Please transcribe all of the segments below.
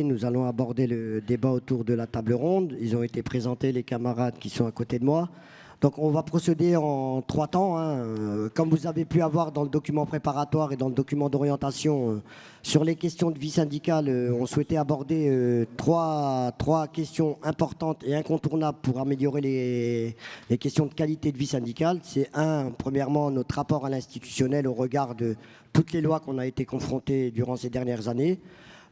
parler, nous allons aborder le débat autour de la table ronde. Ils ont été présentés, les camarades qui sont à côté de moi. Donc on va procéder en 3 temps. Comme vous avez pu avoir dans le document préparatoire et dans le document d'orientation, sur les questions de vie syndicale, on souhaitait aborder trois questions importantes et incontournables pour améliorer les questions de qualité de vie syndicale. C'est premièrement, notre rapport à l'institutionnel au regard de toutes les lois qu'on a été confrontés durant ces dernières années.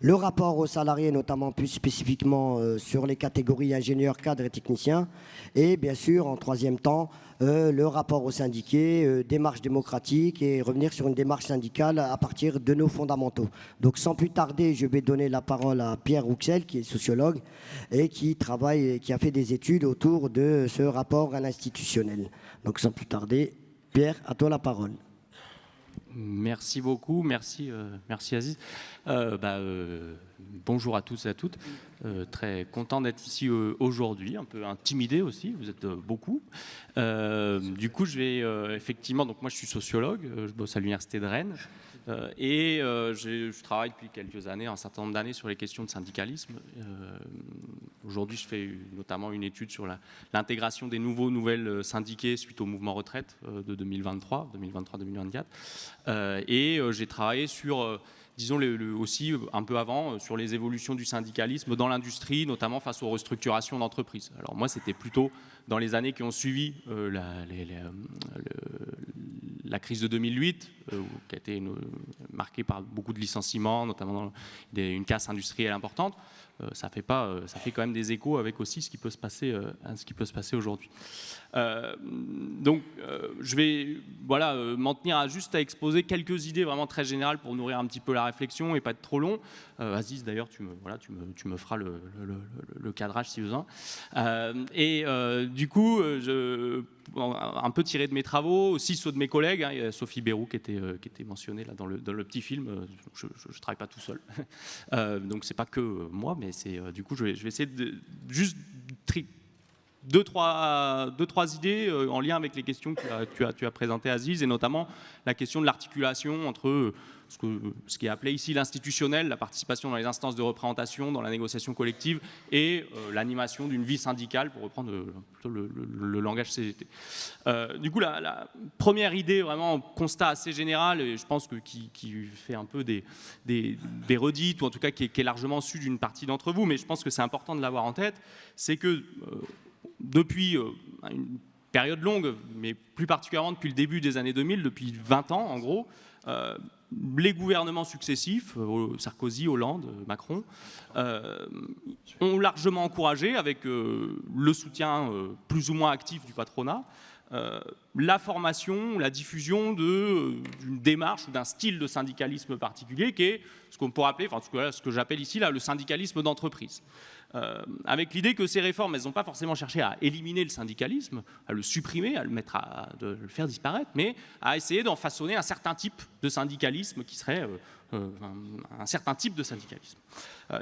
Le rapport aux salariés, notamment plus spécifiquement sur les catégories ingénieurs, cadres et techniciens. Et bien sûr, en 3e temps, le rapport aux syndiqués, démarche démocratique et revenir sur une démarche syndicale à partir de nos fondamentaux. Donc sans plus tarder, je vais donner la parole à Pierre Rouxel, qui est sociologue et qui a fait des études autour de ce rapport à l'institutionnel. Donc sans plus tarder, Pierre, à toi la parole. Merci beaucoup, merci Aziz. Bonjour à tous et à toutes. Très content d'être ici aujourd'hui, un peu intimidé aussi, vous êtes beaucoup. Du coup, je vais effectivement, donc moi je suis sociologue, je bosse à l'université de Rennes je travaille depuis quelques années, un certain nombre d'années sur les questions de syndicalisme. Aujourd'hui, je fais notamment une étude sur l'intégration des nouvelles syndiqués suite au mouvement retraite de 2023-2024. J'ai travaillé sur, disons aussi un peu avant, sur les évolutions du syndicalisme dans l'industrie, notamment face aux restructurations d'entreprises. Alors moi, c'était plutôt dans les années qui ont suivi la crise de 2008, qui a été marquée par beaucoup de licenciements, notamment une casse industrielle importante. Ça fait quand même des échos avec aussi ce qui peut se passer aujourd'hui. Je vais m'en tenir juste à exposer quelques idées vraiment très générales pour nourrir un petit peu la réflexion et pas être trop long. Aziz, d'ailleurs, tu me feras le cadrage si besoin. Du coup, un peu tiré de mes travaux, aussi ceux de mes collègues, il y a Sophie Bérou qui était mentionnée là, dans le petit film. Je ne travaille pas tout seul. Donc c'est pas que moi, mais du coup je vais essayer de juste deux, trois idées en lien avec les questions que tu as présentées, Aziz, et notamment la question de l'articulation entre ce qui est appelé ici l'institutionnel, la participation dans les instances de représentation, dans la négociation collective, et l'animation d'une vie syndicale, pour reprendre le langage CGT. Du coup, la première idée, vraiment, constat assez général, et je pense qui fait un peu des redites, ou en tout cas qui est largement su d'une partie d'entre vous, mais je pense que c'est important de l'avoir en tête, c'est que depuis une période longue, mais plus particulièrement depuis le début des années 2000, depuis 20 ans en gros, les gouvernements successifs, Sarkozy, Hollande, Macron, ont largement encouragé, avec le soutien plus ou moins actif du patronat, la formation, la diffusion d'une démarche ou d'un style de syndicalisme particulier qui est ce qu'on pourrait appeler, enfin ce que j'appelle ici là, le syndicalisme d'entreprise. Avec l'idée que ces réformes, elles n'ont pas forcément cherché à éliminer le syndicalisme, à le supprimer, à de le faire disparaître, mais à essayer d'en façonner un certain type de syndicalisme qui serait un certain type de syndicalisme.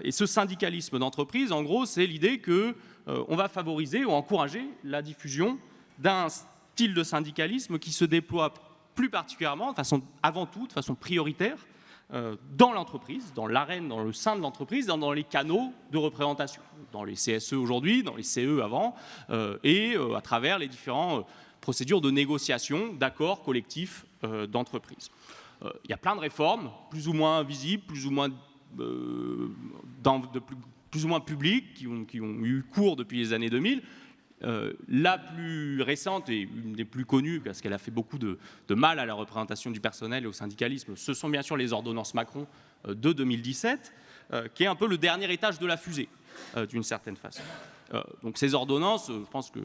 Et ce syndicalisme d'entreprise, en gros, c'est l'idée qu'on va favoriser ou encourager la diffusion d'un style de syndicalisme qui se déploie plus particulièrement, avant tout, de façon prioritaire, dans l'entreprise, dans l'arène, dans le sein de l'entreprise, dans les canaux de représentation, dans les CSE aujourd'hui, dans les CE avant, et à travers les différentes procédures de négociation, d'accords collectifs d'entreprise. Il y a plein de réformes, plus ou moins visibles, plus ou moins publiques, qui ont eu cours depuis les années 2000. La plus récente et une des plus connues, parce qu'elle a fait beaucoup de mal à la représentation du personnel et au syndicalisme, ce sont bien sûr les ordonnances Macron de 2017, qui est un peu le dernier étage de la fusée, d'une certaine façon. Donc ces ordonnances, je pense que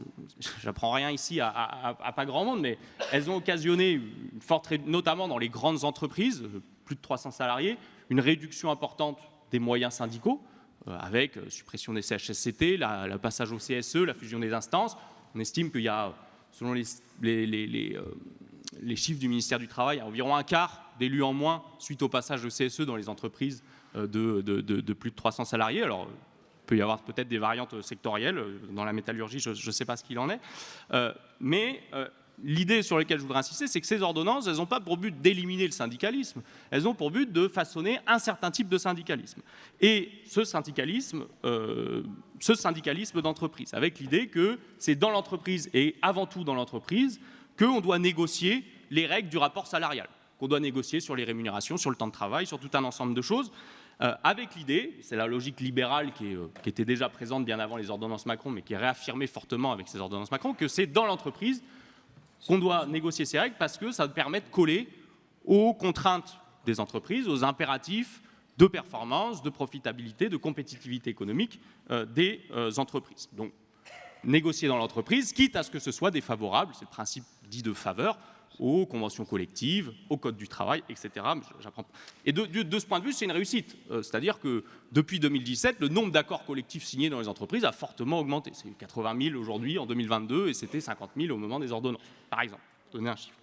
j'apprends rien ici à pas grand monde, mais elles ont occasionné une forte, notamment dans les grandes entreprises, plus de 300 salariés, une réduction importante des moyens syndicaux, avec suppression des CHSCT, le passage au CSE, la fusion des instances. On estime qu'il y a, selon les chiffres du ministère du Travail, environ un quart d'élus en moins suite au passage au CSE dans les entreprises de plus de 300 salariés. Alors, il peut y avoir peut-être des variantes sectorielles. Dans la métallurgie, je ne sais pas ce qu'il en est. Mais l'idée sur laquelle je voudrais insister, c'est que ces ordonnances, elles n'ont pas pour but d'éliminer le syndicalisme, elles ont pour but de façonner un certain type de syndicalisme. Et ce syndicalisme d'entreprise, avec l'idée que c'est dans l'entreprise et avant tout dans l'entreprise qu'on doit négocier les règles du rapport salarial, qu'on doit négocier sur les rémunérations, sur le temps de travail, sur tout un ensemble de choses, avec l'idée, c'est la logique libérale qui était déjà présente bien avant les ordonnances Macron, mais qui est réaffirmée fortement avec ces ordonnances Macron, que c'est dans l'entreprise qu'on doit négocier ces règles parce que ça permet de coller aux contraintes des entreprises, aux impératifs de performance, de profitabilité, de compétitivité économique des entreprises. Donc, négocier dans l'entreprise, quitte à ce que ce soit défavorable, c'est le principe dit de faveur, aux conventions collectives, au code du travail, etc. Et de ce point de vue, c'est une réussite. C'est-à-dire que depuis 2017, le nombre d'accords collectifs signés dans les entreprises a fortement augmenté. C'est 80 000 aujourd'hui, en 2022, et c'était 50 000 au moment des ordonnances, par exemple, pour donner un chiffre.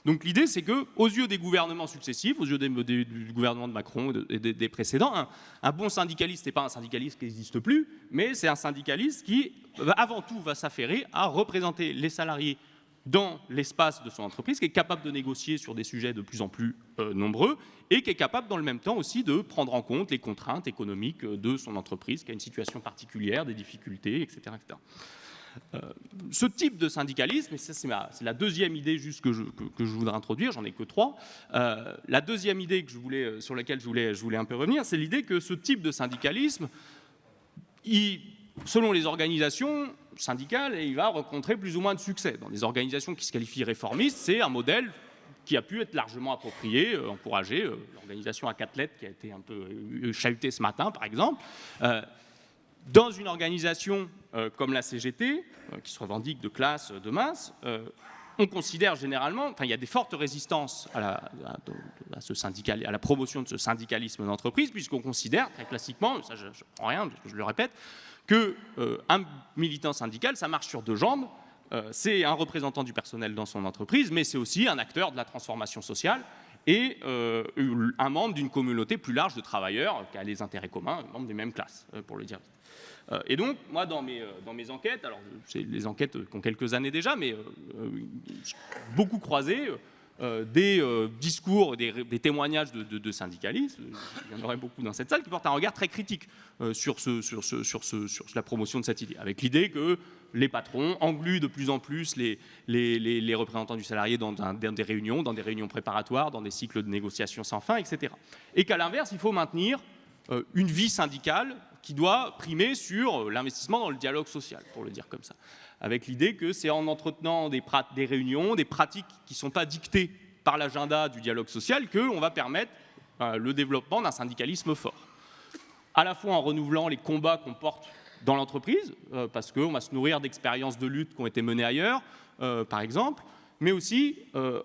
Donc l'idée, c'est qu'aux yeux des gouvernements successifs, aux yeux du gouvernement de Macron et des précédents, un bon syndicaliste n'est pas un syndicaliste qui n'existe plus, mais c'est un syndicaliste qui, avant tout, va s'affairer à représenter les salariés dans l'espace de son entreprise, qui est capable de négocier sur des sujets de plus en plus nombreux et qui est capable dans le même temps aussi de prendre en compte les contraintes économiques de son entreprise, qui a une situation particulière, des difficultés, etc. Ce type de syndicalisme, et ça c'est la deuxième idée juste que je voudrais introduire, j'en ai que 3, la deuxième idée sur laquelle je voulais un peu revenir, c'est l'idée que ce type de syndicalisme, selon les organisations syndicales, il va rencontrer plus ou moins de succès. Dans des organisations qui se qualifient réformistes, c'est un modèle qui a pu être largement approprié, encouragé. L'organisation à 4 lettres qui a été un peu chahutée ce matin, par exemple. Dans une organisation comme la CGT, qui se revendique de classe, de masse, on considère généralement, il y a des fortes résistances à la promotion de ce syndicalisme d'entreprise, puisqu'on considère très classiquement, ça je ne prends rien, je le répète, qu'un militant syndical, ça marche sur 2 jambes. C'est un représentant du personnel dans son entreprise, mais c'est aussi un acteur de la transformation sociale et un membre d'une communauté plus large de travailleurs qui a les intérêts communs, membres des mêmes classes, pour le dire. Et donc, moi, dans mes enquêtes, alors c'est les enquêtes qui ont quelques années déjà, mais j'ai beaucoup croisé des discours, des témoignages de syndicalistes, il y en aurait beaucoup dans cette salle, qui portent un regard très critique sur la promotion de cette idée, avec l'idée que les patrons engluent de plus en plus les représentants du salarié dans des réunions préparatoires, dans des cycles de négociations sans fin, etc. Et qu'à l'inverse, il faut maintenir une vie syndicale qui doit primer sur l'investissement dans le dialogue social, pour le dire comme ça, avec l'idée que c'est en entretenant des réunions, des pratiques qui ne sont pas dictées par l'agenda du dialogue social qu'on va permettre le développement d'un syndicalisme fort. À la fois en renouvelant les combats qu'on porte dans l'entreprise, parce qu'on va se nourrir d'expériences de lutte qui ont été menées ailleurs, par exemple, mais aussi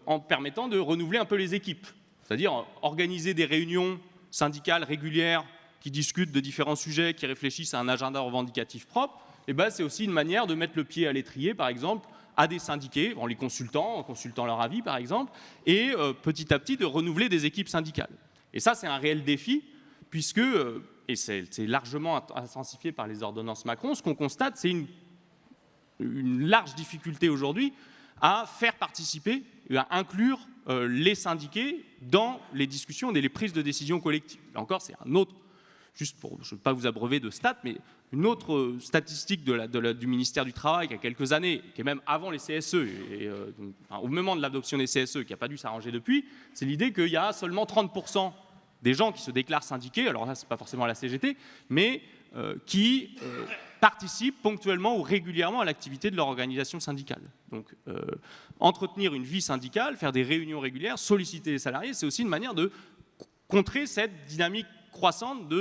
en permettant de renouveler un peu les équipes, c'est-à-dire organiser des réunions syndicales régulières qui discutent de différents sujets, qui réfléchissent à un agenda revendicatif propre. Et c'est aussi une manière de mettre le pied à l'étrier, par exemple, à des syndiqués, en consultant leur avis, par exemple, et petit à petit de renouveler des équipes syndicales. Et ça, c'est un réel défi, puisque, et c'est largement intensifié par les ordonnances Macron, ce qu'on constate, c'est une large difficulté aujourd'hui à faire participer, à inclure les syndiqués dans les discussions et les prises de décision collectives. Là encore, c'est un autre, juste pour, je ne veux pas vous abreuver de stats, mais une autre statistique du ministère du Travail, qui a quelques années, qui est même avant les CSE, au moment de l'adoption des CSE, qui n'a pas dû s'arranger depuis, c'est l'idée qu'il y a seulement 30% des gens qui se déclarent syndiqués, alors là, ce n'est pas forcément la CGT, mais qui participent ponctuellement ou régulièrement à l'activité de leur organisation syndicale. Donc, entretenir une vie syndicale, faire des réunions régulières, solliciter les salariés, c'est aussi une manière de contrer cette dynamique croissante,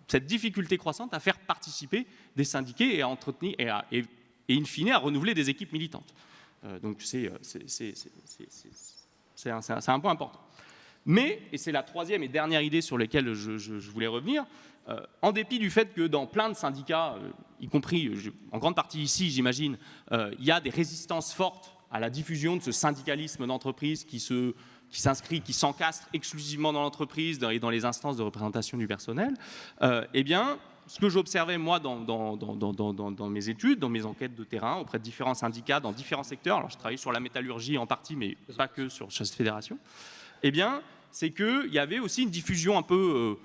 cette difficulté croissante à faire participer des syndiqués et à entretenir et in fine à renouveler des équipes militantes. Donc c'est un point important. Mais, et c'est la troisième et dernière idée sur laquelle je voulais revenir, en dépit du fait que dans plein de syndicats, y compris en grande partie ici, j'imagine, il y a des résistances fortes à la diffusion de ce syndicalisme d'entreprise qui s'inscrit, qui s'encastre exclusivement dans l'entreprise et dans les instances de représentation du personnel, eh bien, ce que j'observais moi dans mes études, dans mes enquêtes de terrain, auprès de différents syndicats, dans différents secteurs, alors je travaillais sur la métallurgie en partie, mais pas que sur cette fédération, eh bien, c'est qu'il y avait aussi une diffusion un peu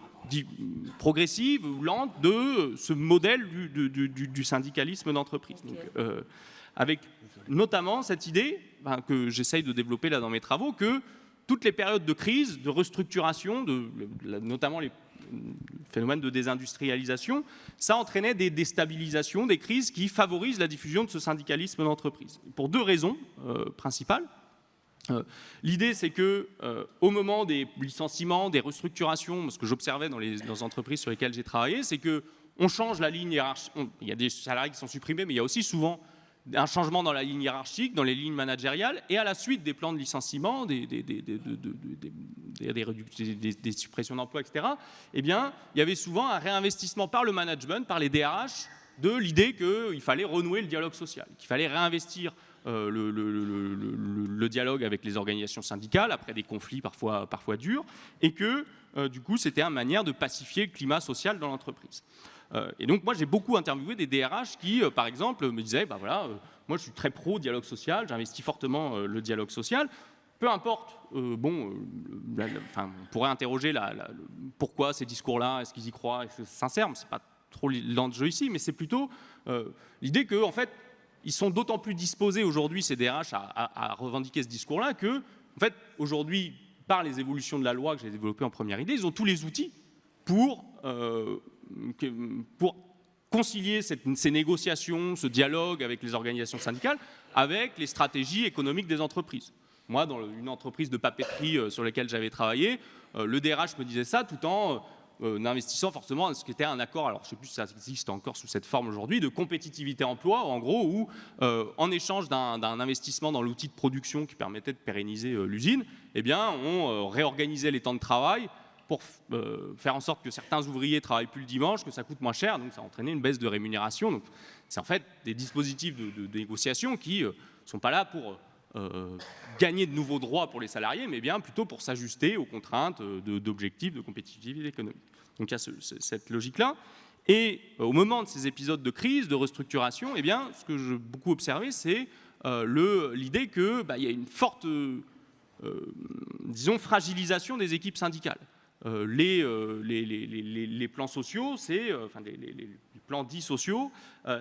progressive ou lente de ce modèle du syndicalisme d'entreprise. Avec notamment cette idée que j'essaye de développer là dans mes travaux, que toutes les périodes de crise, de restructuration, notamment les phénomènes de désindustrialisation, ça entraînait des déstabilisations, des crises qui favorisent la diffusion de ce syndicalisme d'entreprise. Pour deux raisons principales. L'idée, c'est que au moment des licenciements, des restructurations, ce que j'observais dans les entreprises sur lesquelles j'ai travaillé, c'est qu'on change la ligne hiérarchique. Il y a des salariés qui sont supprimés, mais il y a aussi souvent un changement dans la ligne hiérarchique, dans les lignes managériales, et à la suite des plans de licenciement, des suppressions d'emplois, etc., eh bien, il y avait souvent un réinvestissement par le management, par les DRH, de l'idée qu'il fallait renouer le dialogue social, qu'il fallait réinvestir le dialogue avec les organisations syndicales, après des conflits parfois durs, et que, du coup, c'était une manière de pacifier le climat social dans l'entreprise. Et donc, moi, j'ai beaucoup interviewé des DRH qui, par exemple, me disaient, moi, je suis très pro dialogue social, j'investis fortement le dialogue social. Peu importe, on pourrait interroger pourquoi ces discours-là, est-ce qu'ils y croient, est-ce que c'est sincère, c'est pas trop l'enjeu ici, mais c'est plutôt l'idée que, en fait, ils sont d'autant plus disposés aujourd'hui, ces DRH, à revendiquer ce discours-là, que, en fait, aujourd'hui, par les évolutions de la loi que j'ai développées en première idée, ils ont tous les outils pour concilier ces négociations, ce dialogue avec les organisations syndicales, avec les stratégies économiques des entreprises. Moi, dans une entreprise de papeterie sur laquelle j'avais travaillé, le DRH me disait ça tout en investissant forcément ce qui était un accord, alors je ne sais plus si ça existe encore sous cette forme aujourd'hui, de compétitivité emploi, en gros, où en échange d'un investissement dans l'outil de production qui permettait de pérenniser l'usine, eh bien, on réorganisait les temps de travail pour faire en sorte que certains ouvriers ne travaillent plus le dimanche, que ça coûte moins cher, donc ça entraînait une baisse de rémunération. Donc, c'est en fait des dispositifs de négociation qui ne sont pas là pour gagner de nouveaux droits pour les salariés, mais bien plutôt pour s'ajuster aux contraintes d'objectifs de compétitivité économique. Donc il y a cette logique-là. Et au moment de ces épisodes de crise, de restructuration, eh bien, ce que j'ai beaucoup observé, c'est l'idée qu'il y a une forte fragilisation des équipes syndicales. Les plans sociaux, les plans dits sociaux,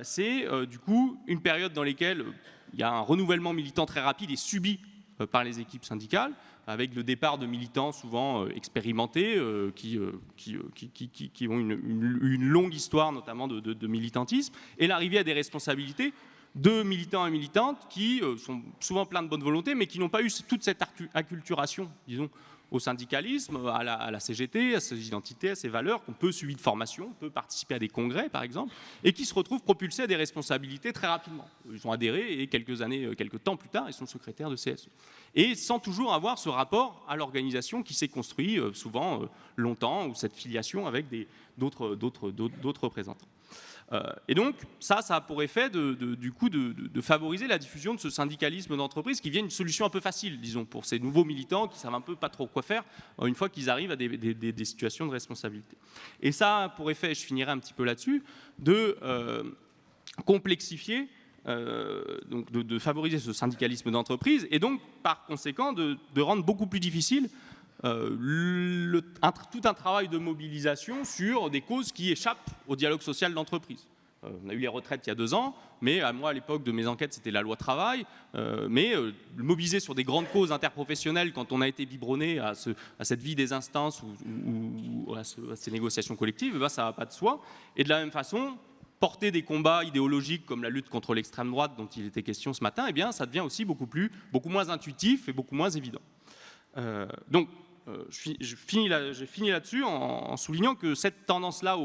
c'est du coup une période dans laquelle il y a un renouvellement militant très rapide et subi par les équipes syndicales, avec le départ de militants souvent expérimentés qui ont une longue histoire notamment de militantisme, et l'arrivée à des responsabilités de militants et militantes qui sont souvent pleins de bonne volonté, mais qui n'ont pas eu toute cette acculturation, disons, au syndicalisme, à la CGT, à ses identités, à ses valeurs, qu'on peut suivre de formation, on peut participer à des congrès, par exemple, et qui se retrouvent propulsés à des responsabilités très rapidement. Ils ont adhéré et quelques temps plus tard, ils sont secrétaires de CSE. Et sans toujours avoir ce rapport à l'organisation qui s'est construit souvent longtemps, ou cette filiation avec d'autres représentants. Et donc, ça a pour effet de favoriser la diffusion de ce syndicalisme d'entreprise qui devient une solution un peu facile, disons, pour ces nouveaux militants qui savent un peu pas trop quoi faire une fois qu'ils arrivent à des situations de responsabilité. Et ça a pour effet, je finirai un petit peu là-dessus, de complexifier, donc de favoriser ce syndicalisme d'entreprise et donc, par conséquent, de rendre beaucoup plus difficile tout un travail de mobilisation sur des causes qui échappent au dialogue social d'entreprise. On a eu les retraites il y a 2 ans, mais moi, à l'époque de mes enquêtes, c'était la loi travail. Mais mobiliser sur des grandes causes interprofessionnelles, quand on a été biberonné à cette vie des instances ou à ces négociations collectives, ça ne va pas de soi. Et de la même façon, porter des combats idéologiques comme la lutte contre l'extrême droite dont il était question ce matin, eh bien, ça devient aussi beaucoup moins intuitif et beaucoup moins évident. Donc, je finis là-dessus en soulignant que cette tendance-là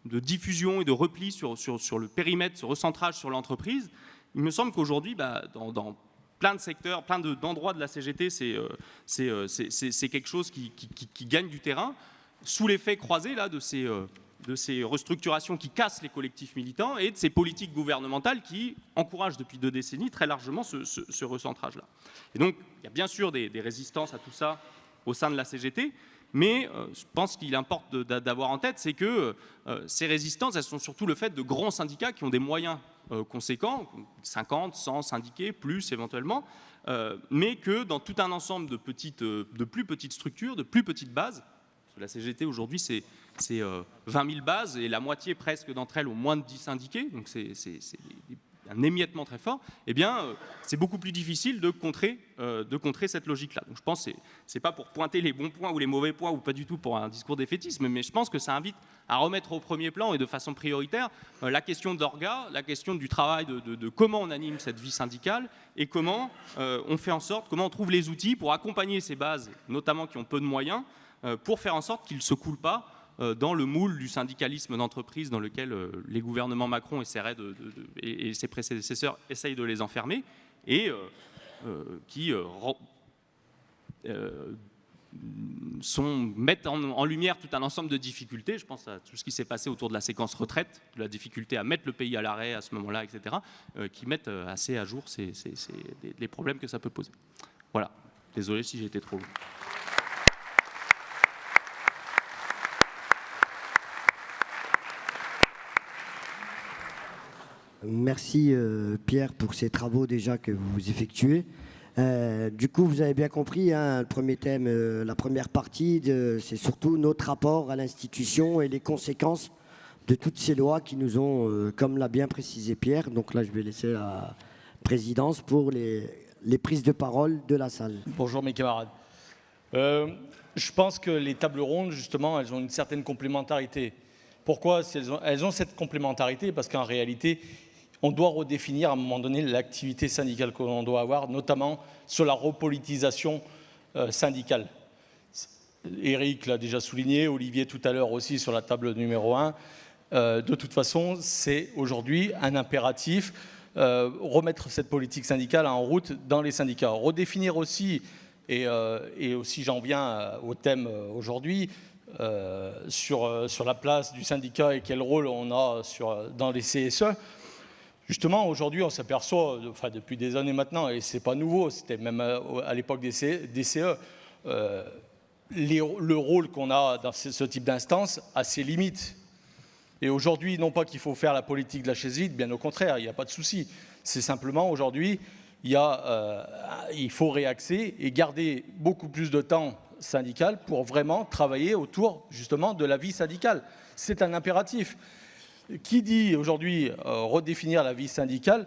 de diffusion et de repli sur le périmètre, ce recentrage sur l'entreprise, il me semble qu'aujourd'hui, dans plein de secteurs, plein d'endroits de la CGT, c'est quelque chose qui gagne du terrain, sous l'effet croisé là, de ces restructurations qui cassent les collectifs militants et de ces politiques gouvernementales qui encouragent depuis 2 décennies très largement ce recentrage-là. Et donc, il y a bien sûr des résistances à tout ça au sein de la CGT, Mais je pense qu'il importe d'avoir en tête, c'est que ces résistances, elles sont surtout le fait de grands syndicats qui ont des moyens conséquents, 50, 100 syndiqués, plus éventuellement, mais que dans tout un ensemble de plus petites structures, de plus petites bases, parce que la CGT aujourd'hui c'est 20 000 bases et la moitié presque d'entre elles ont moins de 10 syndiqués, donc c'est un émiettement très fort, eh bien, c'est beaucoup plus difficile de contrer cette logique-là. Donc je pense que ce n'est pas pour pointer les bons points ou les mauvais points, ou pas du tout pour un discours défaitiste, mais je pense que ça invite à remettre au premier plan et de façon prioritaire la question d'orga, la question du travail, de comment on anime cette vie syndicale et comment on fait en sorte, comment on trouve les outils pour accompagner ces bases, notamment qui ont peu de moyens, pour faire en sorte qu'ils ne se coulent pas dans le moule du syndicalisme d'entreprise dans lequel les gouvernements Macron essaieraient et ses prédécesseurs essayent de les enfermer, et qui mettent en lumière tout un ensemble de difficultés. Je pense à tout ce qui s'est passé autour de la séquence retraite, de la difficulté à mettre le pays à l'arrêt à ce moment-là, etc., qui mettent assez à jour les problèmes que ça peut poser. Voilà. Désolé si j'ai été trop long. Merci Pierre pour ces travaux déjà que vous effectuez. Du coup, vous avez bien compris, hein, le premier thème, la première partie, c'est surtout notre rapport à l'institution et les conséquences de toutes ces lois qui nous ont, comme l'a bien précisé Pierre, donc là je vais laisser la présidence pour les prises de parole de la salle. Bonjour mes camarades. Je pense que les tables rondes, justement, elles ont une certaine complémentarité. Pourquoi elles ont cette complémentarité? Parce qu'en réalité, on doit redéfinir à un moment donné l'activité syndicale que l'on doit avoir, notamment sur la repolitisation syndicale. Éric l'a déjà souligné, Olivier tout à l'heure aussi sur la table numéro 1. De toute façon, c'est aujourd'hui un impératif, remettre cette politique syndicale en route dans les syndicats. Redéfinir aussi, et aussi j'en viens au thème aujourd'hui, sur la place du syndicat et quel rôle on a dans les CSE. Justement, aujourd'hui, on s'aperçoit, enfin depuis des années maintenant, et c'est pas nouveau, c'était même à l'époque des CE, le rôle qu'on a dans ce type d'instance a ses limites. Et aujourd'hui, non pas qu'il faut faire la politique de la chaise vide, bien au contraire, il n'y a pas de souci. C'est simplement aujourd'hui, il faut réaxer et garder beaucoup plus de temps syndical pour vraiment travailler autour justement de la vie syndicale. C'est un impératif. Qui dit aujourd'hui redéfinir la vie syndicale,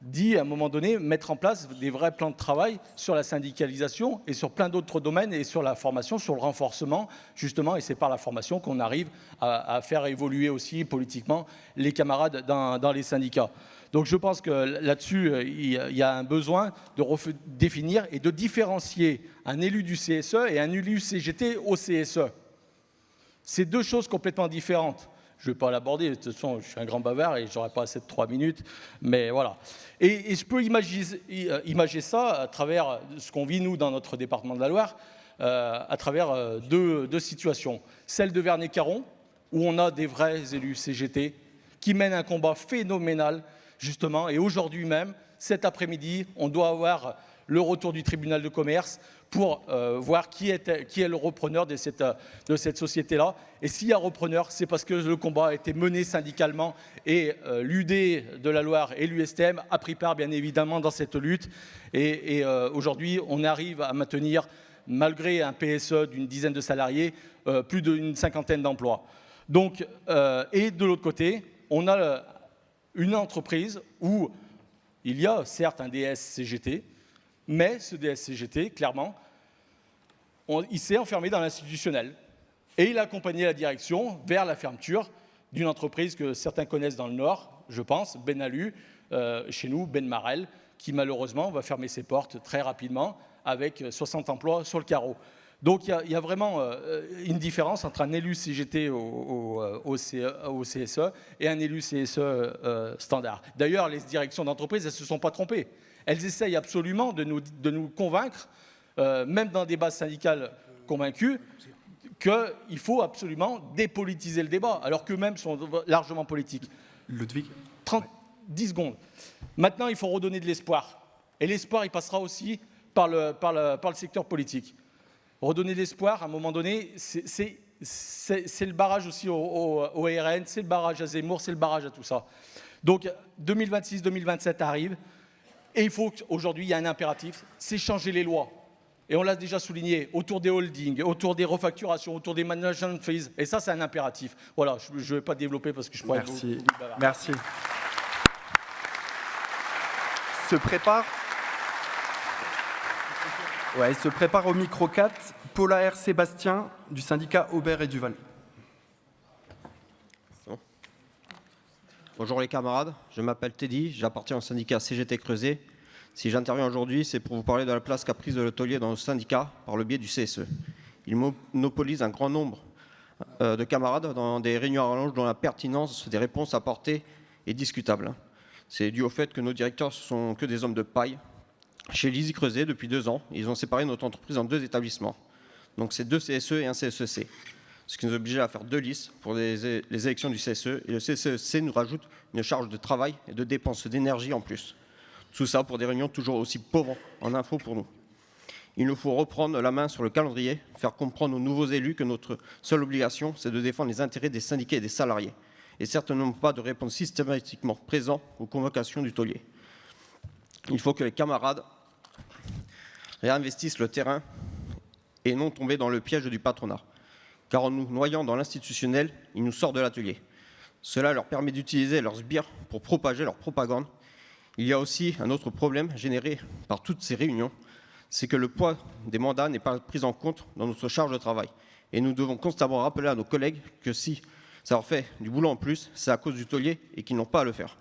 dit à un moment donné mettre en place des vrais plans de travail sur la syndicalisation et sur plein d'autres domaines et sur la formation, sur le renforcement justement, et c'est par la formation qu'on arrive à faire évoluer aussi politiquement les camarades dans les syndicats. Donc je pense que là-dessus, il y a un besoin de définir et de différencier un élu du CSE et un élu CGT au CSE. C'est deux choses complètement différentes. Je ne vais pas l'aborder, de toute façon, je suis un grand bavard et je n'aurai pas assez de 3 minutes, mais voilà. Et je peux imaginer ça à travers ce qu'on vit, nous, dans notre département de la Loire, à travers deux situations. Celle de Vernet-Caron, où on a des vrais élus CGT qui mènent un combat phénoménal, justement, et aujourd'hui même, cet après-midi, on doit avoir le retour du tribunal de commerce pour voir qui est le repreneur de cette société-là. Et s'il y a repreneur, c'est parce que le combat a été mené syndicalement et l'UD de la Loire et l'USTM a pris part, bien évidemment, dans cette lutte. Et aujourd'hui, on arrive à maintenir, malgré un PSE d'une dizaine de salariés, plus d'une cinquantaine d'emplois. Donc, et de l'autre côté, on a une entreprise où il y a certes un DS-CGT, mais ce DS-CGT, clairement, il s'est enfermé dans l'institutionnel. Et il a accompagné la direction vers la fermeture d'une entreprise que certains connaissent dans le Nord, je pense, Benalu, chez nous, Ben Marel, qui malheureusement va fermer ses portes très rapidement avec 60 emplois sur le carreau. Donc il y a vraiment une différence entre un élu CGT au CSE et un élu CSE standard. D'ailleurs, les directions d'entreprise, elles ne se sont pas trompées. Elles essayent absolument de nous convaincre, même dans des bases syndicales convaincues, qu'il faut absolument dépolitiser le débat, alors qu'eux-mêmes sont largement politiques. Ludwig 10 secondes. Maintenant, il faut redonner de l'espoir. Et l'espoir, il passera aussi par le secteur politique. redonner de l'espoir, à un moment donné, c'est le barrage aussi au RN, c'est le barrage à Zemmour, c'est le barrage à tout ça. Donc 2026-2027 arrive, et il faut qu'aujourd'hui, il y a un impératif, c'est changer les lois. Et on l'a déjà souligné, autour des holdings, autour des refacturations, autour des management fees, et ça, c'est un impératif. Voilà, je ne vais pas développer parce que je pourrais Merci. vous bavarder. Merci. Se prépare au micro 4, Paula R. Sébastien, du syndicat Aubert et Duval. Bonjour les camarades, je m'appelle Teddy, j'appartiens au syndicat CGT Creuset. Si j'interviens aujourd'hui, c'est pour vous parler de la place qu'a prise de l'hôtelier dans nos syndicats par le biais du CSE. Il monopolise un grand nombre de camarades dans des réunions à rallonge dont la pertinence des réponses apportées est discutable. C'est dû au fait que nos directeurs ne sont que des hommes de paille. Chez Lizzy Creuset, depuis 2 ans, ils ont séparé notre entreprise en 2 établissements. Donc c'est 2 CSE et un CSEC. Ce qui nous obligeait à faire 2 listes pour les élections du CSE. Et le CSEC nous rajoute une charge de travail et de dépenses d'énergie en plus. Tout ça pour des réunions toujours aussi pauvres en info pour nous. Il nous faut reprendre la main sur le calendrier, faire comprendre aux nouveaux élus que notre seule obligation, c'est de défendre les intérêts des syndiqués et des salariés. Et certainement pas de répondre systématiquement présent aux convocations du taulier. Il faut que les camarades réinvestissent le terrain et non tomber dans le piège du patronat. Car en nous noyant dans l'institutionnel, ils nous sortent de l'atelier. Cela leur permet d'utiliser leurs sbires pour propager leur propagande. Il y a aussi un autre problème généré par toutes ces réunions, c'est que le poids des mandats n'est pas pris en compte dans notre charge de travail. Et nous devons constamment rappeler à nos collègues que si ça leur fait du boulot en plus, c'est à cause du taulier et qu'ils n'ont pas à le faire.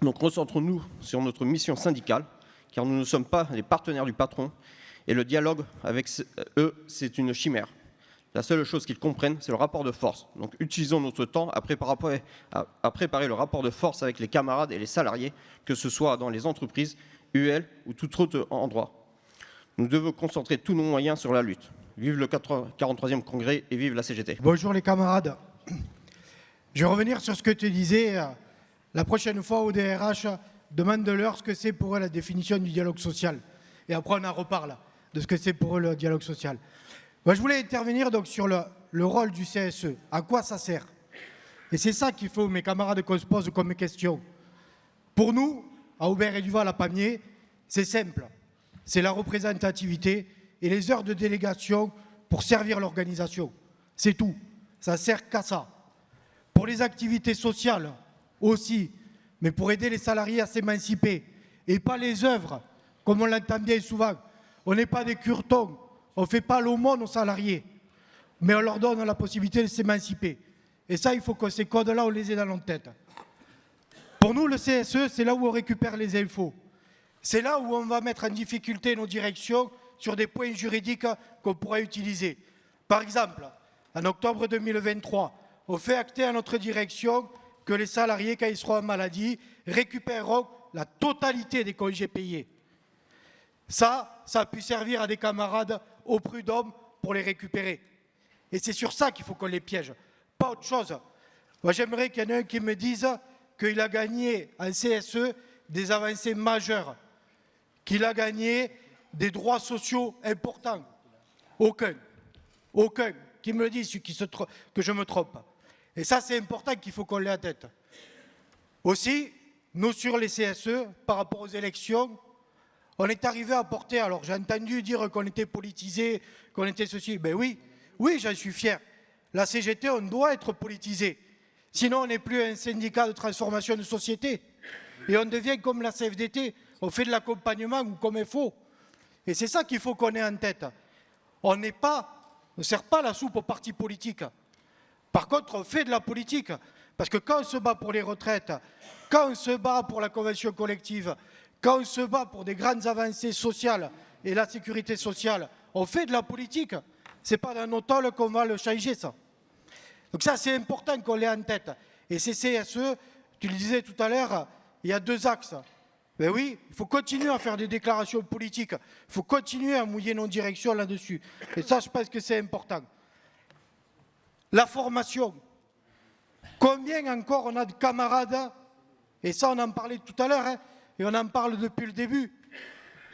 Donc recentrons-nous sur notre mission syndicale, car nous ne sommes pas les partenaires du patron, et le dialogue avec eux, c'est une chimère. La seule chose qu'ils comprennent, c'est le rapport de force. Donc utilisons notre temps à préparer le rapport de force avec les camarades et les salariés, que ce soit dans les entreprises, UL ou tout autre endroit. Nous devons concentrer tous nos moyens sur la lutte. Vive le 43e congrès et vive la CGT. Bonjour les camarades. Je vais revenir sur ce que tu disais. La prochaine fois, au DRH, demande-leur ce que c'est pour eux la définition du dialogue social. Et après, on en reparle de ce que c'est pour eux le dialogue social. Moi, je voulais intervenir donc sur le rôle du CSE. À quoi ça sert? Et c'est ça qu'il faut, mes camarades, qu'on se pose comme question. Pour nous, à Aubert et Duval, à Pamiers, c'est simple. C'est la représentativité et les heures de délégation pour servir l'organisation. C'est tout. Ça sert qu'à ça. Pour les activités sociales aussi, mais pour aider les salariés à s'émanciper. Et pas les œuvres, comme on l'entend bien souvent. On n'est pas des curtons. On ne fait pas l'aumône aux salariés, mais on leur donne la possibilité de s'émanciper. Et ça, il faut que ces codes-là, on les ait dans notre tête. Pour nous, le CSE, c'est là où on récupère les infos. C'est là où on va mettre en difficulté nos directions sur des points juridiques qu'on pourrait utiliser. Par exemple, en octobre 2023, on fait acter à notre direction que les salariés, quand ils seront en maladie, récupéreront la totalité des congés payés. Ça a pu servir à des camarades au prud'homme pour les récupérer. Et c'est sur ça qu'il faut qu'on les piège, pas autre chose. Moi, j'aimerais qu'il y en ait un qui me dise qu'il a gagné en CSE des avancées majeures, qu'il a gagné des droits sociaux importants. Aucun. Aucun. Qui me le dise que je me trompe. Et ça, c'est important qu'il faut qu'on l'ait en tête. Aussi, nous, sur les CSE, par rapport aux élections, on est arrivé à porter, alors j'ai entendu dire qu'on était politisé, qu'on était ceci. Ben oui, j'en suis fier. La CGT, on doit être politisé. Sinon, on n'est plus un syndicat de transformation de société. Et on devient comme la CFDT. On fait de l'accompagnement ou comme il faut. Et c'est ça qu'il faut qu'on ait en tête. On ne sert pas la soupe aux partis politiques. Par contre, on fait de la politique. Parce que quand on se bat pour les retraites, quand on se bat pour la convention collective, quand on se bat pour des grandes avancées sociales et la sécurité sociale, on fait de la politique. Ce n'est pas dans nos tôles qu'on va le changer, ça. Donc ça, c'est important qu'on l'ait en tête. Et ces CSE, tu le disais tout à l'heure, il y a 2 axes. Ben oui, il faut continuer à faire des déclarations politiques. Il faut continuer à mouiller nos directions là-dessus. Et ça, je pense que c'est important. La formation. Combien encore on a de camarades, et ça, on en parlait tout à l'heure, et on en parle depuis le début.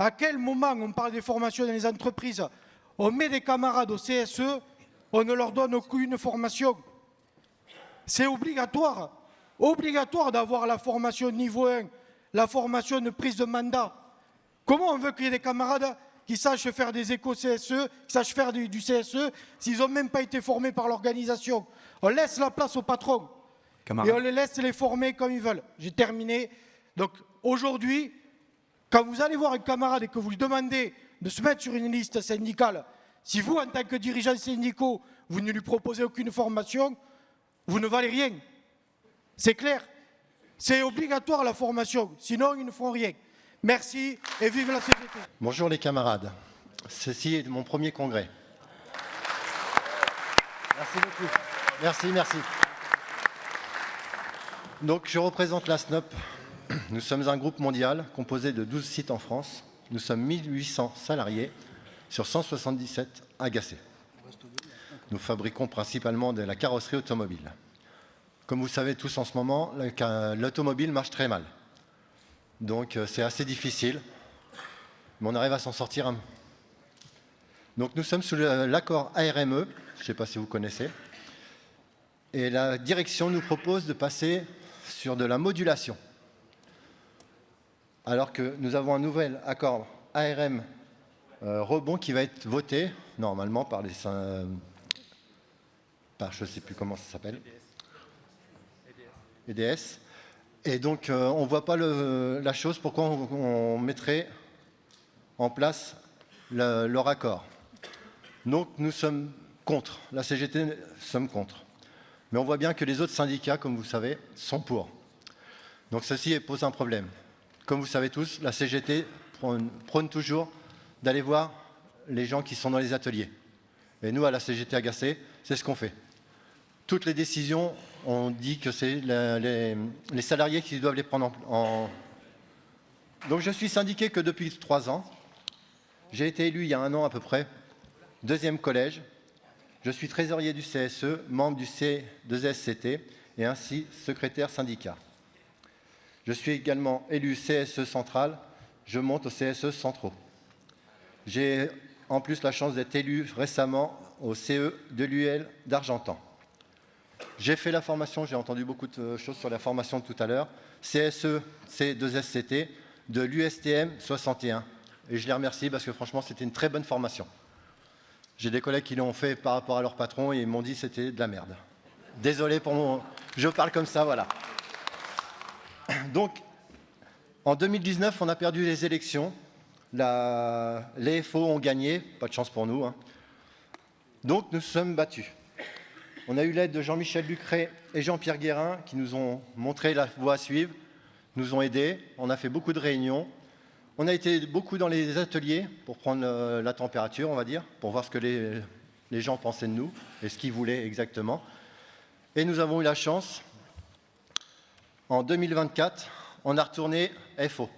À quel moment on parle des formations dans les entreprises? on met des camarades au CSE, on ne leur donne aucune formation. C'est obligatoire. Obligatoire d'avoir la formation niveau 1, la formation de prise de mandat. Comment on veut qu'il y ait des camarades qui sachent faire des éco-CSE, qui sachent faire du CSE, s'ils n'ont même pas été formés par l'organisation? On laisse la place aux patrons. Et on les laisse les former comme ils veulent. J'ai terminé. Donc aujourd'hui, quand vous allez voir un camarade et que vous lui demandez de se mettre sur une liste syndicale, si vous, en tant que dirigeant syndicaux, vous ne lui proposez aucune formation, vous ne valez rien. C'est clair. C'est obligatoire la formation, sinon ils ne font rien. Merci et vive la CGT. Bonjour les camarades. Ceci est mon premier congrès. Merci beaucoup. Merci. Donc je représente la SNOP. Nous sommes un groupe mondial composé de 12 sites en France. Nous sommes 1800 salariés sur 177 agacés. Nous fabriquons principalement de la carrosserie automobile. Comme vous savez tous en ce moment, l'automobile marche très mal. Donc c'est assez difficile, mais on arrive à s'en sortir. Donc nous sommes sous l'accord ARME, je ne sais pas si vous connaissez, et la direction nous propose de passer sur de la modulation. Alors que nous avons un nouvel accord ARM rebond qui va être voté normalement par les... par je ne sais plus comment ça s'appelle. EDS. Et donc, on ne voit pas la chose, pourquoi on mettrait en place leur accord. Donc, nous sommes contre. La CGT, nous sommes contre. Mais on voit bien que les autres syndicats, comme vous savez, sont pour. Donc, ceci pose un problème. Comme vous savez tous, la CGT prône toujours d'aller voir les gens qui sont dans les ateliers. Et nous, à la CGT Agacé, c'est ce qu'on fait. Toutes les décisions, on dit que c'est les salariés qui doivent les prendre en... Donc je suis syndiqué que depuis 3 ans. J'ai été élu il y a 1 an à peu près, 2e collège. Je suis trésorier du CSE, membre du C2SCT et ainsi secrétaire syndicat. Je suis également élu CSE central, je monte au CSE centraux. J'ai en plus la chance d'être élu récemment au CE de l'UL d'Argentan. J'ai fait la formation, j'ai entendu beaucoup de choses sur la formation tout à l'heure, CSE C2SCT de l'USTM 61. Et je les remercie parce que franchement, c'était une très bonne formation. J'ai des collègues qui l'ont fait par rapport à leur patron et ils m'ont dit que c'était de la merde. Désolé pour mon... Je parle comme ça, voilà. Donc, en 2019, on a perdu les élections. Les FO ont gagné, pas de chance pour nous. Donc, nous sommes battus. On a eu l'aide de Jean-Michel Lucret et Jean-Pierre Guérin qui nous ont montré la voie à suivre, nous ont aidés. On a fait beaucoup de réunions. On a été beaucoup dans les ateliers pour prendre la température, on va dire, pour voir ce que les gens pensaient de nous et ce qu'ils voulaient exactement. Et nous avons eu la chance, en 2024, on a retourné FO.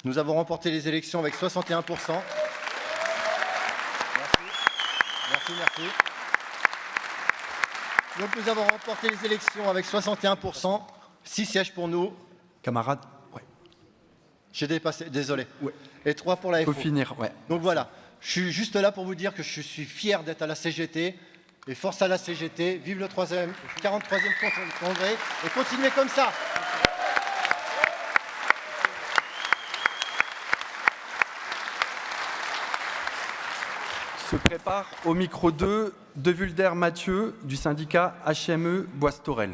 Nous avons remporté les élections avec 61%. Merci. Donc nous avons remporté les élections avec 61%, 6 sièges pour nous. Camarades, ouais. J'ai dépassé, désolé. Ouais. Et 3 pour la FO. Faut finir, ouais. Donc voilà, je suis juste là pour vous dire que je suis fier d'être à la CGT. Et force à la CGT, vive le 43e congrès et continuez comme ça. Se prépare au micro 2 de Vulder Mathieu du syndicat HME Boise-Torel.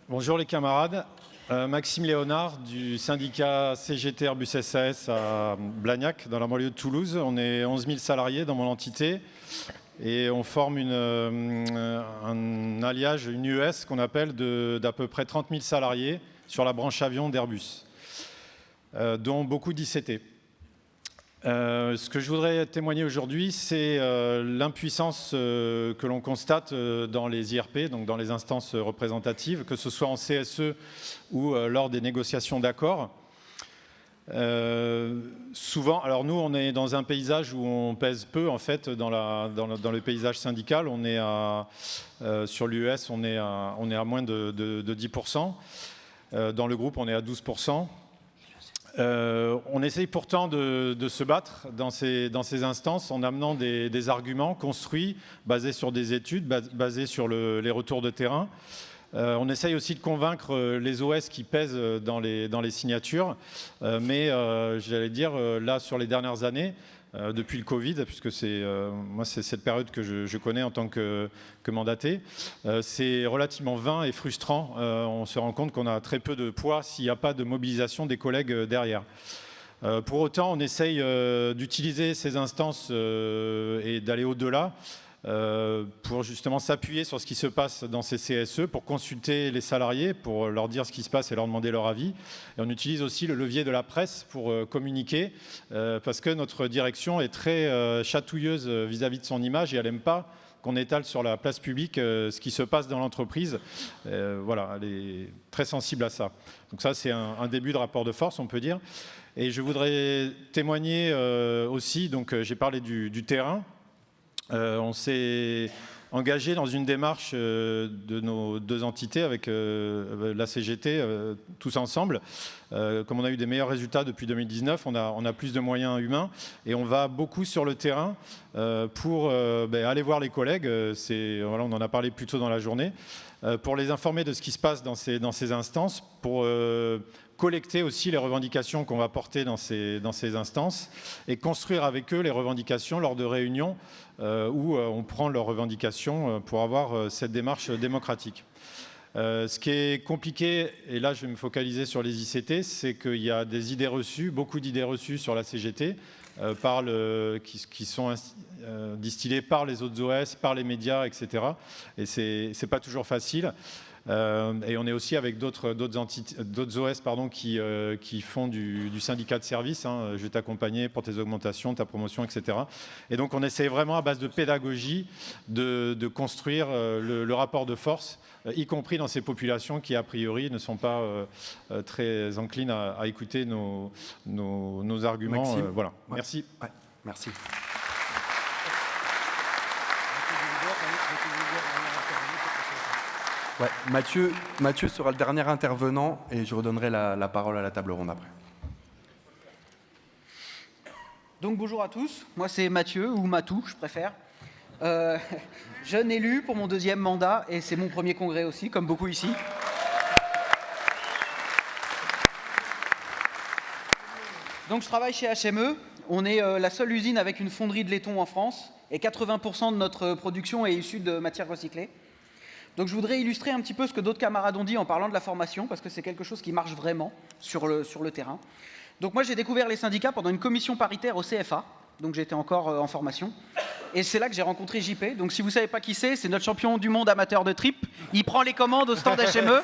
Bonjour les camarades, Maxime Léonard du syndicat CGT Airbus SAS à Blagnac dans la banlieue de Toulouse. On est 11 000 salariés dans mon entité et on forme un alliage, une US qu'on appelle d'à peu près 30 000 salariés sur la branche avion d'Airbus, dont beaucoup d'ICT. Ce que je voudrais témoigner aujourd'hui, c'est l'impuissance que l'on constate dans les IRP, donc dans les instances représentatives, que ce soit en CSE ou lors des négociations d'accords. Souvent, alors nous, on est dans un paysage où on pèse peu, en fait, dans le paysage syndical. On est sur l'US, on est à moins de 10%. Dans le groupe, on est à 12%. On essaye pourtant de se battre dans ces instances en amenant des arguments construits, basés sur des études, basés sur les retours de terrain. On essaye aussi de convaincre les OS qui pèsent dans les signatures, mais j'allais dire, là, sur les dernières années, depuis le Covid, puisque moi c'est cette période que je connais en tant que mandaté, c'est relativement vain et frustrant. On se rend compte qu'on a très peu de poids s'il n'y a pas de mobilisation des collègues derrière. Pour autant, on essaye d'utiliser ces instances et d'aller au-delà pour justement s'appuyer sur ce qui se passe dans ces CSE, pour consulter les salariés, pour leur dire ce qui se passe et leur demander leur avis. Et on utilise aussi le levier de la presse pour communiquer, parce que notre direction est très chatouilleuse vis-à-vis de son image et elle n'aime pas qu'on étale sur la place publique ce qui se passe dans l'entreprise. Voilà, elle est très sensible à ça. Donc ça, c'est un début de rapport de force, on peut dire. Et je voudrais témoigner aussi, donc j'ai parlé du terrain. On s'est engagé dans une démarche de nos deux entités avec la CGT, tous ensemble. Comme on a eu des meilleurs résultats depuis 2019, on a plus de moyens humains et on va beaucoup sur le terrain pour aller voir les collègues. Voilà, on en a parlé plus tôt dans la journée, pour les informer de ce qui se passe dans ces instances, pour collecter aussi les revendications qu'on va porter dans ces instances et construire avec eux les revendications lors de réunions où on prend leurs revendications pour avoir cette démarche démocratique. Ce qui est compliqué, et là je vais me focaliser sur les ICT, c'est qu'il y a des idées reçues, beaucoup d'idées reçues sur la CGT, qui sont distillées par les autres OS, par les médias, etc. Et c'est pas toujours facile. Et on est aussi avec d'autres OS qui font du syndicat de service. Je vais t'accompagner pour tes augmentations, ta promotion, etc. Et donc on essaie vraiment à base de pédagogie de construire le rapport de force, y compris dans ces populations qui a priori ne sont pas très enclines à écouter nos arguments. Voilà. Ouais. Merci. Ouais, merci. Ouais, Mathieu sera le dernier intervenant et je redonnerai la parole à la table ronde après. Donc bonjour à tous, moi c'est Mathieu, ou Matou, je préfère. Jeune élu pour mon deuxième mandat et c'est mon premier congrès aussi, comme beaucoup ici. Donc je travaille chez HME, on est la seule usine avec une fonderie de laiton en France et 80% de notre production est issue de matières recyclées. Donc je voudrais illustrer un petit peu ce que d'autres camarades ont dit en parlant de la formation, parce que c'est quelque chose qui marche vraiment sur le terrain. Donc moi j'ai découvert les syndicats pendant une commission paritaire au CFA, donc j'étais encore en formation. Et c'est là que j'ai rencontré JP, donc si vous ne savez pas qui c'est notre champion du monde amateur de trip. Il prend les commandes au stand HME.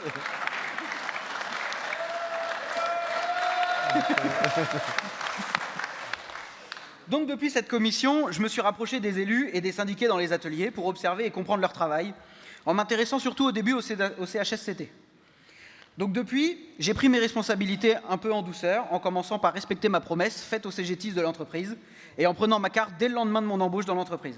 Donc depuis cette commission, je me suis rapproché des élus et des syndiqués dans les ateliers pour observer et comprendre leur travail, en m'intéressant surtout au début au CHSCT. Donc depuis, j'ai pris mes responsabilités un peu en douceur, en commençant par respecter ma promesse faite aux CGTistes de l'entreprise et en prenant ma carte dès le lendemain de mon embauche dans l'entreprise.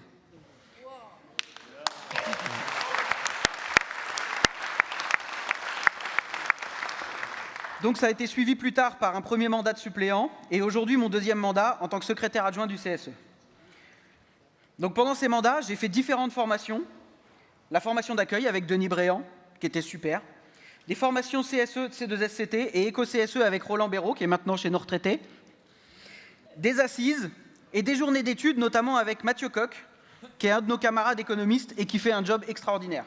Donc ça a été suivi plus tard par un premier mandat de suppléant et aujourd'hui mon deuxième mandat en tant que secrétaire adjoint du CSE. Donc pendant ces mandats, j'ai fait différentes formations. La formation d'accueil avec Denis Bréant, qui était super. Des formations CSE, C2SCT et Éco-CSE avec Roland Béraud, qui est maintenant chez nos retraités. Des assises et des journées d'études, notamment avec Mathieu Coq, qui est un de nos camarades économistes et qui fait un job extraordinaire.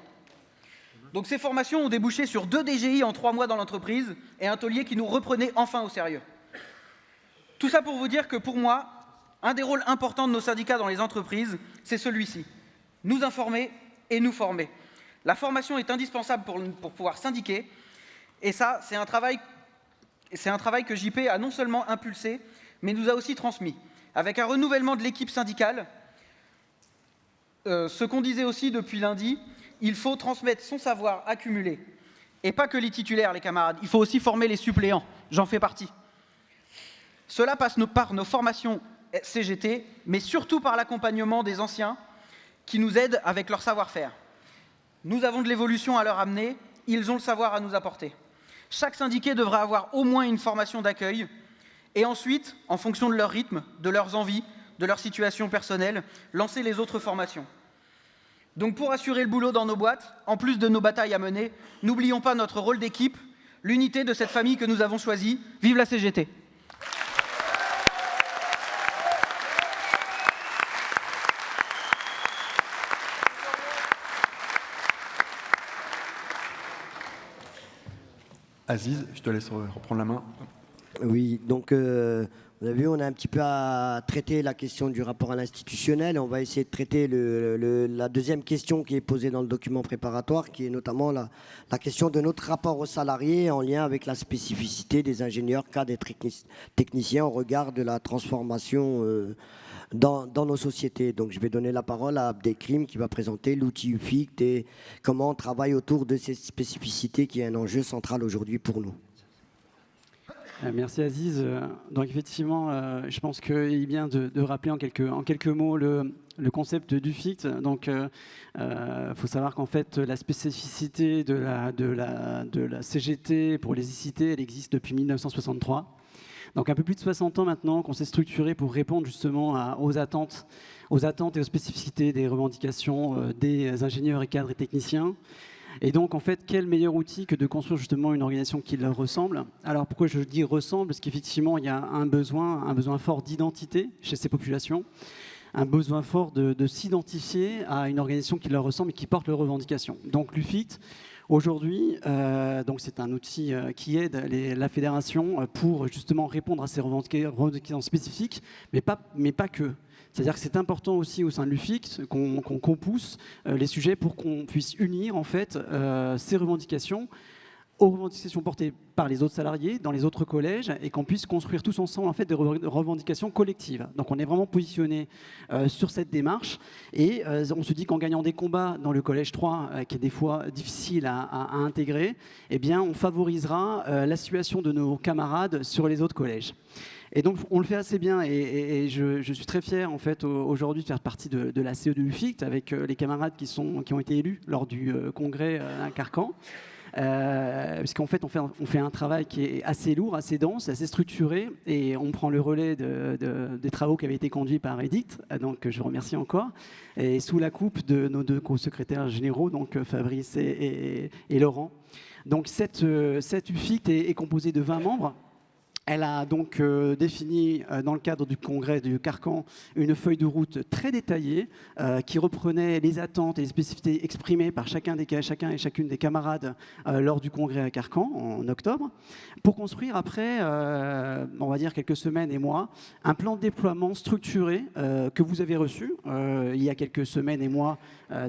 Donc ces formations ont débouché sur 2 DGI en 3 mois dans l'entreprise et un taulier qui nous reprenait enfin au sérieux. Tout ça pour vous dire que pour moi, un des rôles importants de nos syndicats dans les entreprises, c'est celui-ci. Nous informer et nous former. La formation est indispensable pour pouvoir syndiquer et ça, c'est un travail que JP a non seulement impulsé, mais nous a aussi transmis. Avec un renouvellement de l'équipe syndicale, ce qu'on disait aussi depuis lundi, il faut transmettre son savoir accumulé. Et pas que les titulaires, les camarades. Il faut aussi former les suppléants. J'en fais partie. Cela passe par nos formations CGT, mais surtout par l'accompagnement des anciens qui nous aident avec leur savoir-faire. Nous avons de l'évolution à leur amener, ils ont le savoir à nous apporter. Chaque syndiqué devrait avoir au moins une formation d'accueil Et ensuite, en fonction de leur rythme, de leurs envies, de leur situation personnelle, lancer les autres formations. Donc pour assurer le boulot dans nos boîtes, en plus de nos batailles à mener, n'oublions pas notre rôle d'équipe, l'unité de cette famille que nous avons choisie. Vive la CGT! Aziz, je te laisse reprendre la main. Oui, donc vous avez vu, on a un petit peu à traiter la question du rapport à l'institutionnel. On va essayer de traiter la deuxième question qui est posée dans le document préparatoire, qui est notamment la question de notre rapport aux salariés en lien avec la spécificité des ingénieurs, cadres et techniciens au regard de la transformation dans nos sociétés. Donc je vais donner la parole à Abdelkrim qui va présenter l'outil UFICT et comment on travaille autour de ces spécificités qui est un enjeu central aujourd'hui pour nous. Merci Aziz. Donc effectivement, je pense qu'il est bien de rappeler en quelques mots le concept d'UFICT. Donc faut savoir qu'en fait la spécificité de la CGT pour les ICT, elle existe depuis 1963. Donc un peu plus de 60 ans maintenant qu'on s'est structuré pour répondre justement aux attentes et aux spécificités des revendications des ingénieurs et cadres et techniciens. Et donc, en fait, quel meilleur outil que de construire justement une organisation qui leur ressemble? Alors, pourquoi je dis ressemble? Parce qu'effectivement, il y a un besoin fort d'identité chez ces populations, un besoin fort de s'identifier à une organisation qui leur ressemble et qui porte leurs revendications. Donc, l'UFICT, aujourd'hui, c'est un outil qui aide la fédération pour justement répondre à ces revendications spécifiques, mais pas que. C'est-à-dire que c'est important aussi au sein de l'UFICT qu'on pousse les sujets pour qu'on puisse unir en fait ces revendications aux revendications portées par les autres salariés dans les autres collèges et qu'on puisse construire tous ensemble en fait des revendications collectives. Donc on est vraiment positionné sur cette démarche et on se dit qu'en gagnant des combats dans le collège 3 qui est des fois difficile à intégrer, eh bien on favorisera la situation de nos camarades sur les autres collèges. Et donc, on le fait assez bien et je suis très fier, en fait, aujourd'hui de faire partie de la CE de l'UFICT avec les camarades qui ont été élus lors du congrès à Carcan. Puisqu'en fait, on fait un travail qui est assez lourd, assez dense, assez structuré et on prend le relais des travaux qui avaient été conduits par Edict, donc je remercie encore, et sous la coupe de nos deux co-secrétaires généraux, donc Fabrice et Laurent. Donc, cette UFICT est composée de 20 membres. Elle a donc défini, dans le cadre du congrès du Carcan, une feuille de route très détaillée qui reprenait les attentes et les spécificités exprimées par chacun et chacune des camarades lors du congrès à Carcan en octobre, pour construire après, on va dire quelques semaines et mois, un plan de déploiement structuré que vous avez reçu il y a quelques semaines et mois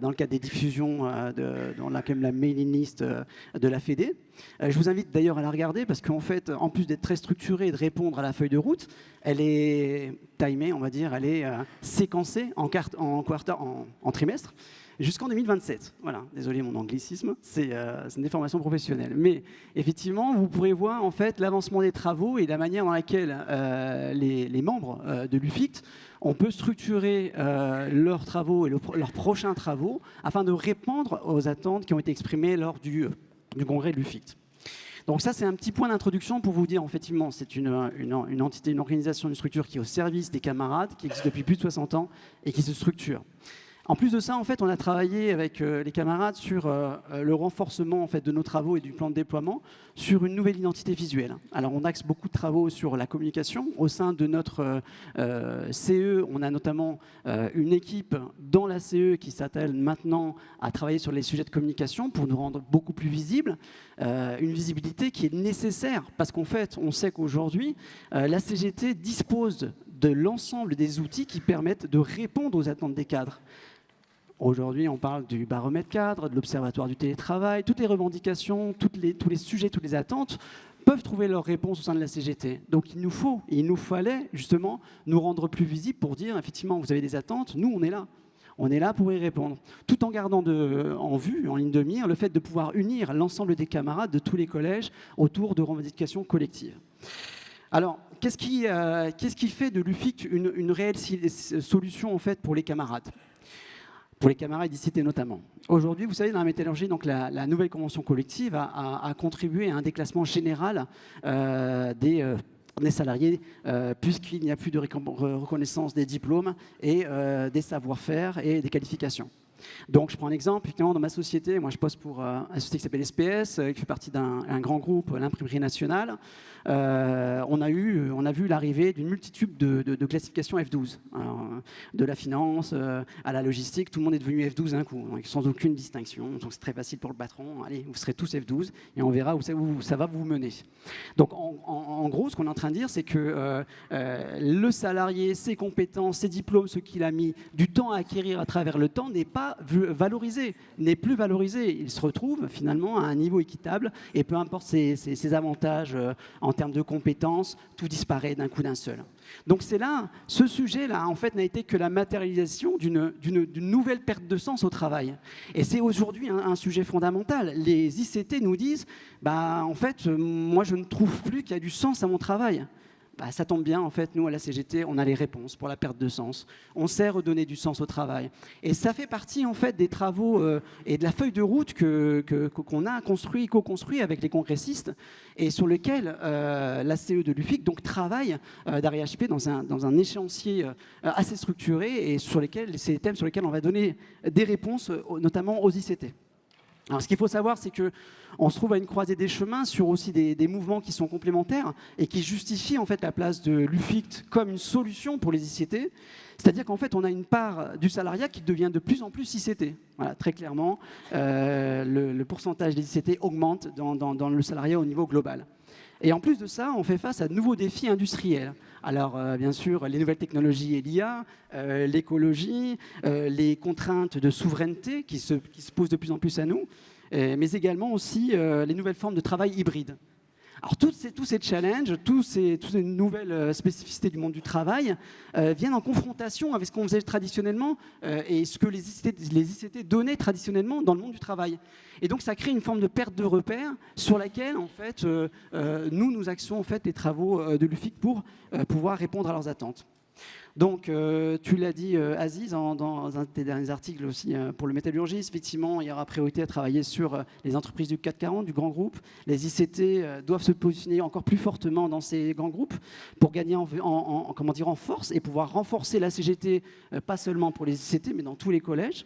dans le cadre des diffusions dans la mailing list de la Fédé. Je vous invite d'ailleurs à la regarder parce qu'en fait, en plus d'être très structurée et de répondre à la feuille de route, elle est timée, on va dire, elle est séquencée en trimestre jusqu'en 2027. Voilà, désolé mon anglicisme, c'est une déformation professionnelle. Mais effectivement, vous pourrez voir en fait l'avancement des travaux et la manière dans laquelle les membres de l'UFICT on peut structurer leurs travaux et leurs prochains travaux afin de répondre aux attentes qui ont été exprimées lors du congrès de l'UFICT. Donc ça, c'est un petit point d'introduction pour vous dire, effectivement, c'est une entité, une organisation, une structure qui est au service des camarades, qui existe depuis plus de 60 ans et qui se structure. En plus de ça, en fait, on a travaillé avec les camarades sur le renforcement en fait, de nos travaux et du plan de déploiement sur une nouvelle identité visuelle. Alors, on axe beaucoup de travaux sur la communication. Au sein de notre CE, on a notamment une équipe dans la CE qui s'attelle maintenant à travailler sur les sujets de communication pour nous rendre beaucoup plus visibles. Une visibilité qui est nécessaire parce qu'en fait, on sait qu'aujourd'hui, la CGT dispose de l'ensemble des outils qui permettent de répondre aux attentes des cadres. Aujourd'hui, on parle du baromètre cadre, de l'observatoire du télétravail, toutes les revendications, tous les sujets, toutes les attentes peuvent trouver leur réponse au sein de la CGT. Donc il nous fallait justement nous rendre plus visibles pour dire effectivement vous avez des attentes, nous on est là. On est là pour y répondre, tout en gardant en vue, en ligne de mire, le fait de pouvoir unir l'ensemble des camarades de tous les collèges autour de revendications collectives. Alors, qu'est-ce qui fait de l'UFICT une réelle solution en fait, pour les camarades ? Pour les camarades d'ICT notamment. Aujourd'hui, vous savez, dans la métallurgie, donc la nouvelle convention collective a contribué à un déclassement général des des salariés, puisqu'il n'y a plus de reconnaissance des diplômes et des savoir-faire et des qualifications. Donc, je prends un exemple. Dans ma société, moi, je poste pour une société qui s'appelle SPS, qui fait partie d'un grand groupe, l'Imprimerie Nationale. On a vu l'arrivée d'une multitude de classifications F12. Alors, de la finance à la logistique, tout le monde est devenu F12 d'un coup, donc, sans aucune distinction. Donc, c'est très facile pour le patron. Allez, vous serez tous F12 et on verra où ça va vous mener. Donc, en gros, ce qu'on est en train de dire, c'est que le salarié, ses compétences, ses diplômes, ce qu'il a mis du temps à acquérir à travers le temps, n'est pas valorisé, n'est plus valorisé. Il se retrouve finalement à un niveau équitable et peu importe ses avantages en termes de compétences, tout disparaît d'un coup d'un seul. Donc c'est là, ce sujet-là, en fait, n'a été que la matérialisation d'une nouvelle perte de sens au travail. Et c'est aujourd'hui un sujet fondamental. Les ICT nous disent, en fait, moi je ne trouve plus qu'il y a du sens à mon travail. Ça tombe bien, en fait, nous, à la CGT, on a les réponses pour la perte de sens. On sait redonner du sens au travail. Et ça fait partie, en fait, des travaux et de la feuille de route qu'on a co-construit avec les congressistes et sur lequel la CE de l'UFIC donc, travaille d'ARIHP dans un échéancier assez structuré et sur c'est les thèmes sur lesquels on va donner des réponses, notamment aux ICT. Alors, ce qu'il faut savoir, c'est qu'on se trouve à une croisée des chemins sur aussi des mouvements qui sont complémentaires et qui justifient en fait la place de l'UFICT comme une solution pour les ICT. C'est-à-dire qu'en fait, on a une part du salariat qui devient de plus en plus ICT. Voilà, très clairement, le pourcentage des ICT augmente dans le salariat au niveau global. Et en plus de ça, on fait face à de nouveaux défis industriels. Alors, bien sûr, les nouvelles technologies et l'IA, l'écologie, les contraintes de souveraineté qui se posent de plus en plus à nous, mais également aussi les nouvelles formes de travail hybride. Alors, tous ces challenges, toutes ces nouvelles spécificités du monde du travail viennent en confrontation avec ce qu'on faisait traditionnellement et ce que les ICT donnaient traditionnellement dans le monde du travail. Et donc, ça crée une forme de perte de repères sur laquelle, en fait, nous axons en fait, les travaux de l'UFIC pour pouvoir répondre à leurs attentes. Donc, tu l'as dit, Aziz, dans un de tes derniers articles aussi pour le métallurgisme, effectivement, il y aura priorité à travailler sur les entreprises du CAC 40, du grand groupe. Les ICT doivent se positionner encore plus fortement dans ces grands groupes pour gagner en force et pouvoir renforcer la CGT, pas seulement pour les ICT, mais dans tous les collèges.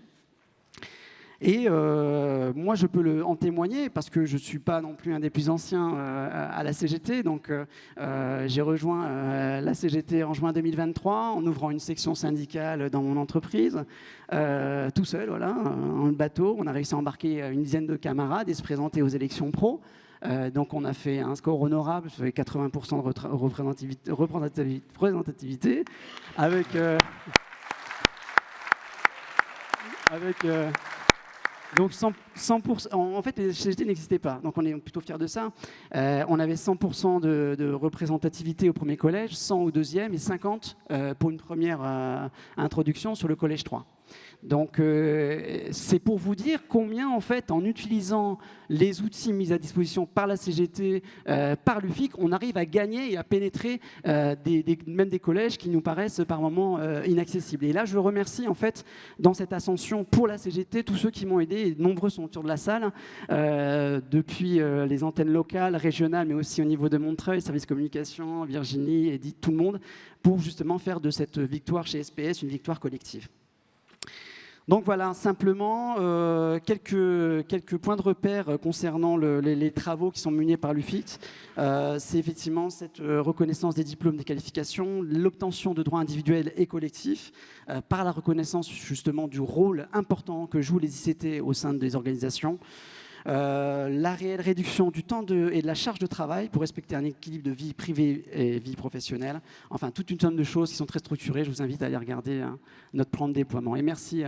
Et moi, je peux en témoigner parce que je ne suis pas non plus un des plus anciens à la CGT. Donc, j'ai rejoint la CGT en juin 2023 en ouvrant une section syndicale dans mon entreprise, tout seul, voilà, en bateau. On a réussi à embarquer une dizaine de camarades et se présenter aux élections pro. Donc, on a fait un score honorable, ça fait 80% de représentativité avec donc 100%, en fait, les CGT n'existaient pas, donc on est plutôt fiers de ça. On avait 100% de représentativité au premier collège, 100 au deuxième et 50 pour une première introduction sur le collège 3. Donc, c'est pour vous dire combien, en fait, en utilisant les outils mis à disposition par la CGT, par l'UFIC, on arrive à gagner et à pénétrer même des collèges qui nous paraissent par moments inaccessibles. Et là, je remercie, en fait, dans cette ascension pour la CGT, tous ceux qui m'ont aidé, et nombreux sont autour de la salle, depuis les antennes locales, régionales, mais aussi au niveau de Montreuil, service communication, Virginie, Edith, tout le monde, pour justement faire de cette victoire chez SPS une victoire collective. Donc voilà, simplement quelques points de repère concernant les travaux qui sont menés par l'UFIC. C'est effectivement cette reconnaissance des diplômes, des qualifications, l'obtention de droits individuels et collectifs, par la reconnaissance justement du rôle important que jouent les ICT au sein des organisations. La réelle réduction du temps et de la charge de travail pour respecter un équilibre de vie privée et vie professionnelle. Enfin, toute une somme de choses qui sont très structurées. Je vous invite à aller regarder notre plan de déploiement. Et merci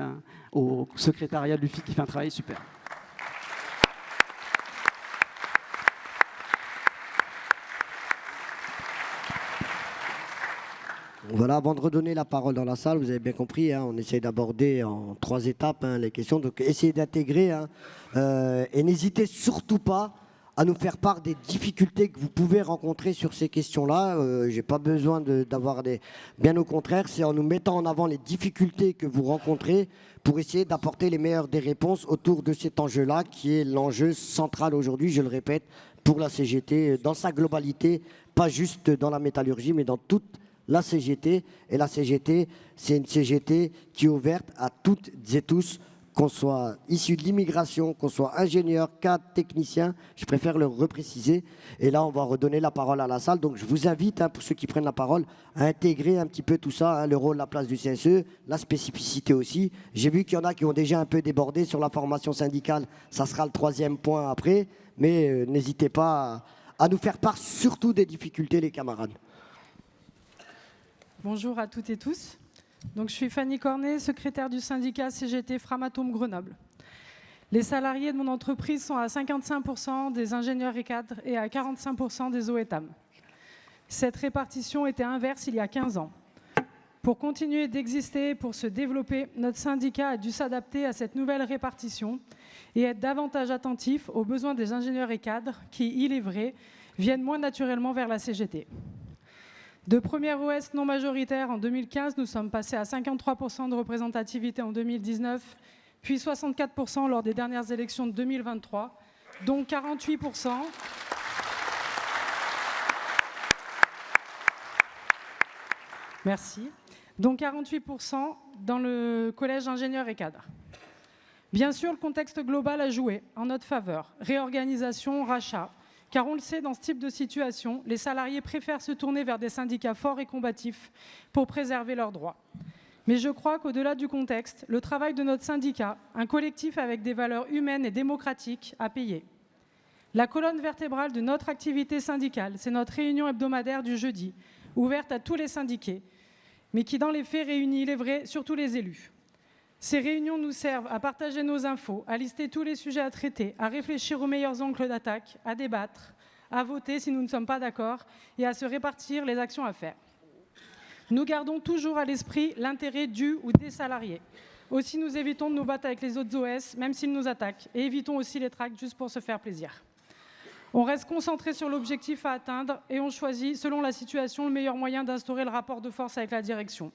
au secrétariat de l'UFIC qui fait un travail super. Voilà, avant de redonner la parole dans la salle, vous avez bien compris, on essaie d'aborder en 3 étapes les questions. Donc, essayez d'intégrer et n'hésitez surtout pas à nous faire part des difficultés que vous pouvez rencontrer sur ces questions-là. Je n'ai pas besoin d'avoir des... Bien au contraire, c'est en nous mettant en avant les difficultés que vous rencontrez pour essayer d'apporter les meilleures des réponses autour de cet enjeu-là, qui est l'enjeu central aujourd'hui, je le répète, pour la CGT, dans sa globalité, pas juste dans la métallurgie, mais dans toute la CGT. Et la CGT, c'est une CGT qui est ouverte à toutes et tous, qu'on soit issu de l'immigration, qu'on soit ingénieur, cadre, technicien, je préfère le repréciser. Et là, on va redonner la parole à la salle. Donc, je vous invite, pour ceux qui prennent la parole, à intégrer un petit peu tout ça, le rôle, la place du CSE, la spécificité aussi. J'ai vu qu'il y en a qui ont déjà un peu débordé sur la formation syndicale. Ça sera le 3e point après. Mais n'hésitez pas à nous faire part surtout des difficultés, les camarades. Bonjour à toutes et tous. Donc, je suis Fanny Cornet, secrétaire du syndicat CGT Framatome Grenoble. Les salariés de mon entreprise sont à 55% des ingénieurs et cadres et à 45% des OETAM. Cette répartition était inverse il y a 15 ans. Pour continuer d'exister et pour se développer, notre syndicat a dû s'adapter à cette nouvelle répartition et être davantage attentif aux besoins des ingénieurs et cadres qui, il est vrai, viennent moins naturellement vers la CGT. De première OS non majoritaire en 2015, nous sommes passés à 53% de représentativité en 2019, puis 64% lors des dernières élections de 2023, dont 48%. Merci. Donc 48% dans le collège ingénieurs et cadres. Bien sûr, le contexte global a joué en notre faveur. Réorganisation, rachat. Car on le sait, dans ce type de situation, les salariés préfèrent se tourner vers des syndicats forts et combatifs pour préserver leurs droits. Mais je crois qu'au-delà du contexte, le travail de notre syndicat, un collectif avec des valeurs humaines et démocratiques, a payé. La colonne vertébrale de notre activité syndicale, c'est notre réunion hebdomadaire du jeudi, ouverte à tous les syndiqués, mais qui dans les faits réunit, il est vrai, surtout les élus. Ces réunions nous servent à partager nos infos, à lister tous les sujets à traiter, à réfléchir aux meilleurs angles d'attaque, à débattre, à voter si nous ne sommes pas d'accord et à se répartir les actions à faire. Nous gardons toujours à l'esprit l'intérêt du ou des salariés. Aussi, nous évitons de nous battre avec les autres OS, même s'ils nous attaquent, et évitons aussi les tracts juste pour se faire plaisir. On reste concentré sur l'objectif à atteindre et on choisit, selon la situation, le meilleur moyen d'instaurer le rapport de force avec la direction.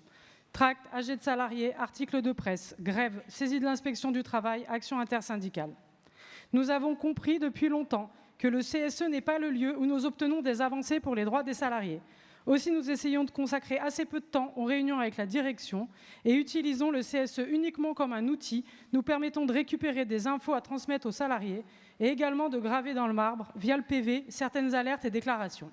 Tracts, AG de salariés, articles de presse, grève, saisie de l'inspection du travail, action intersyndicale. Nous avons compris depuis longtemps que le CSE n'est pas le lieu où nous obtenons des avancées pour les droits des salariés. Aussi, nous essayons de consacrer assez peu de temps aux réunions avec la direction et utilisons le CSE uniquement comme un outil nous permettant de récupérer des infos à transmettre aux salariés et également de graver dans le marbre, via le PV, certaines alertes et déclarations.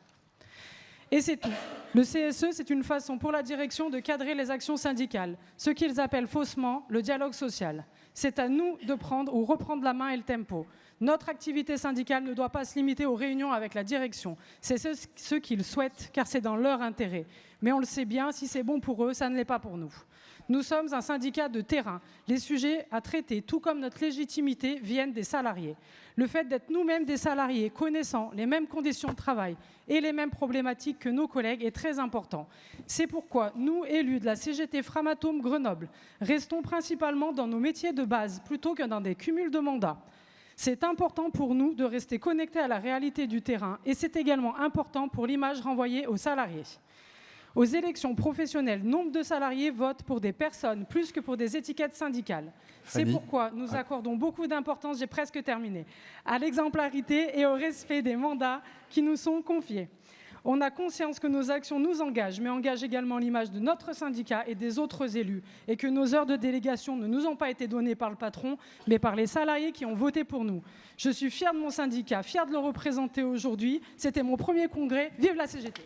Et c'est tout. Le CSE, c'est une façon pour la direction de cadrer les actions syndicales, ce qu'ils appellent faussement le dialogue social. C'est à nous de prendre ou reprendre la main et le tempo. Notre activité syndicale ne doit pas se limiter aux réunions avec la direction. C'est ce qu'ils souhaitent, car c'est dans leur intérêt. Mais on le sait bien, si c'est bon pour eux, ça ne l'est pas pour nous. Nous sommes un syndicat de terrain. Les sujets à traiter, tout comme notre légitimité, viennent des salariés. Le fait d'être nous-mêmes des salariés, connaissant les mêmes conditions de travail et les mêmes problématiques que nos collègues est très important. C'est pourquoi nous, élus de la CGT Framatome Grenoble, restons principalement dans nos métiers de base plutôt que dans des cumuls de mandats. C'est important pour nous de rester connectés à la réalité du terrain et c'est également important pour l'image renvoyée aux salariés. Aux élections professionnelles, nombre de salariés votent pour des personnes plus que pour des étiquettes syndicales. C'est pourquoi nous accordons beaucoup d'importance, j'ai presque terminé, à l'exemplarité et au respect des mandats qui nous sont confiés. On a conscience que nos actions nous engagent, mais engagent également l'image de notre syndicat et des autres élus, et que nos heures de délégation ne nous ont pas été données par le patron, mais par les salariés qui ont voté pour nous. Je suis fière de mon syndicat, fière de le représenter aujourd'hui. C'était mon premier congrès. Vive la CGT!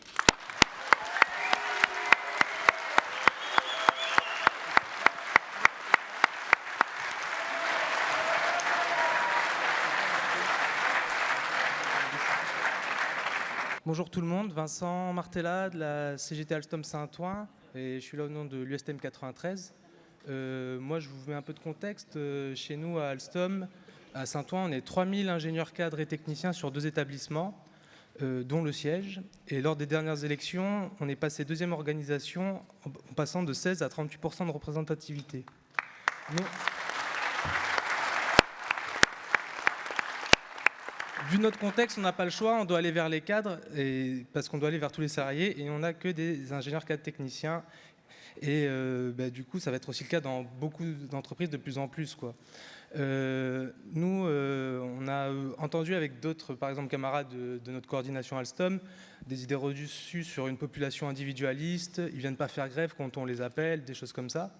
Bonjour tout le monde, Vincent Martella de la CGT Alstom Saint-Ouen et je suis là au nom de l'USTM 93. Moi je vous mets un peu de contexte. Chez nous à Alstom, à Saint-Ouen, on est 3000 ingénieurs cadres et techniciens sur 2 établissements, dont le siège. Et lors des dernières élections, on est passé 2e organisation en passant de 16 à 38% de représentativité. vu notre contexte, on n'a pas le choix, on doit aller vers les cadres, parce qu'on doit aller vers tous les salariés, et on n'a que des ingénieurs cadres techniciens. Et du coup, ça va être aussi le cas dans beaucoup d'entreprises de plus en plus, quoi. Nous, on a entendu avec d'autres, par exemple, camarades de notre coordination Alstom, des idées reçues sur une population individualiste, ils ne viennent pas faire grève quand on les appelle, des choses comme ça.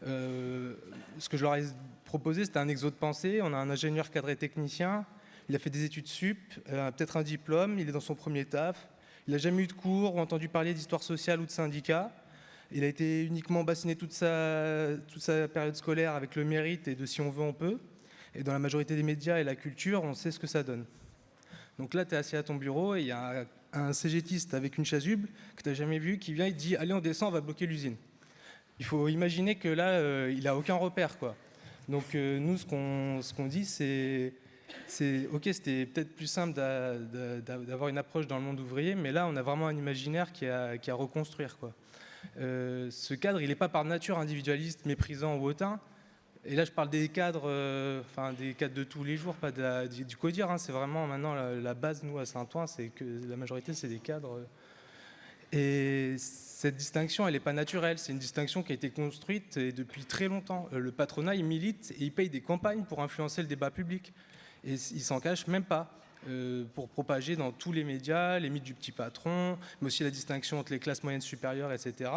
Ce que je leur ai proposé, c'était un exo de pensée. On a un ingénieur cadré technicien, il a fait des études sup, peut-être un diplôme, il est dans son premier taf, il n'a jamais eu de cours ou entendu parler d'histoire sociale ou de syndicats. Il a été uniquement bassiné toute sa période scolaire avec le mérite et de si on veut, on peut. Et dans la majorité des médias et la culture, on sait ce que ça donne. Donc là, tu es assis à ton bureau et il y a un CGTiste avec une chasuble que tu n'as jamais vu qui vient et dit « Allez, on descend, on va bloquer l'usine ». Il faut imaginer que là, il n'a aucun repère, quoi. Donc nous, ce qu'on dit, c'est ok, c'était peut-être plus simple d'avoir une approche dans le monde ouvrier, mais là, on a vraiment un imaginaire qui a à reconstruire, quoi. Ce cadre, il n'est pas par nature individualiste, méprisant ou hautain. Et là, je parle des cadres, des cadres de tous les jours, pas du CODIR. Hein. C'est vraiment maintenant la base, nous, à Saint-Ouen, c'est que la majorité, c'est des cadres. Et cette distinction, elle n'est pas naturelle. C'est une distinction qui a été construite depuis très longtemps. Le patronat, il milite et il paye des campagnes pour influencer le débat public. Et il s'en cache même pas. Pour propager dans tous les médias les mythes du petit patron, mais aussi la distinction entre les classes moyennes supérieures, etc.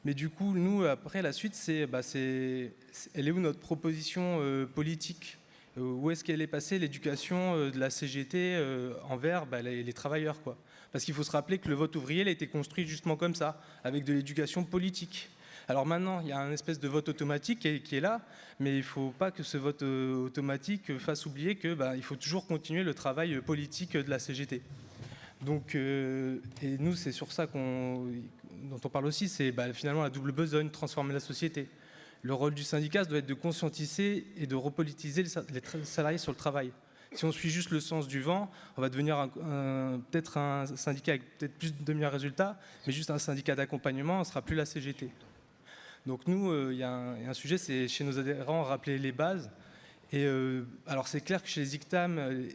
Mais du coup, nous, après, la suite, elle est où notre proposition politique ? Où est-ce qu'elle est passée, l'éducation de la CGT envers les travailleurs, quoi ? Parce qu'il faut se rappeler que le vote ouvrier, il a été construit justement comme ça, avec de l'éducation politique. Alors maintenant, il y a un espèce de vote automatique qui est là, mais il ne faut pas que ce vote automatique fasse oublier qu'il faut toujours continuer le travail politique de la CGT. Donc, et nous, c'est sur ça dont on parle aussi, c'est finalement la double besogne, transformer la société. Le rôle du syndicat doit être de conscientiser et de repolitiser les salariés sur le travail. Si on suit juste le sens du vent, on va devenir peut-être un syndicat avec peut-être plus de meilleurs résultats, mais juste un syndicat d'accompagnement, on ne sera plus la CGT. Donc nous, il y a un sujet, c'est chez nos adhérents, rappeler les bases. Et alors c'est clair que chez les ICTAM,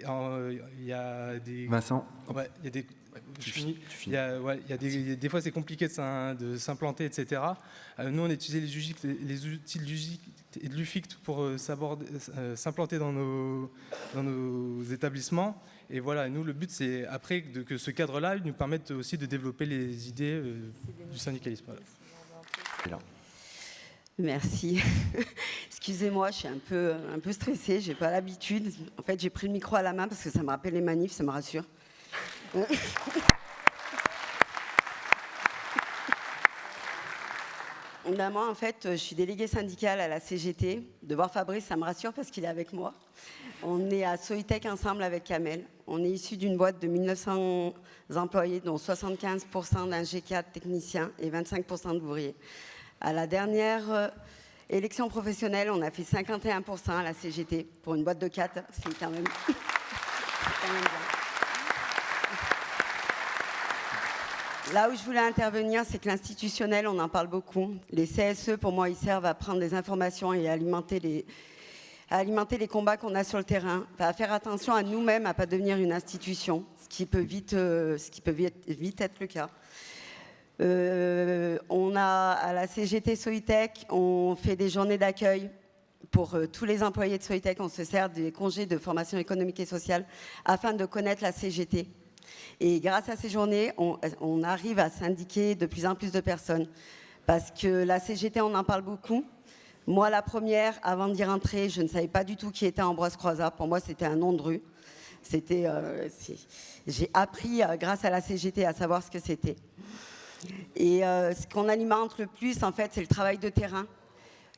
il y a des... Vincent. Ouais, il y a des... Je finis. Il y a des fois, c'est compliqué de s'implanter, etc. Nous, on a utilisé les outils de l'UFICT pour s'implanter dans nos établissements. Et voilà, nous, le but, c'est après que ce cadre-là nous permette aussi de développer les idées du syndicalisme. Voilà. Merci. Excusez-moi, je suis un peu stressée, j'ai pas l'habitude. En fait, j'ai pris le micro à la main parce que ça me rappelle les manifs, ça me rassure. Moi, en fait, je suis déléguée syndicale à la CGT. De voir Fabrice, ça me rassure parce qu'il est avec moi. On est à Soitec ensemble avec Kamel. On est issu d'une boîte de 1900 employés, dont 75% d'ingé4 techniciens et 25% d'ouvriers. À la dernière élection professionnelle, on a fait 51% à la CGT. Pour une boîte de 4, c'est quand même bien. Là où je voulais intervenir, c'est que l'institutionnel, on en parle beaucoup. Les CSE, pour moi, ils servent à prendre des informations et à alimenter les combats qu'on a sur le terrain. À faire attention à nous-mêmes, à ne pas devenir une institution, ce qui peut vite être le cas. On a à la CGT Soitec, on fait des journées d'accueil pour tous les employés de Soitec. On se sert des congés de formation économique et sociale afin de connaître la CGT. Et grâce à ces journées, on arrive à syndiquer de plus en plus de personnes. Parce que la CGT, on en parle beaucoup. Moi, la première, avant d'y rentrer, je ne savais pas du tout qui était Ambroise Croizat. Pour moi, c'était un nom de rue. J'ai appris, grâce à la CGT, à savoir ce que c'était. Et ce qu'on alimente le plus, en fait, c'est le travail de terrain.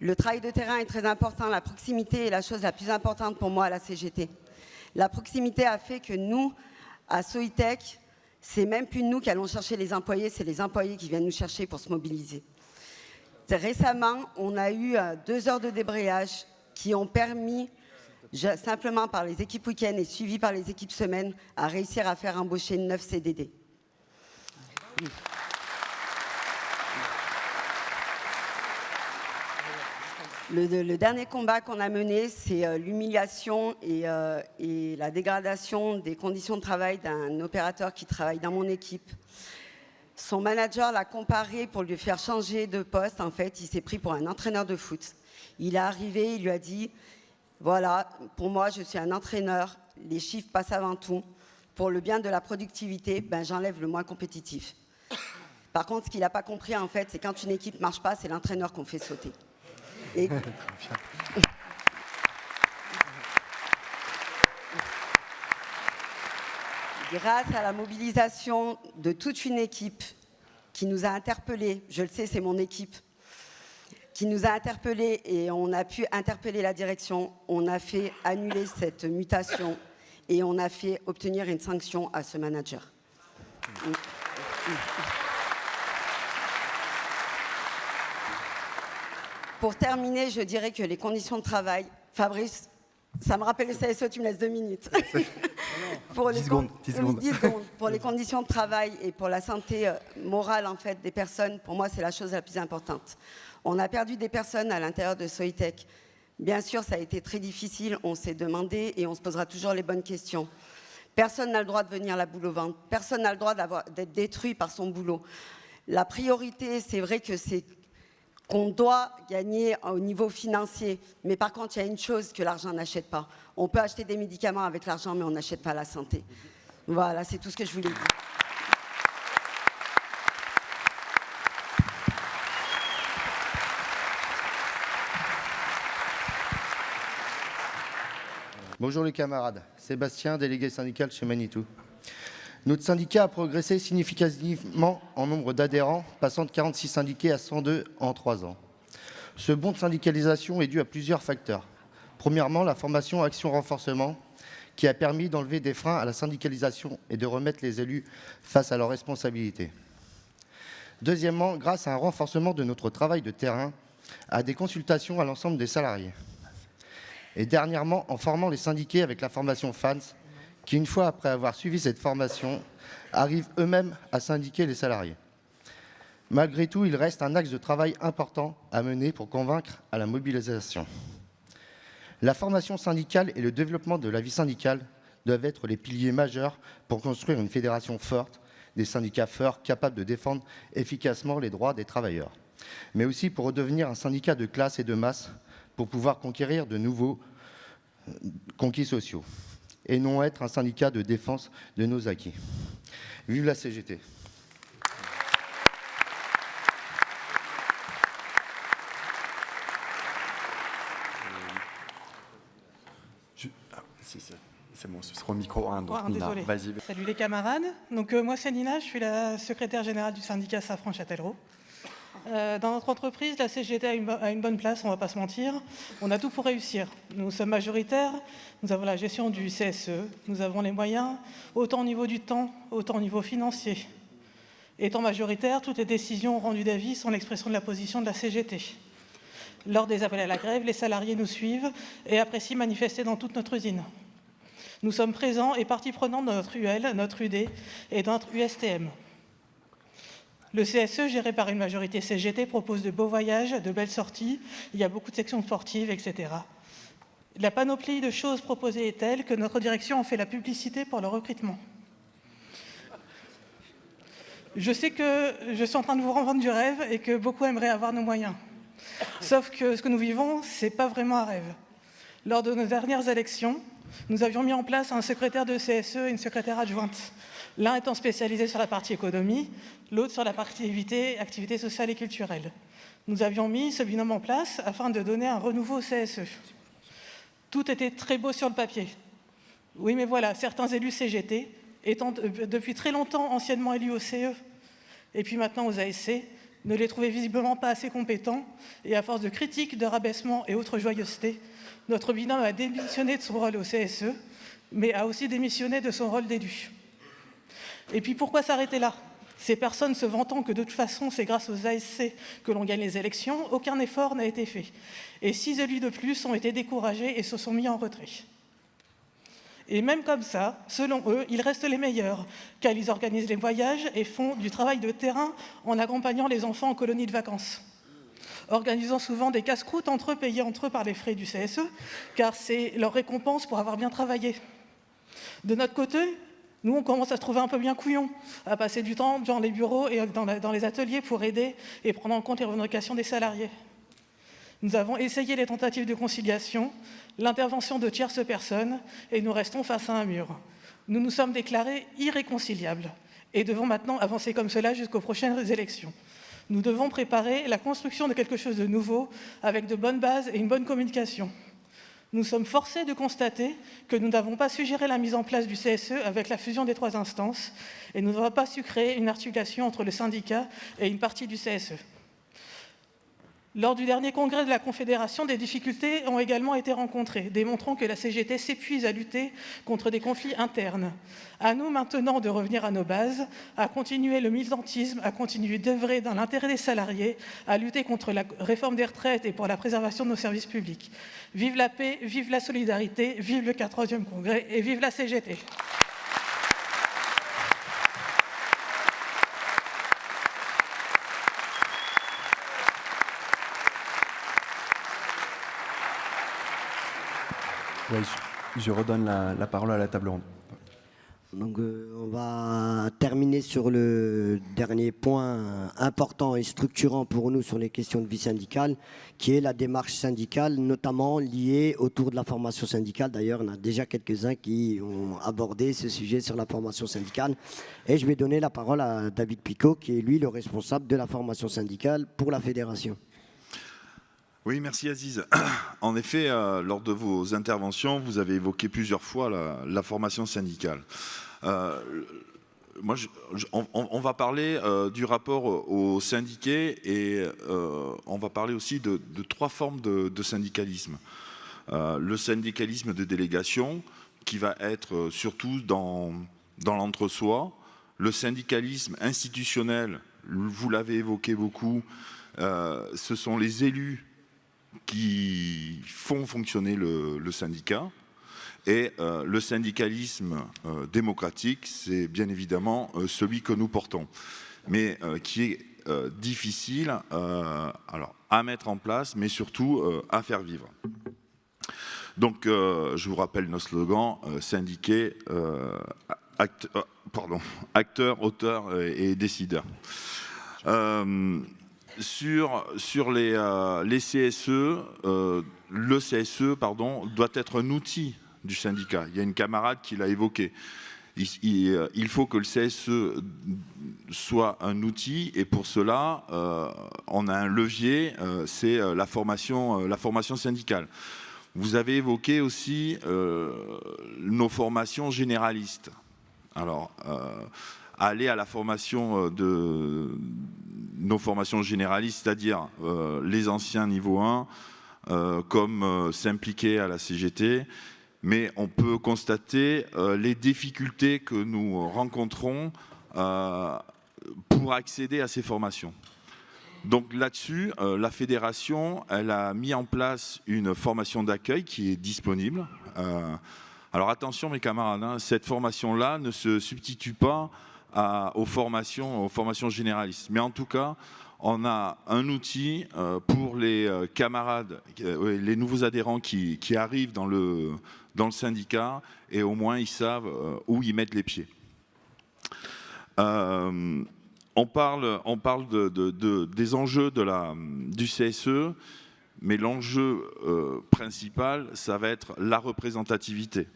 Le travail de terrain est très important. La proximité est la chose la plus importante pour moi à la CGT. La proximité a fait que nous, à Soitec, c'est même plus nous qui allons chercher les employés, c'est les employés qui viennent nous chercher pour se mobiliser. Récemment, on a eu 2 heures de débrayage qui ont permis, simplement par les équipes week-end et suivies par les équipes semaine, à réussir à faire embaucher 9 CDD. Le dernier combat qu'on a mené, c'est l'humiliation et la dégradation des conditions de travail d'un opérateur qui travaille dans mon équipe. Son manager l'a comparé pour lui faire changer de poste. En fait, il s'est pris pour un entraîneur de foot. Il est arrivé, il lui a dit « Voilà, pour moi, je suis un entraîneur, les chiffres passent avant tout. Pour le bien de la productivité, j'enlève le moins compétitif. » Par contre, ce qu'il n'a pas compris, en fait, c'est quand une équipe ne marche pas, c'est l'entraîneur qu'on fait sauter. Et... Grâce à la mobilisation de toute une équipe qui nous a interpellés, je le sais, c'est mon équipe, qui nous a interpellés et on a pu interpeller la direction, on a fait annuler cette mutation et on a fait obtenir une sanction à ce manager. Pour terminer, je dirais que les conditions de travail, Fabrice, ça me rappelle le CSE, tu me laisses 2 minutes. Pour 10 secondes. Pour les conditions de travail et pour la santé morale en fait, des personnes, pour moi, c'est la chose la plus importante. On a perdu des personnes à l'intérieur de Soitec. Bien sûr, ça a été très difficile, on s'est demandé et on se posera toujours les bonnes questions. Personne n'a le droit de venir la boule au ventre. Personne n'a le droit d'être détruit par son boulot. La priorité, c'est vrai que c'est qu'on doit gagner au niveau financier. Mais par contre, il y a une chose que l'argent n'achète pas. On peut acheter des médicaments avec l'argent, mais on n'achète pas la santé. Voilà, c'est tout ce que je voulais dire. Bonjour les camarades, Sébastien, délégué syndical chez Manitou. Notre syndicat a progressé significativement en nombre d'adhérents, passant de 46 syndiqués à 102 en 3 ans. Ce bond de syndicalisation est dû à plusieurs facteurs. Premièrement, la formation Action-Renforcement, qui a permis d'enlever des freins à la syndicalisation et de remettre les élus face à leurs responsabilités. Deuxièmement, grâce à un renforcement de notre travail de terrain, à des consultations à l'ensemble des salariés. Et dernièrement, en formant les syndiqués avec la formation FANS, qui, une fois après avoir suivi cette formation, arrivent eux-mêmes à syndiquer les salariés. Malgré tout, il reste un axe de travail important à mener pour convaincre à la mobilisation. La formation syndicale et le développement de la vie syndicale doivent être les piliers majeurs pour construire une fédération forte, des syndicats forts capables de défendre efficacement les droits des travailleurs, mais aussi pour redevenir un syndicat de classe et de masse pour pouvoir conquérir de nouveaux conquis sociaux et non être un syndicat de défense de nos acquis. Vive la CGT. C'est bon, ce sera au micro 1, donc Nina, désolé. vas-y. Salut les camarades. Donc, moi, c'est Nina, je suis la secrétaire générale du syndicat Safran-Châtellerault. Dans notre entreprise, la CGT a une bonne place, on ne va pas se mentir. On a tout pour réussir. Nous sommes majoritaires, nous avons la gestion du CSE, nous avons les moyens, autant au niveau du temps, autant au niveau financier. Étant majoritaire, toutes les décisions rendues d'avis sont l'expression de la position de la CGT. Lors des appels à la grève, les salariés nous suivent et apprécient manifester dans toute notre usine. Nous sommes présents et partie prenante dans notre UL, notre UD et dans notre USTM. Le CSE, géré par une majorité CGT, propose de beaux voyages, de belles sorties, il y a beaucoup de sections sportives, etc. La panoplie de choses proposées est telle que notre direction en fait la publicité pour le recrutement. Je sais que je suis en train de vous vendre du rêve et que beaucoup aimeraient avoir nos moyens. Sauf que ce que nous vivons, ce n'est pas vraiment un rêve. Lors de nos dernières élections, nous avions mis en place un secrétaire de CSE et une secrétaire adjointe. L'un étant spécialisé sur la partie économie, l'autre sur la partie activités sociales et culturelles. Nous avions mis ce binôme en place afin de donner un renouveau au CSE. Tout était très beau sur le papier. Oui, mais voilà, certains élus CGT, étant depuis très longtemps anciennement élus au CE, et puis maintenant aux ASC, ne les trouvaient visiblement pas assez compétents, et à force de critiques, de rabaissements et autres joyeusetés, notre binôme a démissionné de son rôle au CSE, mais a aussi démissionné de son rôle d'élu. Et puis pourquoi s'arrêter là? Ces personnes se vantant que de toute façon c'est grâce aux ASC que l'on gagne les élections, aucun effort n'a été fait. Et 6 élus de plus ont été découragés et se sont mis en retrait. Et même comme ça, selon eux, ils restent les meilleurs, car ils organisent les voyages et font du travail de terrain en accompagnant les enfants en colonies de vacances. organisant souvent des casse-croûtes entre eux, payés entre eux par les frais du CSE, car c'est leur récompense pour avoir bien travaillé. De notre côté, nous, on commence à se trouver un peu bien couillons, à passer du temps dans les bureaux et dans les ateliers pour aider et prendre en compte les revendications des salariés. Nous avons essayé les tentatives de conciliation, l'intervention de tierces personnes, et nous restons face à un mur. Nous nous sommes déclarés irréconciliables et devons maintenant avancer comme cela jusqu'aux prochaines élections. Nous devons préparer la construction de quelque chose de nouveau, avec de bonnes bases et une bonne communication. Nous sommes forcés de constater que nous n'avons pas su gérer la mise en place du CSE avec la fusion des 3 instances, et nous n'avons pas su créer une articulation entre le syndicat et une partie du CSE. Lors du dernier congrès de la Confédération, des difficultés ont également été rencontrées, démontrant que la CGT s'épuise à lutter contre des conflits internes. À nous maintenant de revenir à nos bases, à continuer le militantisme, à continuer d'œuvrer dans l'intérêt des salariés, à lutter contre la réforme des retraites et pour la préservation de nos services publics. Vive la paix, vive la solidarité, vive le 4e congrès et vive la CGT. Ouais, je redonne la parole à la table ronde. Donc, on va terminer sur le dernier point important et structurant pour nous sur les questions de vie syndicale, qui est la démarche syndicale, notamment liée autour de la formation syndicale. D'ailleurs, on a déjà quelques-uns qui ont abordé ce sujet sur la formation syndicale. Et je vais donner la parole à David Picot, qui est lui le responsable de la formation syndicale pour la fédération. Oui, merci Aziz. En effet, lors de vos interventions, vous avez évoqué plusieurs fois la formation syndicale. On va parler du rapport aux syndiqués et on va parler aussi de 3 formes de syndicalisme. Le syndicalisme de délégation, qui va être surtout dans l'entre-soi. Le syndicalisme institutionnel, vous l'avez évoqué beaucoup, ce sont les élus qui font fonctionner le syndicat. Et le syndicalisme démocratique, c'est bien évidemment celui que nous portons, mais qui est difficile alors, à mettre en place, mais surtout à faire vivre. Donc, je vous rappelle nos slogans, syndiqués, acteurs, auteurs et décideurs. Sur les CSE, le CSE doit être un outil du syndicat. Il y a une camarade qui l'a évoqué. Il faut que le CSE soit un outil et pour cela, on a un levier, c'est la formation syndicale. Vous avez évoqué aussi nos formations généralistes. Alors, aller à la formation de nos formations généralistes, c'est-à-dire les anciens niveau 1, comme s'impliquer à la CGT, mais on peut constater les difficultés que nous rencontrons pour accéder à ces formations. Donc là-dessus, la fédération, elle a mis en place une formation d'accueil qui est disponible. Alors attention mes camarades, hein, cette formation-là ne se substitue pas aux formations généralistes. Mais en tout cas, on a un outil pour les camarades, les nouveaux adhérents qui arrivent dans le syndicat et au moins ils savent où ils mettent les pieds. On parle des enjeux du CSE, mais l'enjeu principal, ça va être la représentativité.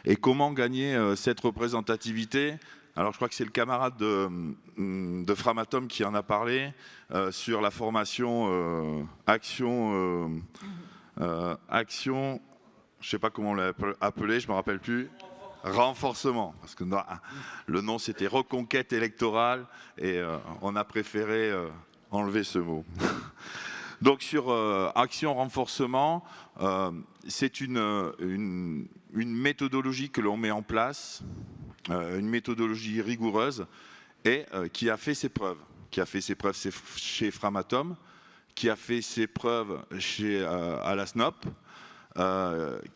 Et comment gagner cette représentativité ? Alors je crois que c'est le camarade de Framatome qui en a parlé sur la formation action, je ne sais pas comment on l'a appelé, je ne me rappelle plus, renforcement, parce que le nom c'était reconquête électorale et on a préféré enlever ce mot. Donc sur action renforcement, c'est une méthodologie que l'on met en place, une méthodologie rigoureuse et qui a fait ses preuves. Qui a fait ses preuves chez Framatome, qui a fait ses preuves à la SNOP,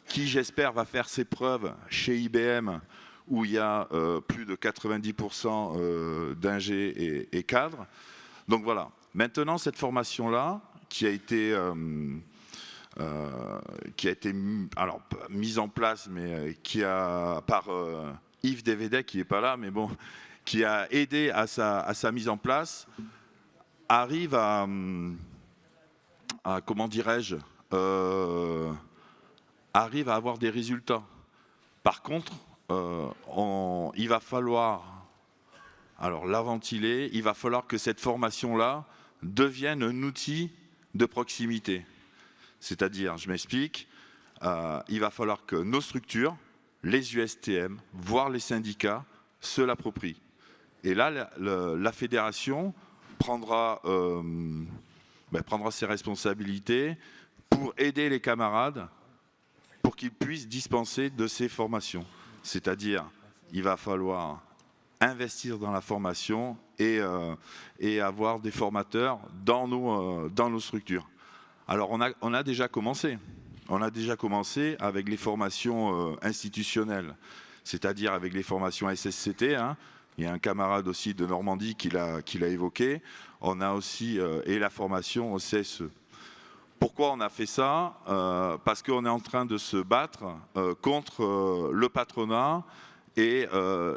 qui j'espère va faire ses preuves chez IBM où il y a plus de 90% d'ingé et cadres. Donc voilà, maintenant cette formation-là qui a été alors, mise en place, mais qui a par Yves Devedec, qui n'est pas là, mais bon, qui a aidé à sa mise en place, arrive à comment dirais-je, arrive à avoir des résultats. Par contre, il va falloir alors la ventiler, il va falloir que cette formation-là devienne un outil de proximité. C'est-à-dire, je m'explique, il va falloir que nos structures, les USTM, voire les syndicats, se l'approprient. Et là, la fédération prendra ses responsabilités pour aider les camarades pour qu'ils puissent dispenser de ces formations. C'est-à-dire, il va falloir investir dans la formation et avoir des formateurs dans nos structures. Alors, on a déjà commencé. On a déjà commencé avec les formations institutionnelles, c'est-à-dire avec les formations SSCT. Hein. Il y a un camarade aussi de Normandie qui l'a évoqué. On a aussi et la formation au CSE. Pourquoi on a fait ça? Parce qu'on est en train de se battre contre le patronat et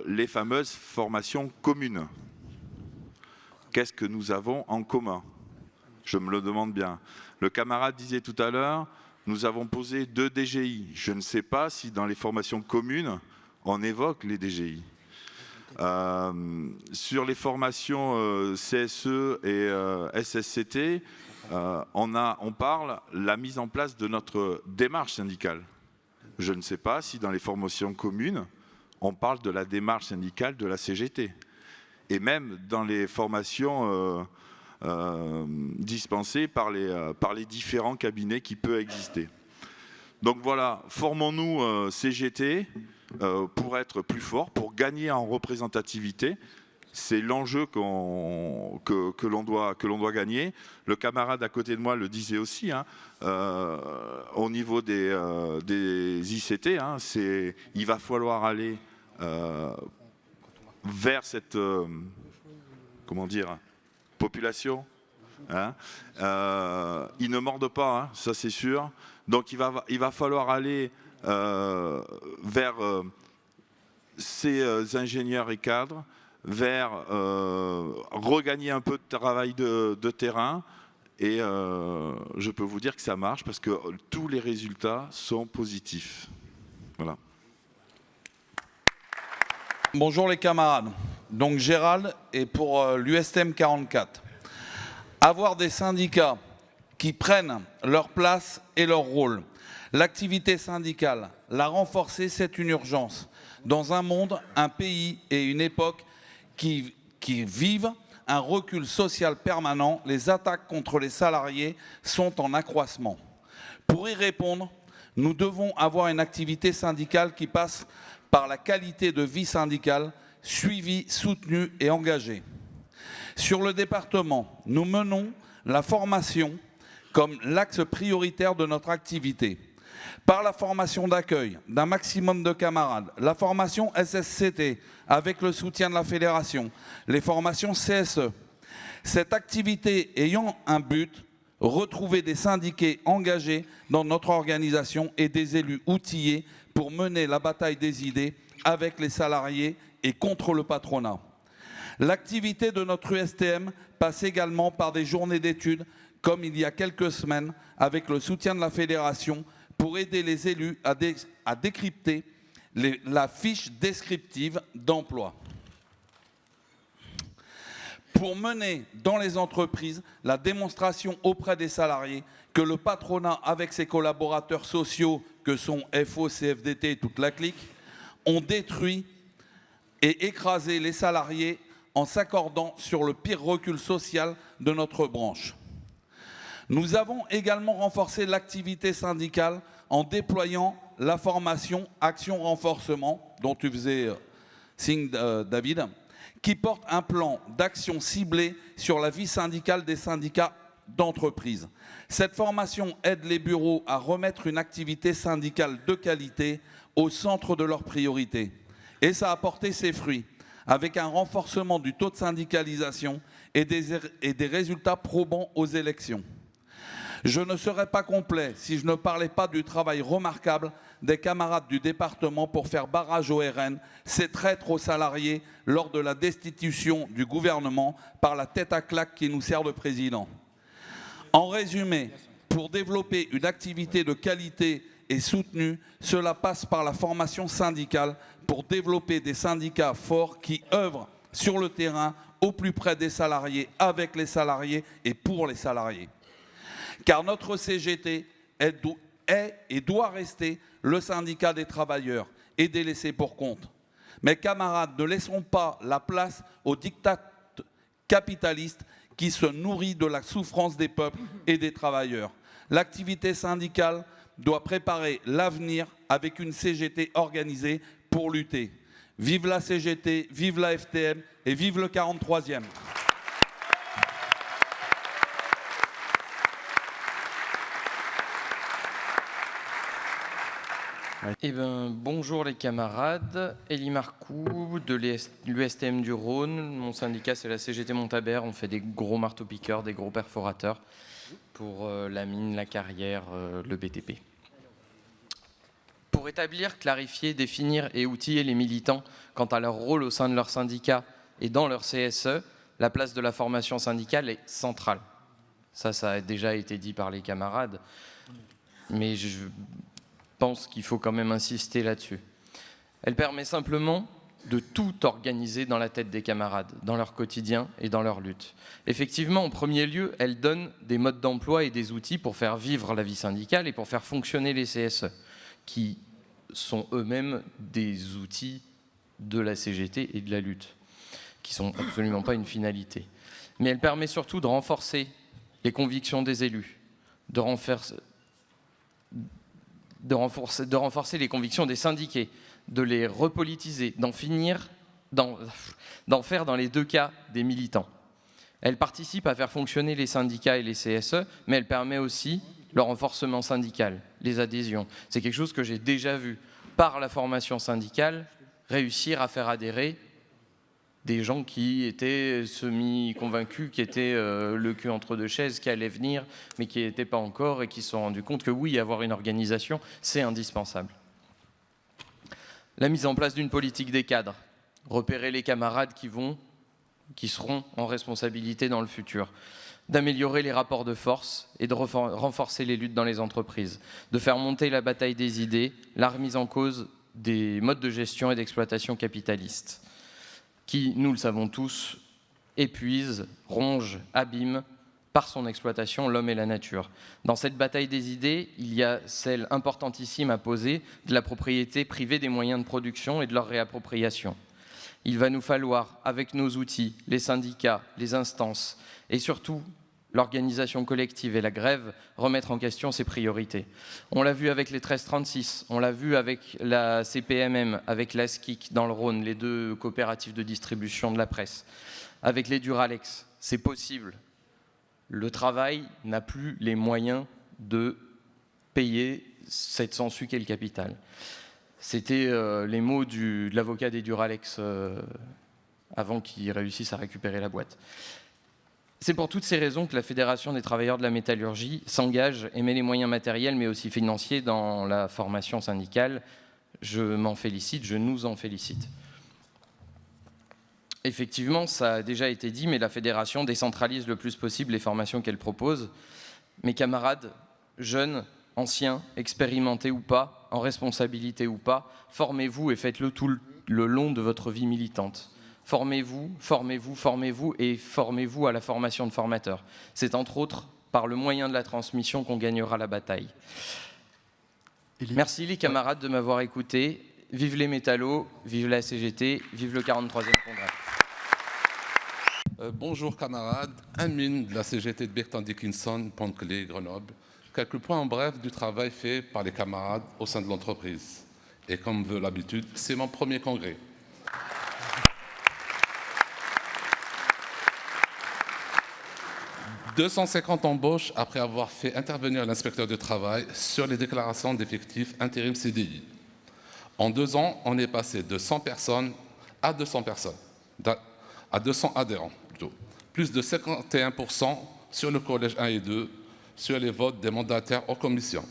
les fameuses formations communes. Qu'est-ce que nous avons en commun? Je me le demande bien. Le camarade disait tout à l'heure, nous avons posé 2 DGI. Je ne sais pas si dans les formations communes, on évoque les DGI. Sur les formations CSE et SSCT, on parle de la mise en place de notre démarche syndicale. Je ne sais pas si dans les formations communes, on parle de la démarche syndicale de la CGT. Et même dans les formations dispensées par les différents cabinets qui peuvent exister. Donc voilà, formons-nous CGT pour être plus forts, pour gagner en représentativité. C'est l'enjeu que l'on doit gagner. Le camarade à côté de moi le disait aussi, hein, au niveau des ICT, hein, il va falloir aller vers cette population. Hein. Ils ne mordent pas, hein, ça c'est sûr. Donc il va falloir aller vers ces ingénieurs et cadres, vers regagner un peu de travail de terrain. Et je peux vous dire que ça marche parce que tous les résultats sont positifs. Voilà. Bonjour les camarades. Donc Gérald est pour l'USTM 44. Avoir des syndicats qui prennent leur place et leur rôle. L'activité syndicale, la renforcer, c'est une urgence. Dans un monde, un pays et une époque qui vivent un recul social permanent, les attaques contre les salariés sont en accroissement. Pour y répondre, nous devons avoir une activité syndicale qui passe par la qualité de vie syndicale, suivie, soutenue et engagée. Sur le département, nous menons la formation comme l'axe prioritaire de notre activité. Par la formation d'accueil d'un maximum de camarades, la formation SSCT avec le soutien de la fédération, les formations CSE. Cette activité ayant un but, retrouver des syndiqués engagés dans notre organisation et des élus outillés pour mener la bataille des idées avec les salariés et contre le patronat. L'activité de notre USTM passe également par des journées d'études, comme il y a quelques semaines, avec le soutien de la fédération, pour aider les élus à décrypter la fiche descriptive d'emploi. Pour mener dans les entreprises la démonstration auprès des salariés que le patronat, avec ses collaborateurs sociaux, que sont FO, CFDT et toute la clique, ont détruit et écrasé les salariés en s'accordant sur le pire recul social de notre branche. Nous avons également renforcé l'activité syndicale en déployant la formation Action Renforcement, dont tu faisais signe, David, qui porte un plan d'action ciblé sur la vie syndicale des syndicats d'entreprise. Cette formation aide les bureaux à remettre une activité syndicale de qualité au centre de leurs priorités. Et ça a porté ses fruits, avec un renforcement du taux de syndicalisation et des résultats probants aux élections. Je ne serais pas complet si je ne parlais pas du travail remarquable des camarades du département pour faire barrage au RN, ces traîtres aux salariés lors de la destitution du gouvernement par la tête à claque qui nous sert de président. En résumé, pour développer une activité de qualité et soutenue, cela passe par la formation syndicale pour développer des syndicats forts qui œuvrent sur le terrain au plus près des salariés, avec les salariés et pour les salariés. Car notre CGT est et doit rester le syndicat des travailleurs et des laissés pour compte. Mes camarades, ne laissons pas la place au diktat capitaliste qui se nourrit de la souffrance des peuples et des travailleurs. L'activité syndicale doit préparer l'avenir avec une CGT organisée pour lutter. Vive la CGT, vive la FTM et vive le 43e. Bonjour les camarades, Élie Marcoux de l'USTM du Rhône. Mon syndicat c'est la CGT Montabert, on fait des gros marteaux-piqueurs, des gros perforateurs pour la mine, la carrière, le BTP. Pour établir, clarifier, définir et outiller les militants quant à leur rôle au sein de leur syndicat et dans leur CSE, la place de la formation syndicale est centrale. Ça a déjà été dit par les camarades, mais je pense qu'il faut quand même insister là-dessus. Elle permet simplement de tout organiser dans la tête des camarades, dans leur quotidien et dans leur lutte. Effectivement, en premier lieu, elle donne des modes d'emploi et des outils pour faire vivre la vie syndicale et pour faire fonctionner les CSE, qui sont eux-mêmes des outils de la CGT et de la lutte, qui ne sont absolument pas une finalité. Mais elle permet surtout de renforcer les convictions des élus, de renforcer les convictions des syndiqués, de les repolitiser, d'en faire dans les deux cas des militants. Elle participe à faire fonctionner les syndicats et les CSE, mais elle permet aussi le renforcement syndical, les adhésions. C'est quelque chose que j'ai déjà vu par la formation syndicale, réussir à faire adhérer des gens qui étaient semi-convaincus, qui étaient le cul entre deux chaises, qui allaient venir, mais qui n'étaient pas encore et qui se sont rendus compte que oui, avoir une organisation, c'est indispensable. La mise en place d'une politique des cadres, repérer les camarades qui seront en responsabilité dans le futur, d'améliorer les rapports de force et de renforcer les luttes dans les entreprises, de faire monter la bataille des idées, la remise en cause des modes de gestion et d'exploitation capitalistes, qui, nous le savons tous, épuise, ronge, abîme par son exploitation l'homme et la nature. Dans cette bataille des idées, il y a celle importantissime à poser de la propriété privée des moyens de production et de leur réappropriation. Il va nous falloir, avec nos outils, les syndicats, les instances et surtout l'organisation collective et la grève, remettre en question ces priorités. On l'a vu avec les 1336, on l'a vu avec la CPMM, avec la SKIC dans le Rhône, les deux coopératives de distribution de la presse, avec les Duralex. C'est possible. Le travail n'a plus les moyens de payer cette sangsue qu'est le capital. C'était les mots de l'avocat des Duralex avant qu'ils réussissent à récupérer la boîte. C'est pour toutes ces raisons que la Fédération des travailleurs de la métallurgie s'engage et met les moyens matériels mais aussi financiers dans la formation syndicale. Je m'en félicite, je nous en félicite. Effectivement, ça a déjà été dit, mais la Fédération décentralise le plus possible les formations qu'elle propose. Mes camarades, jeunes, anciens, expérimentés ou pas, en responsabilité ou pas, formez-vous et faites-le tout le long de votre vie militante. Formez-vous, formez-vous, formez-vous et formez-vous à la formation de formateurs. C'est entre autres par le moyen de la transmission qu'on gagnera la bataille. Merci les camarades de m'avoir écouté. Vive les métallos, vive la CGT, vive le 43e congrès. Bonjour camarades, Amine de la CGT de Bertrand Dickinson, Pont-Clé, Grenoble. Quelques points en bref du travail fait par les camarades au sein de l'entreprise. Et comme veut l'habitude, c'est mon premier congrès. « 250 embauches après avoir fait intervenir l'inspecteur du travail sur les déclarations d'effectifs intérim CDI. En 2 ans, on est passé de 100 personnes à 200 personnes, à 200 adhérents plutôt. Plus de 51% sur le collège 1 et 2, sur les votes des mandataires aux commissions.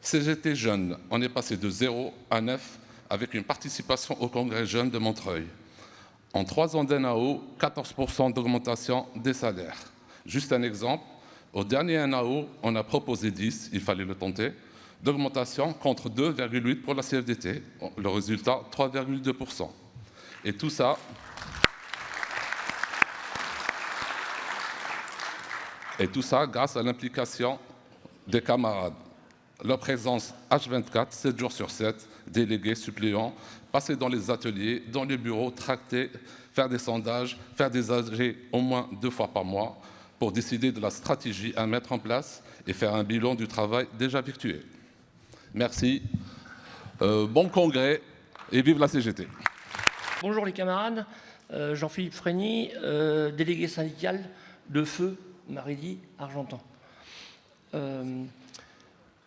CGT Jeunes, on est passé de 0 à 9 avec une participation au congrès jeune de Montreuil. En 3 ans d'NAO, 14% d'augmentation des salaires. Juste un exemple, au dernier NAO, on a proposé 10, il fallait le tenter, d'augmentation contre 2,8 pour la CFDT. Le résultat, 3,2%. Et tout ça... Et tout ça grâce à l'implication des camarades. Leur présence H24, 7 jours sur 7, délégués, suppléants, passer dans les ateliers, dans les bureaux, tracter, faire des sondages, faire des AG au moins 2 fois par mois pour décider de la stratégie à mettre en place et faire un bilan du travail déjà effectué. Merci, bon congrès et vive la CGT. Bonjour les camarades, Jean-Philippe Frény, délégué syndical de Feu, Maridi, Argentan.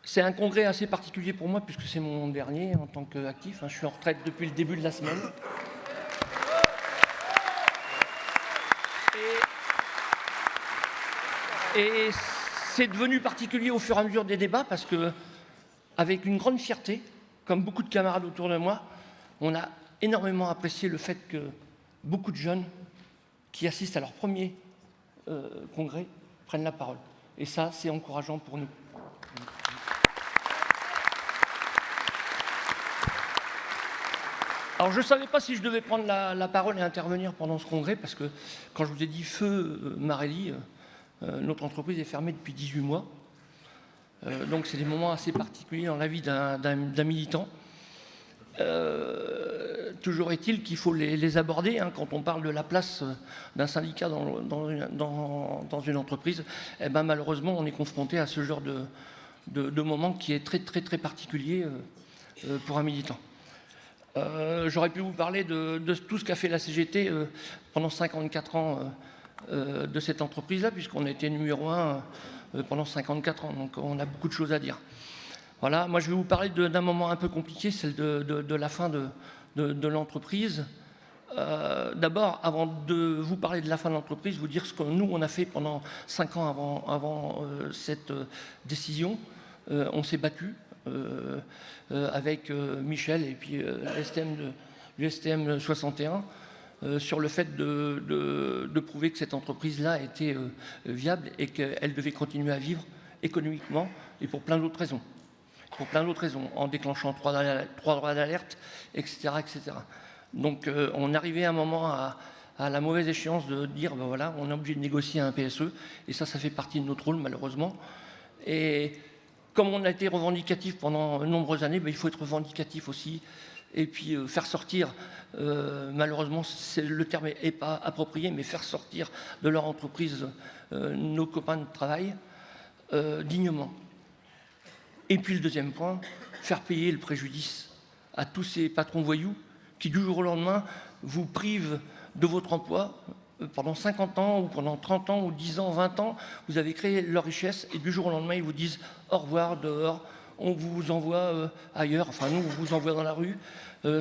C'est un congrès assez particulier pour moi puisque c'est mon dernier en tant qu'actif. Je suis en retraite depuis le début de la semaine. Et c'est devenu particulier au fur et à mesure des débats parce que, avec une grande fierté, comme beaucoup de camarades autour de moi, on a énormément apprécié le fait que beaucoup de jeunes qui assistent à leur premier congrès prennent la parole. Et ça, c'est encourageant pour nous. Alors, je ne savais pas si je devais prendre la parole et intervenir pendant ce congrès, parce que quand je vous ai dit Feu Marelli, notre entreprise est fermée depuis 18 mois. Donc, c'est des moments assez particuliers dans la vie d'un militant. Toujours est-il qu'il faut les aborder quand on parle de la place d'un syndicat dans une entreprise. Eh ben, malheureusement, on est confronté à ce genre de moment qui est très, très, très particulier pour un militant. J'aurais pu vous parler de tout ce qu'a fait la CGT pendant 54 ans de cette entreprise-là, puisqu'on a été numéro 1 pendant 54 ans, donc on a beaucoup de choses à dire. Voilà, moi je vais vous parler d'un moment un peu compliqué, celle de la fin de l'entreprise. D'abord, avant de vous parler de la fin de l'entreprise, vous dire ce que nous on a fait pendant 5 ans avant cette décision. On s'est battu avec Michel et puis l'USTM 61 sur le fait de prouver que cette entreprise-là était viable et qu'elle devait continuer à vivre économiquement et pour plein d'autres raisons. En déclenchant 3 droits d'alerte, etc., etc. Donc on arrivait à un moment à la mauvaise échéance de dire, ben voilà, on est obligé de négocier un PSE, et ça fait partie de notre rôle, malheureusement. Et comme on a été revendicatif pendant de nombreuses années, ben, il faut être revendicatif aussi, et puis faire sortir, malheureusement, le terme n'est pas approprié, mais faire sortir de leur entreprise nos copains de travail dignement. Et puis le deuxième point, faire payer le préjudice à tous ces patrons voyous qui, du jour au lendemain, vous privent de votre emploi pendant 50 ans, ou pendant 30 ans, ou 10 ans, 20 ans. Vous avez créé leur richesse, et du jour au lendemain, ils vous disent au revoir, dehors, on vous envoie ailleurs, enfin nous, on vous envoie dans la rue,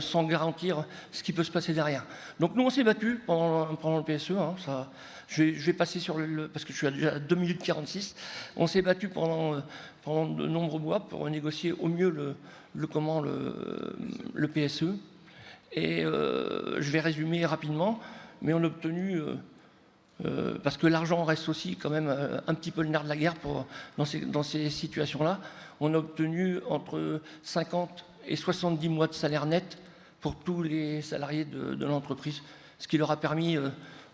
sans garantir ce qui peut se passer derrière. Donc nous, on s'est battus pendant le PSE, ça, je vais passer sur parce que je suis déjà à 2 minutes 46, on s'est battus pendant de nombreux mois pour négocier au mieux le PSE. Et je vais résumer rapidement, mais on a obtenu, parce que l'argent reste aussi quand même un petit peu le nerf de la guerre dans ces situations-là, on a obtenu entre 50 et 70 mois de salaire net pour tous les salariés de l'entreprise, ce qui leur a permis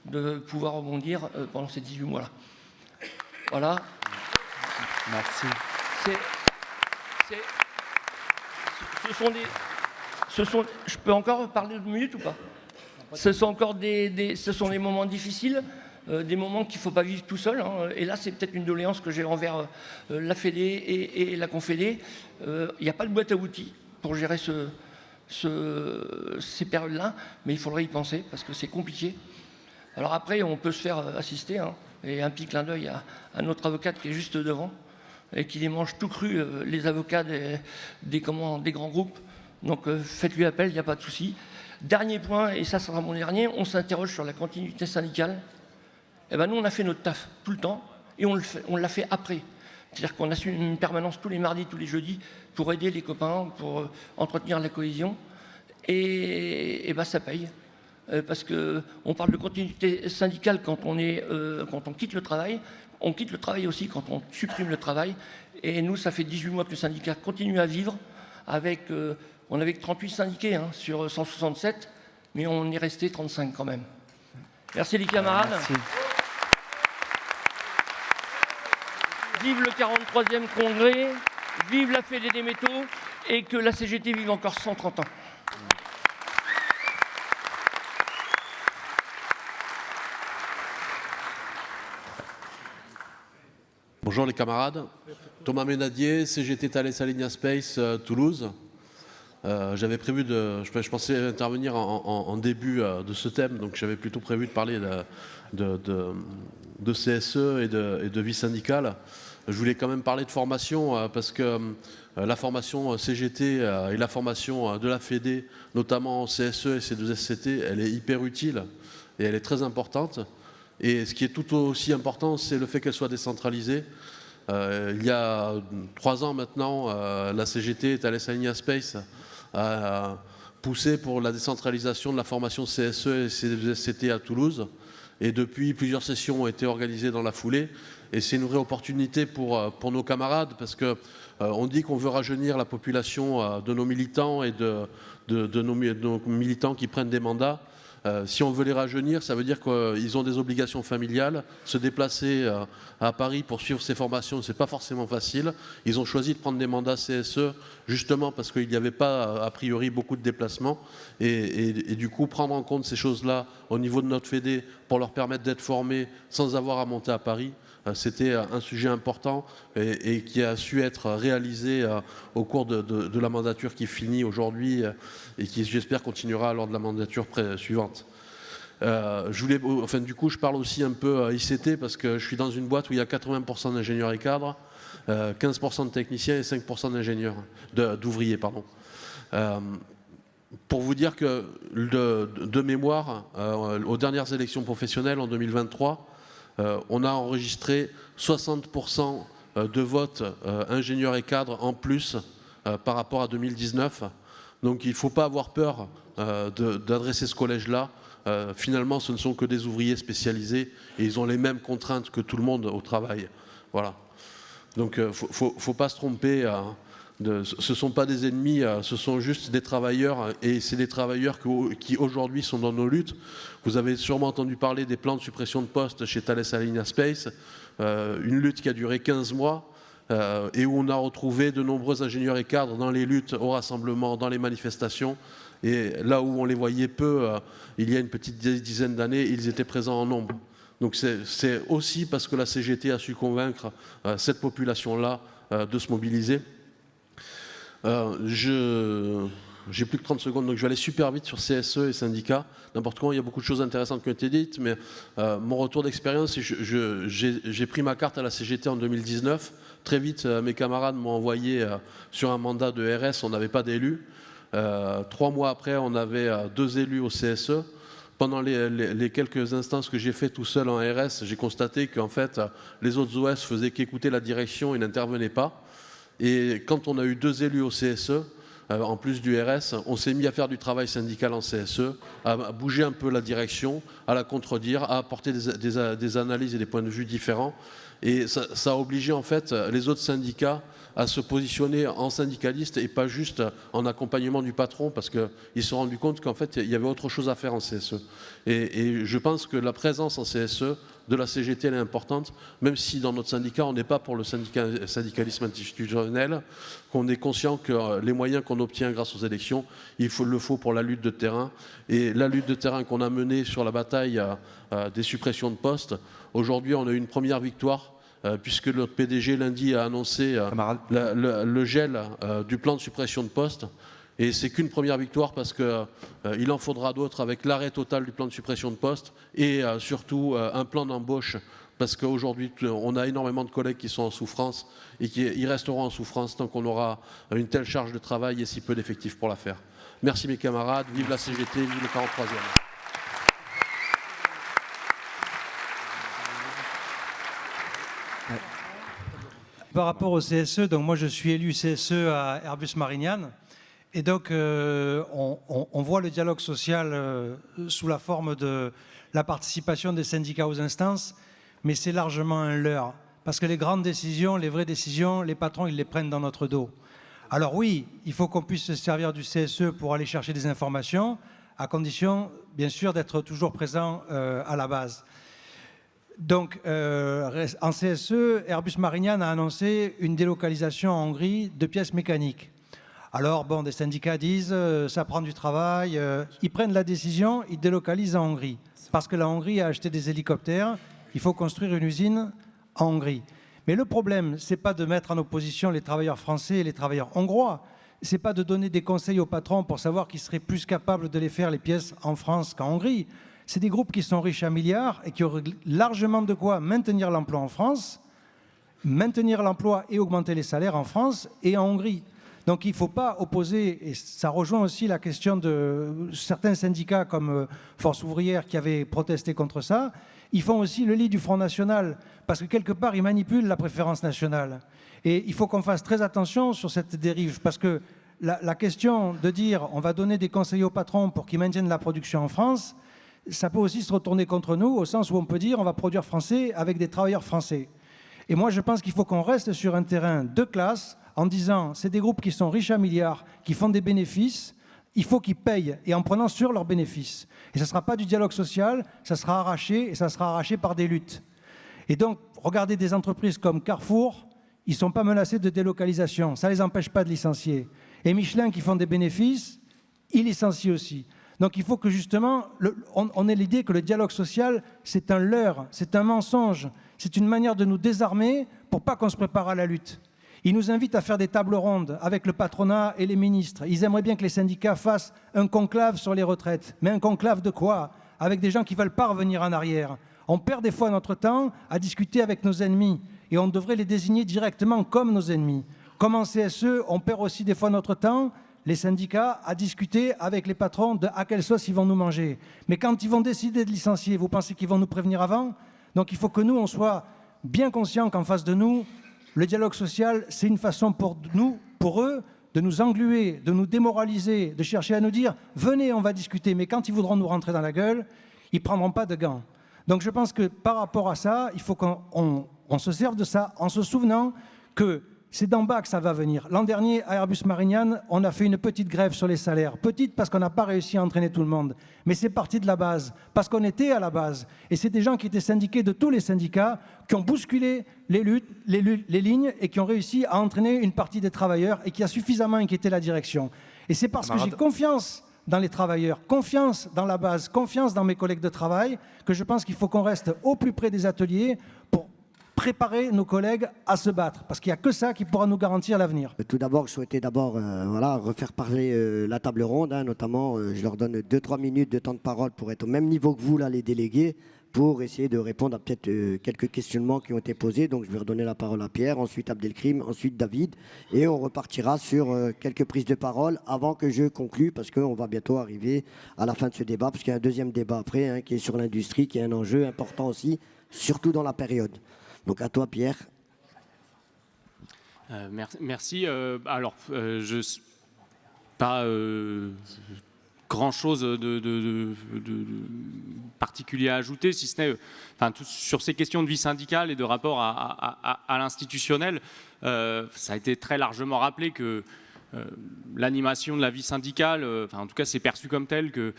de pouvoir rebondir pendant ces 18 mois-là. Voilà. Merci. Je peux encore parler 2 minutes ou pas? Ce sont des moments difficiles, des moments qu'il ne faut pas vivre tout seul. Et là, c'est peut-être une doléance que j'ai envers la Fédé et la Confédé. Il n'y a pas de boîte à outils pour gérer ces périodes-là, mais il faudrait y penser parce que c'est compliqué. Alors après, on peut se faire assister, et un petit clin d'œil à notre avocate qui est juste devant et qui les mange tout cru, les avocats des grands groupes. Donc faites-lui appel, il n'y a pas de souci. Dernier point, et ça sera mon dernier, on s'interroge sur la continuité syndicale. Eh ben nous, on a fait notre taf tout le temps, et on l'a fait après. C'est-à-dire qu'on assure une permanence tous les mardis, tous les jeudis, pour aider les copains, pour entretenir la cohésion. Et ben, ça paye. Parce qu'on parle de continuité syndicale quand on quitte le travail. On quitte le travail aussi quand on supprime le travail. Et nous, ça fait 18 mois que le syndicat continue à vivre. On avait 38 syndiqués sur 167, mais on est resté 35 quand même. Merci les camarades. Merci. Vive le 43e congrès, vive la Fédé des métaux et que la CGT vive encore 130 ans. Bonjour les camarades, Thomas Ménadier, CGT Thales Alenia Space, Toulouse. J'avais prévu je pensais intervenir en début de ce thème, donc j'avais plutôt prévu de parler de CSE et de vie syndicale. Je voulais quand même parler de formation parce que la formation CGT et la formation de la Fédé, notamment CSE et C2SCT, elle est hyper utile et elle est très importante. Et ce qui est tout aussi important, c'est le fait qu'elle soit décentralisée. Il y a 3 ans maintenant, la CGT, Thales Alenia Space, a poussé pour la décentralisation de la formation CSE et C2SCT à Toulouse. Et depuis, plusieurs sessions ont été organisées dans la foulée. Et c'est une vraie opportunité pour nos camarades, parce qu'on dit qu'on veut rajeunir la population de nos militants et de nos militants qui prennent des mandats. Si on veut les rajeunir, ça veut dire qu'ils ont des obligations familiales. Se déplacer à Paris pour suivre ces formations, c'est pas forcément facile. Ils ont choisi de prendre des mandats CSE justement parce qu'il n'y avait pas a priori beaucoup de déplacements. Et du coup, prendre en compte ces choses-là au niveau de notre Fédé pour leur permettre d'être formés sans avoir à monter à Paris, c'était un sujet important et qui a su être réalisé au cours de la mandature qui finit aujourd'hui et qui, j'espère, continuera lors de la mandature suivante. Du coup, je parle aussi un peu ICT parce que je suis dans une boîte où il y a 80% d'ingénieurs et cadres, 15% de techniciens et 5% d'ingénieurs, d'ouvriers, pardon. Pour vous dire que de mémoire, aux dernières élections professionnelles en 2023, on a enregistré 60% de votes ingénieurs et cadres en plus par rapport à 2019. Donc il ne faut pas avoir peur d'adresser ce collège-là. Finalement, ce ne sont que des ouvriers spécialisés et ils ont les mêmes contraintes que tout le monde au travail. Voilà. Donc il ne faut pas se tromper. Ce ne sont pas des ennemis, ce sont juste des travailleurs, et c'est des travailleurs qui aujourd'hui sont dans nos luttes. Vous avez sûrement entendu parler des plans de suppression de postes chez Thales Alenia Space, une lutte qui a duré 15 mois, et où on a retrouvé de nombreux ingénieurs et cadres dans les luttes, au rassemblement, dans les manifestations, et là où on les voyait peu, il y a une petite dizaine d'années, ils étaient présents en nombre. Donc c'est aussi parce que la CGT a su convaincre cette population-là de se mobiliser. J'ai plus que 30 secondes, donc je vais aller super vite sur CSE et syndicats. N'importe comment, il y a beaucoup de choses intéressantes qui ont été dites, mais mon retour d'expérience, j'ai pris ma carte à la CGT en 2019. Très vite, mes camarades m'ont envoyé sur un mandat de RS, on n'avait pas d'élus. 3 mois après, on avait 2 élus au CSE. Pendant les quelques instances que j'ai fait tout seul en RS, j'ai constaté qu'en fait, les autres OS faisaient qu'écouter la direction et n'intervenaient pas. Et quand on a eu 2 élus au CSE, en plus du RS, on s'est mis à faire du travail syndical en CSE, à bouger un peu la direction, à la contredire, à apporter des analyses et des points de vue différents. Et ça a obligé en fait les autres syndicats à se positionner en syndicalistes et pas juste en accompagnement du patron, parce qu'ils se sont rendus compte qu'en fait il y avait autre chose à faire en CSE. Et je pense que la présence en CSE de la CGT elle est importante, même si dans notre syndicat on n'est pas pour le syndicalisme institutionnel, qu'on est conscient que les moyens qu'on obtient grâce aux élections, il le faut pour la lutte de terrain. Et la lutte de terrain qu'on a menée sur la bataille des suppressions de postes, aujourd'hui on a eu une première victoire, puisque notre PDG lundi a annoncé le gel du plan de suppression de postes. Et c'est qu'une première victoire parce qu'il en faudra d'autres avec l'arrêt total du plan de suppression de postes et surtout un plan d'embauche, parce qu'aujourd'hui on a énormément de collègues qui sont en souffrance et qui resteront en souffrance tant qu'on aura une telle charge de travail et si peu d'effectifs pour la faire. Merci mes camarades, vive la CGT, vive le 43e. Par rapport au CSE, donc moi je suis élu CSE à Airbus Marignane. Et donc on voit le dialogue social sous la forme de la participation des syndicats aux instances, mais c'est largement un leurre. Parce que les grandes décisions, les vraies décisions, les patrons, ils les prennent dans notre dos. Alors oui, il faut qu'on puisse se servir du CSE pour aller chercher des informations, à condition, bien sûr, d'être toujours présent à la base. Donc, en CSE, Airbus Marignane a annoncé une délocalisation en Hongrie de pièces mécaniques. Alors, bon, des syndicats disent ça prend du travail. Ils prennent la décision, ils délocalisent en Hongrie. Parce que la Hongrie a acheté des hélicoptères, il faut construire une usine en Hongrie. Mais le problème, ce n'est pas de mettre en opposition les travailleurs français et les travailleurs hongrois. Ce n'est pas de donner des conseils aux patrons pour savoir qu'ils seraient plus capables de les faire, les pièces, en France qu'en Hongrie. C'est des groupes qui sont riches à milliards et qui auraient largement de quoi maintenir l'emploi en France, maintenir l'emploi et augmenter les salaires en France et en Hongrie. Donc il ne faut pas opposer, et ça rejoint aussi la question de certains syndicats comme Force ouvrière qui avaient protesté contre ça, ils font aussi le lit du Front National, parce que quelque part ils manipulent la préférence nationale. Et il faut qu'on fasse très attention sur cette dérive, parce que la question de dire on va donner des conseils aux patrons pour qu'ils maintiennent la production en France, ça peut aussi se retourner contre nous, au sens où on peut dire on va produire français avec des travailleurs français. Et moi je pense qu'il faut qu'on reste sur un terrain de classe, en disant c'est des groupes qui sont riches à milliards, qui font des bénéfices, il faut qu'ils payent, et en prenant sur leurs bénéfices. Et ça ne sera pas du dialogue social, ça sera arraché, et ça sera arraché par des luttes. Et donc, regardez des entreprises comme Carrefour, ils ne sont pas menacés de délocalisation, ça ne les empêche pas de licencier. Et Michelin, qui font des bénéfices, ils licencient aussi. Donc il faut que justement, on ait l'idée que le dialogue social, c'est un leurre, c'est un mensonge, c'est une manière de nous désarmer pour pas qu'on se prépare à la lutte. Ils nous invitent à faire des tables rondes avec le patronat et les ministres. Ils aimeraient bien que les syndicats fassent un conclave sur les retraites. Mais un conclave de quoi? Avec des gens qui ne veulent pas revenir en arrière. On perd des fois notre temps à discuter avec nos ennemis et on devrait les désigner directement comme nos ennemis. Comme en CSE, on perd aussi des fois notre temps, les syndicats, à discuter avec les patrons de à quelle sauce ils vont nous manger. Mais quand ils vont décider de licencier, vous pensez qu'ils vont nous prévenir avant? Donc il faut que nous, on soit bien conscients qu'en face de nous, le dialogue social, c'est une façon pour nous, pour eux, de nous engluer, de nous démoraliser, de chercher à nous dire « venez, on va discuter », mais quand ils voudront nous rentrer dans la gueule, ils ne prendront pas de gants. Donc je pense que par rapport à ça, il faut qu'on se serve de ça en se souvenant que c'est d'en bas que ça va venir. L'an dernier, à Airbus Marignane, on a fait une petite grève sur les salaires. Petite parce qu'on n'a pas réussi à entraîner tout le monde. Mais c'est parti de la base, parce qu'on était à la base. Et c'est des gens qui étaient syndiqués de tous les syndicats, qui ont bousculé les luttes, les lignes, et qui ont réussi à entraîner une partie des travailleurs, et qui a suffisamment inquiété la direction. Et c'est parce que j'ai confiance dans les travailleurs, confiance dans la base, confiance dans mes collègues de travail, que je pense qu'il faut qu'on reste au plus près des ateliers pour préparer nos collègues à se battre, parce qu'il n'y a que ça qui pourra nous garantir l'avenir. Tout d'abord, je souhaitais refaire parler la table ronde, notamment, je leur donne 2-3 minutes de temps de parole pour être au même niveau que vous, là, les délégués, pour essayer de répondre à peut-être quelques questionnements qui ont été posés. Donc je vais redonner la parole à Pierre, ensuite Abdelkrim, ensuite David, et on repartira sur quelques prises de parole avant que je conclue, parce qu'on va bientôt arriver à la fin de ce débat, parce qu'il y a un deuxième débat après, qui est sur l'industrie, qui est un enjeu important aussi, surtout dans la période. Donc à toi, Pierre. Merci. Alors, pas grand-chose de particulier à ajouter, si ce n'est sur ces questions de vie syndicale et de rapport à l'institutionnel. Ça a été très largement rappelé que l'animation de la vie syndicale, en tout cas c'est perçu comme tel, que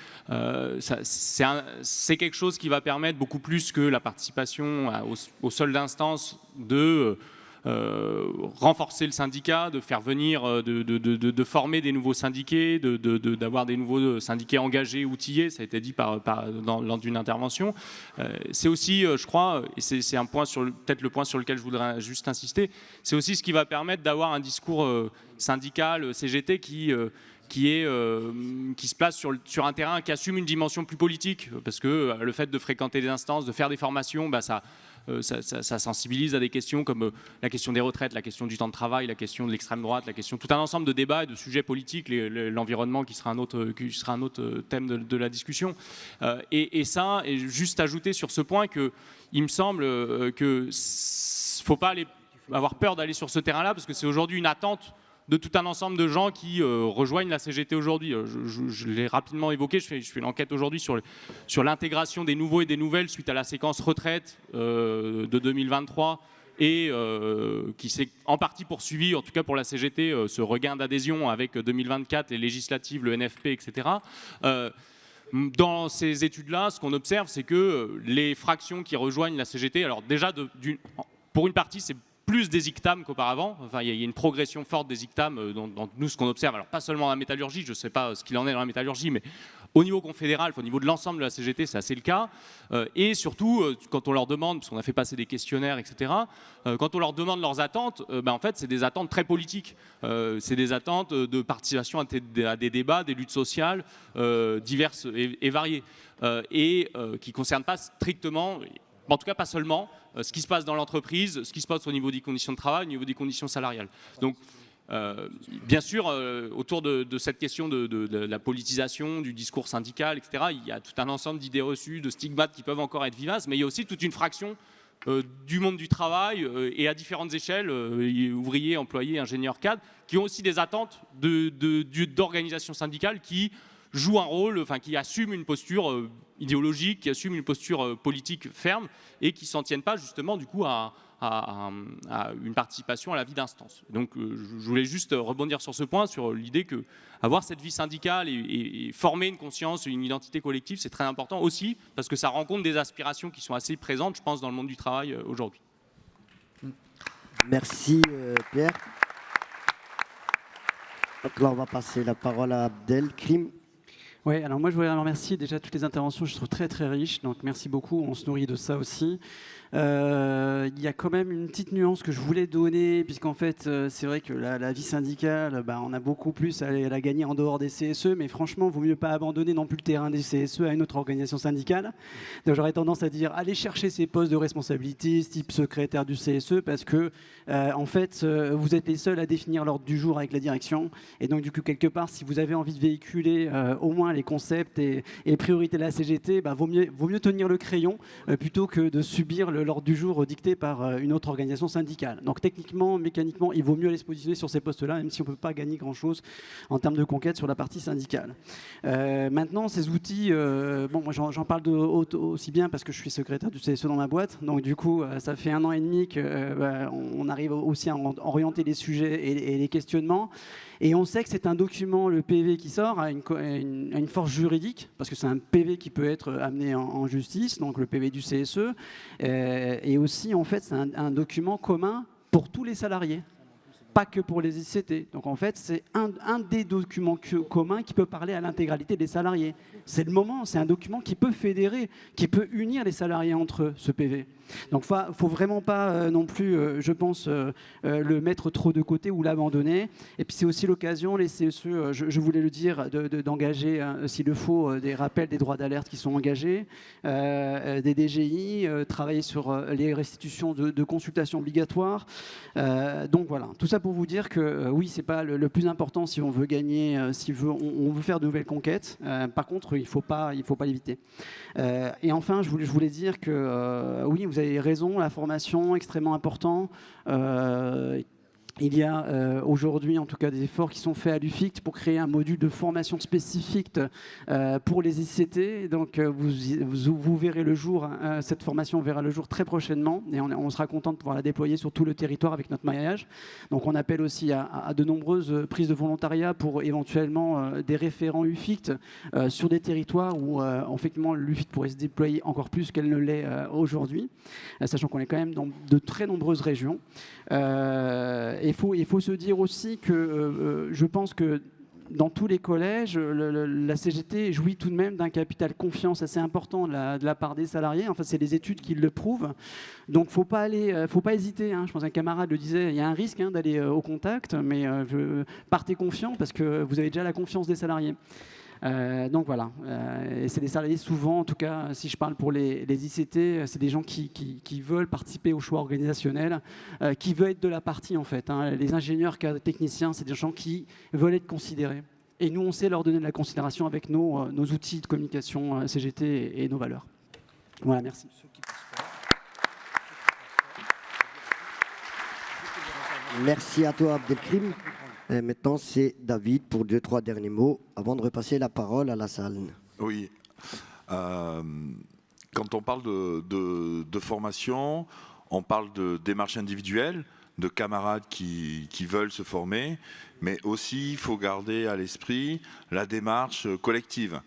c'est quelque chose qui va permettre beaucoup plus que la participation aux seules instances de renforcer le syndicat, de faire venir, de former des nouveaux syndiqués, d'avoir des nouveaux syndiqués engagés, outillés, ça a été dit lors d'une intervention. C'est aussi, je crois, et c'est un point peut-être le point sur lequel je voudrais juste insister, c'est aussi ce qui va permettre d'avoir un discours syndical, CGT, qui se place sur un terrain qui assume une dimension plus politique, parce que le fait de fréquenter des instances, de faire des formations, ça sensibilise à des questions comme la question des retraites, la question du temps de travail, la question de l'extrême droite, tout un ensemble de débats et de sujets politiques, l'environnement qui sera un autre thème de la discussion. Et juste ajouter sur ce point qu'il me semble que faut pas aller avoir peur d'aller sur ce terrain-là, parce que c'est aujourd'hui une attente de tout un ensemble de gens qui rejoignent la CGT aujourd'hui. Je l'ai rapidement évoqué, je fais l'enquête aujourd'hui sur l'intégration des nouveaux et des nouvelles suite à la séquence retraite de 2023 et qui s'est en partie poursuivi, en tout cas pour la CGT, ce regain d'adhésion avec 2024, les législatives, le NFP, etc. Dans ces études-là, ce qu'on observe, c'est que les fractions qui rejoignent la CGT, alors déjà, pour une partie, c'est plus des ICTAM qu'auparavant. Enfin, il y a une progression forte des ICTAM dans nous, ce qu'on observe. Alors, pas seulement dans la métallurgie, je ne sais pas ce qu'il en est dans la métallurgie, mais au niveau confédéral, au niveau de l'ensemble de la CGT, c'est assez le cas. Et surtout, quand on leur demande, parce qu'on a fait passer des questionnaires, etc., quand on leur demande leurs attentes, en fait, c'est des attentes très politiques. C'est des attentes de participation à des débats, des luttes sociales diverses et variées, et qui ne concernent pas strictement, en tout cas pas seulement, ce qui se passe dans l'entreprise, ce qui se passe au niveau des conditions de travail, au niveau des conditions salariales. Donc, bien sûr, autour de cette question de la politisation, du discours syndical, etc., il y a tout un ensemble d'idées reçues, de stigmates qui peuvent encore être vivaces, mais il y a aussi toute une fraction du monde du travail et à différentes échelles, ouvriers, employés, ingénieurs, cadres, qui ont aussi des attentes d'organisations syndicales qui jouent un rôle, enfin qui assument une posture idéologique, qui assument une posture politique ferme et qui s'en tiennent pas justement du coup à une participation à la vie d'instance. Donc je voulais juste rebondir sur ce point, sur l'idée que avoir cette vie syndicale et former une conscience, une identité collective, c'est très important aussi parce que ça rencontre des aspirations qui sont assez présentes, je pense, dans le monde du travail aujourd'hui. Merci Pierre. Donc là, on va passer la parole à Abdelkrim. Oui, alors moi je voudrais remercier déjà toutes les interventions, je trouve très très riches, donc merci beaucoup, on se nourrit de ça aussi. Il y a quand même une petite nuance que je voulais donner, puisqu'en fait c'est vrai que la vie syndicale, on a beaucoup plus à la gagner en dehors des CSE, mais franchement, il vaut mieux pas abandonner non plus le terrain des CSE à une autre organisation syndicale. Donc j'aurais tendance à dire, allez chercher ces postes de responsabilité, type secrétaire du CSE, parce que en fait, vous êtes les seuls à définir l'ordre du jour avec la direction, et donc du coup, quelque part, si vous avez envie de véhiculer au moins les concepts et les priorités de la CGT, vaut mieux tenir le crayon plutôt que de subir l'ordre du jour dicté par une autre organisation syndicale. Donc techniquement, mécaniquement, il vaut mieux aller se positionner sur ces postes-là, même si on ne peut pas gagner grand-chose en termes de conquête sur la partie syndicale. Maintenant, ces outils, moi j'en parle aussi bien parce que je suis secrétaire du CSE dans ma boîte, donc du coup, ça fait 1 an et demi qu'on arrive aussi à orienter les sujets et les questionnements. Et on sait que c'est un document, le PV qui sort, a une force juridique, parce que c'est un PV qui peut être amené en justice, donc le PV du CSE. Et aussi, en fait, c'est un document commun pour tous les salariés, pas que pour les ICT. Donc en fait, c'est un des documents communs qui peut parler à l'intégralité des salariés. C'est le moment, c'est un document qui peut fédérer, qui peut unir les salariés entre eux, ce PV. Donc il ne faut vraiment pas non plus, je pense, le mettre trop de côté ou l'abandonner. Et puis c'est aussi l'occasion, les CSE, je voulais le dire, d'engager, s'il le faut, des rappels des droits d'alerte qui sont engagés, des DGI, travailler sur les restitutions de consultations obligatoires. Donc voilà, tout ça pour vous dire que oui, ce n'est pas le plus important si on veut gagner, si on veut faire de nouvelles conquêtes. Par contre, il ne faut pas l'éviter. Et enfin, je voulais dire que oui, vous avez raison, la formation, extrêmement important. Il y a aujourd'hui, en tout cas, des efforts qui sont faits à l'UFICT pour créer un module de formation spécifique pour les ICT. Donc, vous verrez le jour, cette formation verra le jour très prochainement et on sera content de pouvoir la déployer sur tout le territoire avec notre maillage. Donc, on appelle aussi à de nombreuses prises de volontariat pour éventuellement des référents UFICT sur des territoires où, effectivement, l'UFICT pourrait se déployer encore plus qu'elle ne l'est aujourd'hui, sachant qu'on est quand même dans de très nombreuses régions. Il faut se dire aussi que je pense que dans tous les collèges, la CGT jouit tout de même d'un capital confiance assez important de la part des salariés. Enfin, c'est les études qui le prouvent. Donc, faut pas hésiter. Je pense qu'un camarade le disait, il y a un risque d'aller au contact, mais partez confiant parce que vous avez déjà la confiance des salariés. Donc voilà, et c'est des salariés souvent, en tout cas si je parle pour les ICT, c'est des gens qui veulent participer au choix organisationnel, qui veulent être de la partie en fait. Les ingénieurs, cadres, techniciens, c'est des gens qui veulent être considérés. Et nous, on sait leur donner de la considération avec nos outils de communication CGT et nos valeurs. Voilà, merci. Merci à toi, Abdelkrim. Et maintenant, c'est David pour 2-3 derniers mots avant de repasser la parole à la salle. Oui. Quand on parle de formation, on parle de démarche individuelle, de camarades qui veulent se former, mais aussi il faut garder à l'esprit la démarche collective,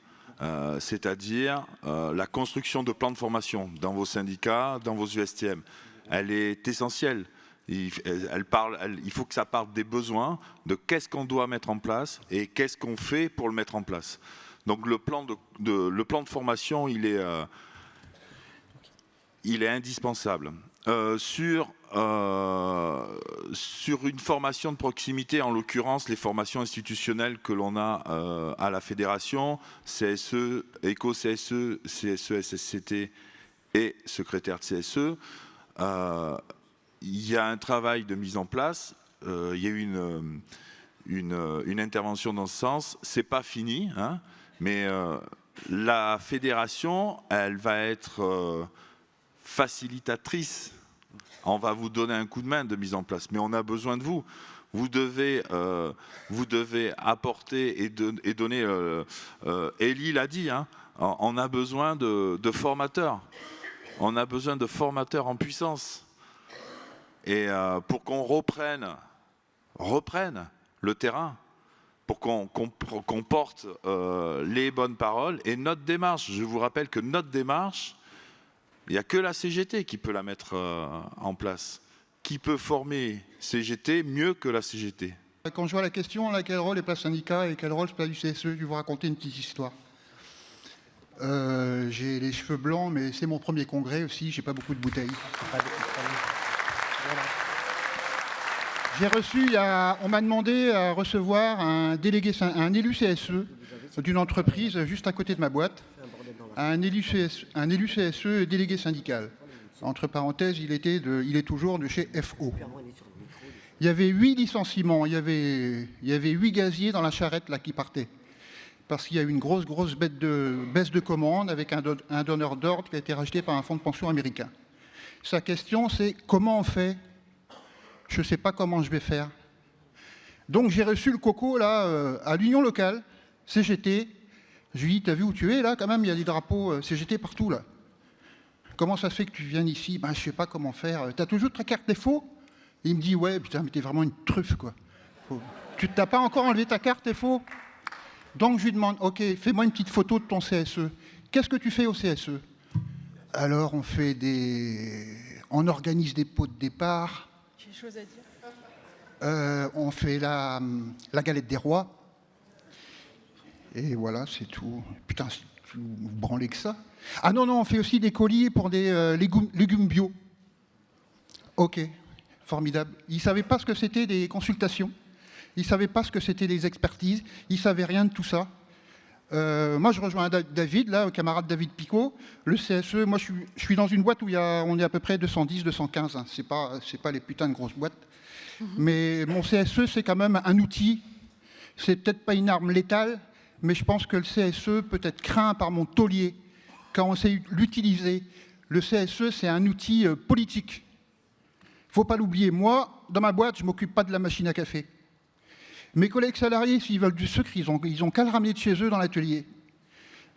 c'est-à-dire la construction de plans de formation dans vos syndicats, dans vos USTM. Elle est essentielle. Il faut que ça parte des besoins, de qu'est-ce qu'on doit mettre en place et qu'est-ce qu'on fait pour le mettre en place. Donc le plan de formation, il est indispensable. Sur une formation de proximité, en l'occurrence les formations institutionnelles que l'on a à la fédération, CSE, éco-CSE, CSE, SSCT et secrétaire de CSE, il y a un travail de mise en place, il y a eu une intervention dans ce sens, c'est pas fini, hein, mais la fédération, elle va être facilitatrice. On va vous donner un coup de main de mise en place, mais on a besoin de vous. Vous devez apporter et donner. Elie l'a dit, hein, on a besoin de formateurs. On a besoin de formateurs en puissance. Et pour qu'on reprenne le terrain, pour qu'on porte les bonnes paroles et notre démarche. Je vous rappelle que notre démarche, il n'y a que la CGT qui peut la mettre en place. Qui peut former CGT mieux que la CGT? Quand je vois la question, là, quel rôle est place syndicat et quel rôle est place du CSE, je vais vous raconter une petite histoire. J'ai les cheveux blancs, mais c'est mon premier congrès aussi, j'ai pas beaucoup de bouteilles. J'ai reçu, on m'a demandé à recevoir un élu CSE d'une entreprise juste à côté de ma boîte. Un élu CSE délégué syndical. Entre parenthèses, il est toujours de chez FO. Il y avait 8 licenciements, il y avait 8 gaziers dans la charrette là, qui partaient. Parce qu'il y a eu une grosse baisse de commande avec un donneur d'ordre qui a été racheté par un fonds de pension américain. Sa question, c'est comment on fait? Je ne sais pas comment je vais faire. Donc j'ai reçu le coco là, à l'union locale, CGT. Je lui dis, t'as vu où tu es là? Quand même, il y a des drapeaux CGT partout là. Comment ça se fait que tu viennes ici? Ben, je ne sais pas comment faire. T'as toujours ta carte défaut? Il me dit, ouais, putain, mais t'es vraiment une truffe quoi. Tu t'as pas encore enlevé ta carte défaut? Donc je lui demande, ok, fais-moi une petite photo de ton CSE. Qu'est-ce que tu fais au CSE? Alors on organise des pots de départ. J'ai des choses à dire. On fait la galette des rois. Et voilà, c'est tout. Putain, c'est plus branlé que ça. Ah non, on fait aussi des colis pour des légumes bio. Ok, formidable. Ils ne savaient pas ce que c'était des consultations. Ils ne savaient pas ce que c'était des expertises. Ils ne savaient rien de tout ça. Moi, je rejoins David, là, camarade David Picot. Le CSE, moi, je suis dans une boîte où on est à peu près 210, 215. Hein. C'est pas les putains de grosses boîtes. Mais mon CSE, c'est quand même un outil. C'est peut-être pas une arme létale, mais je pense que le CSE peut être craint par mon taulier quand on sait l'utiliser. Le CSE, c'est un outil politique. Il ne faut pas l'oublier. Moi, dans ma boîte, je ne m'occupe pas de la machine à café. Mes collègues salariés, s'ils veulent du sucre, ils ont qu'à le ramener de chez eux dans l'atelier.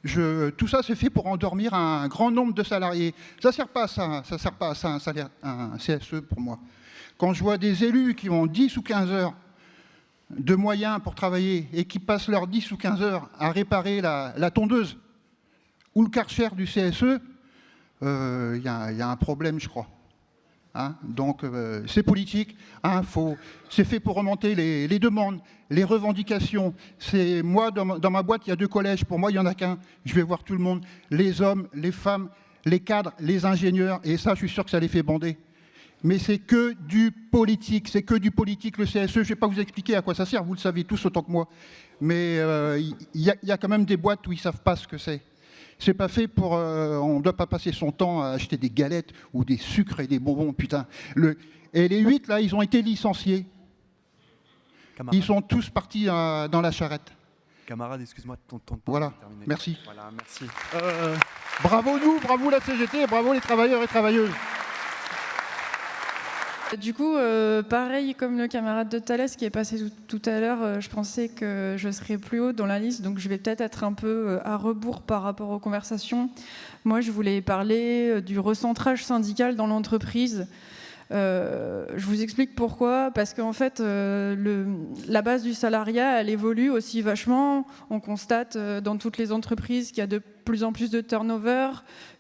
Tout ça, c'est fait pour endormir un grand nombre de salariés. Ça ne sert pas à ça. Ça ne sert pas à ça, un CSE, pour moi. Quand je vois des élus qui ont 10 ou 15 heures de moyens pour travailler et qui passent leurs 10 ou 15 heures à réparer la tondeuse ou le Karcher du CSE, il y a un problème, je crois. Hein, donc c'est politique, hein, c'est fait pour remonter les demandes, les revendications. Moi, dans ma boîte, il y a 2 collèges, pour moi, il n'y en a qu'un. Je vais voir tout le monde, les hommes, les femmes, les cadres, les ingénieurs, et ça, je suis sûr que ça les fait bander. Mais c'est que du politique, le CSE. Je ne vais pas vous expliquer à quoi ça sert, vous le savez tous autant que moi. Mais il y a quand même des boîtes où ils ne savent pas ce que c'est. C'est pas fait pour... on ne doit pas passer son temps à acheter des galettes ou des sucres et des bonbons, putain. Et les 8, là, ils ont été licenciés. Camarade. Ils sont tous partis dans la charrette. Camarade, excuse-moi, ton temps voilà, est terminé. Merci. Voilà, merci. Bravo nous, bravo la CGT, bravo les travailleurs et travailleuses. Du coup, pareil comme le camarade de Thalès qui est passé tout à l'heure, je pensais que je serais plus haut dans la liste, donc je vais peut-être être un peu à rebours par rapport aux conversations. Moi, je voulais parler du recentrage syndical dans l'entreprise. Je vous explique pourquoi. Parce qu'en fait, la base du salariat, elle évolue aussi vachement. On constate dans toutes les entreprises qu'il y a de plus en plus de turnover,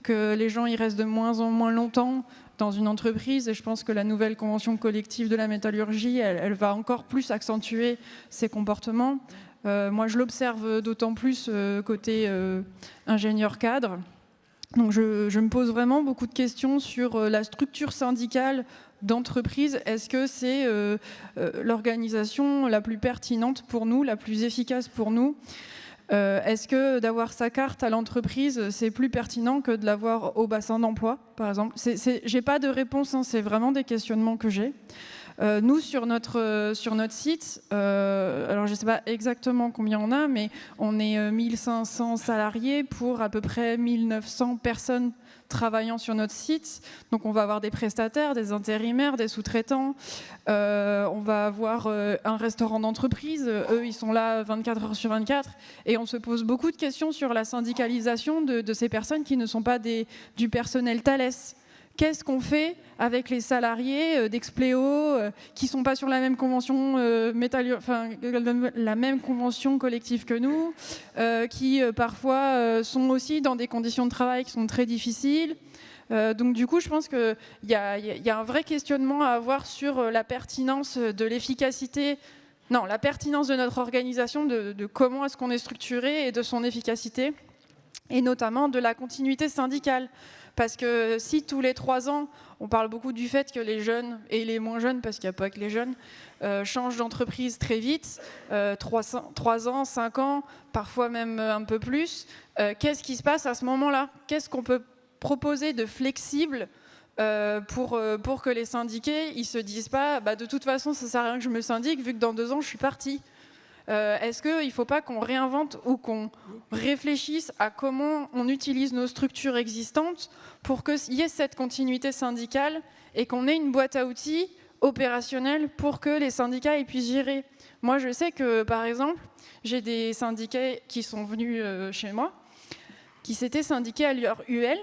que les gens y restent de moins en moins longtemps dans une entreprise, et je pense que la nouvelle convention collective de la métallurgie, elle va encore plus accentuer ces comportements. Moi, je l'observe d'autant plus côté ingénieur cadre. Donc, je me pose vraiment beaucoup de questions sur la structure syndicale d'entreprise. Est-ce que c'est l'organisation la plus pertinente pour nous, la plus efficace pour nous ? Est-ce que d'avoir sa carte à l'entreprise, c'est plus pertinent que de l'avoir au bassin d'emploi, par exemple ? J'ai pas de réponse, hein, c'est vraiment des questionnements que j'ai. Nous, sur notre site, alors je ne sais pas exactement combien on a, mais on est 1500 salariés pour à peu près 1900 personnes travaillant sur notre site. Donc on va avoir des prestataires, des intérimaires, des sous-traitants. On va avoir un restaurant d'entreprise. Eux, ils sont là 24 heures sur 24. Et on se pose beaucoup de questions sur la syndicalisation de ces personnes qui ne sont pas du personnel Thalès. Qu'est-ce qu'on fait avec les salariés d'Expléo qui ne sont pas sur la même convention, la même convention collective que nous, qui parfois sont aussi dans des conditions de travail qui sont très difficiles. Donc du coup, je pense qu'il y a un vrai questionnement à avoir sur la pertinence de l'efficacité, non, la pertinence de notre organisation, de comment est-ce qu'on est structuré et de son efficacité, et notamment de la continuité syndicale. Parce que si tous les 3 ans, on parle beaucoup du fait que les jeunes, et les moins jeunes, parce qu'il n'y a pas que les jeunes, changent d'entreprise très vite, 3 ans, 5 ans, parfois même un peu plus, qu'est-ce qui se passe à ce moment-là ? Qu'est-ce qu'on peut proposer de flexible pour que les syndiqués ne se disent pas de toute façon, ça ne sert à rien que je me syndique, vu que dans 2 ans, je suis parti. Est-ce qu'il ne faut pas qu'on réinvente ou qu'on réfléchisse à comment on utilise nos structures existantes pour qu'il y ait cette continuité syndicale et qu'on ait une boîte à outils opérationnelle pour que les syndicats puissent gérer ? Moi, je sais que, par exemple, j'ai des syndicats qui sont venus chez moi, qui s'étaient syndiqués à leur UL,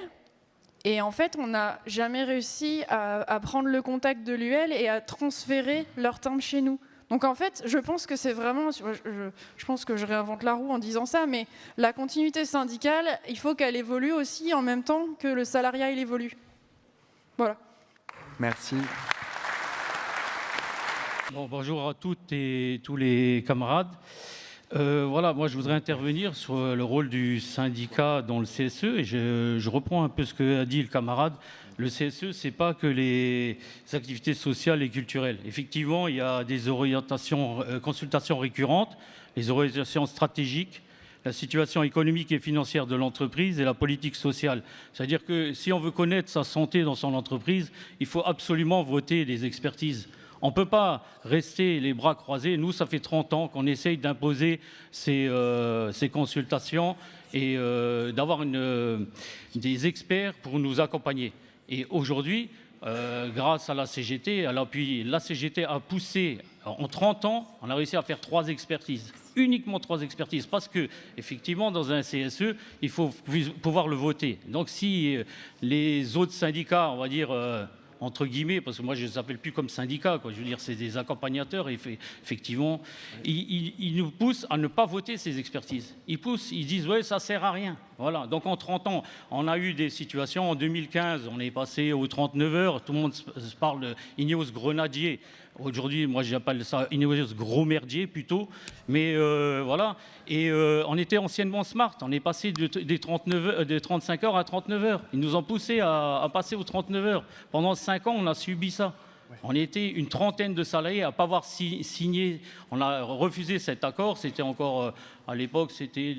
et en fait, on n'a jamais réussi à prendre le contact de l'UL et à transférer leur timbre chez nous. Donc en fait, je pense que c'est vraiment, je pense que je réinvente la roue en disant ça, mais la continuité syndicale, il faut qu'elle évolue aussi en même temps que le salariat il évolue. Voilà. Merci. Bon, bonjour à toutes et tous les camarades. Voilà, moi je voudrais intervenir sur le rôle du syndicat dans le CSE, et je reprends un peu ce qu'a dit le camarade. Le CSE, ce n'est pas que les activités sociales et culturelles. Effectivement, il y a des orientations, consultations récurrentes, les orientations stratégiques, la situation économique et financière de l'entreprise et la politique sociale. C'est-à-dire que si on veut connaître sa santé dans son entreprise, il faut absolument voter des expertises. On ne peut pas rester les bras croisés. Nous, ça fait 30 ans qu'on essaye d'imposer ces consultations et d'avoir des experts pour nous accompagner. Et aujourd'hui, grâce à la CGT, à l'appui, la CGT a poussé, en 30 ans, on a réussi à faire 3 expertises, uniquement 3 expertises, parce que effectivement, dans un CSE, il faut pouvoir le voter. Donc si les autres syndicats, on va dire, entre guillemets, parce que moi je ne les appelle plus comme syndicats, quoi. Je veux dire, c'est des accompagnateurs, et effectivement, ils nous poussent à ne pas voter ces expertises. Ils disent, ouais, ça ne sert à rien. Voilà. Donc en 30 ans, on a eu des situations. En 2015, on est passé aux 39 heures. Tout le monde se parle d'Ineos Grenadier. Aujourd'hui, moi j'appelle ça Ineos Gros Merdier plutôt. Mais voilà. Et on était anciennement Smart. On est passé des 35 heures à 39 heures. Ils nous ont poussé à passer aux 39 heures. Pendant 5 ans, on a subi ça. On était une trentaine de salariés à ne pas avoir signé. On a refusé cet accord. C'était encore, à l'époque, c'était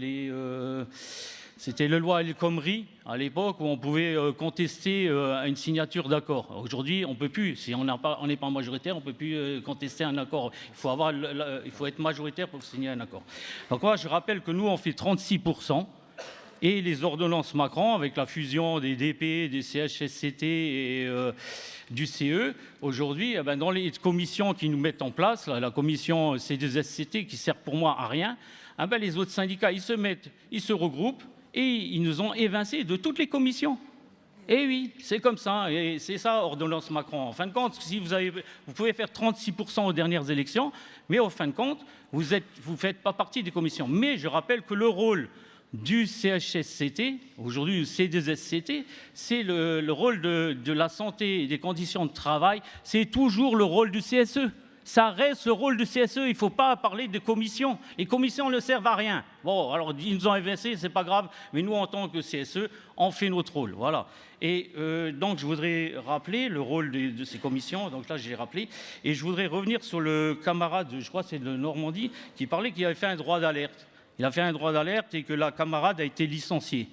la loi El Khomri, à l'époque, où on pouvait contester une signature d'accord. Aujourd'hui, on ne peut plus. Si on n'est pas majoritaire, on ne peut plus contester un accord. Il faut être majoritaire pour signer un accord. Donc moi, je rappelle que nous, on fait 36%. et les ordonnances Macron, avec la fusion des DP, des CHSCT et du CE, aujourd'hui, dans les commissions qui nous mettent en place, la commission C2SCT qui sert pour moi à rien, les autres syndicats, ils se regroupent et ils nous ont évincés de toutes les commissions. Et oui, c'est comme ça, et c'est ça, ordonnance Macron. En fin de compte, si vous pouvez faire 36% aux dernières élections, mais en fin de compte, vous ne faites pas partie des commissions. Mais je rappelle que le rôle du CHSCT, aujourd'hui le C2SCT, c'est le rôle de la santé et des conditions de travail, c'est toujours le rôle du CSE. Ça reste le rôle du CSE, il ne faut pas parler de commissions. Les commissions ne servent à rien. Bon, alors ils nous ont évincés, c'est pas grave, mais nous, en tant que CSE, on fait notre rôle. Voilà. Et donc, je voudrais rappeler le rôle de ces commissions. Donc là, j'ai rappelé. Et je voudrais revenir sur le camarade, je crois que c'est de Normandie, qui parlait qu'il avait fait un droit d'alerte. Il a fait un droit d'alerte et que la camarade a été licenciée.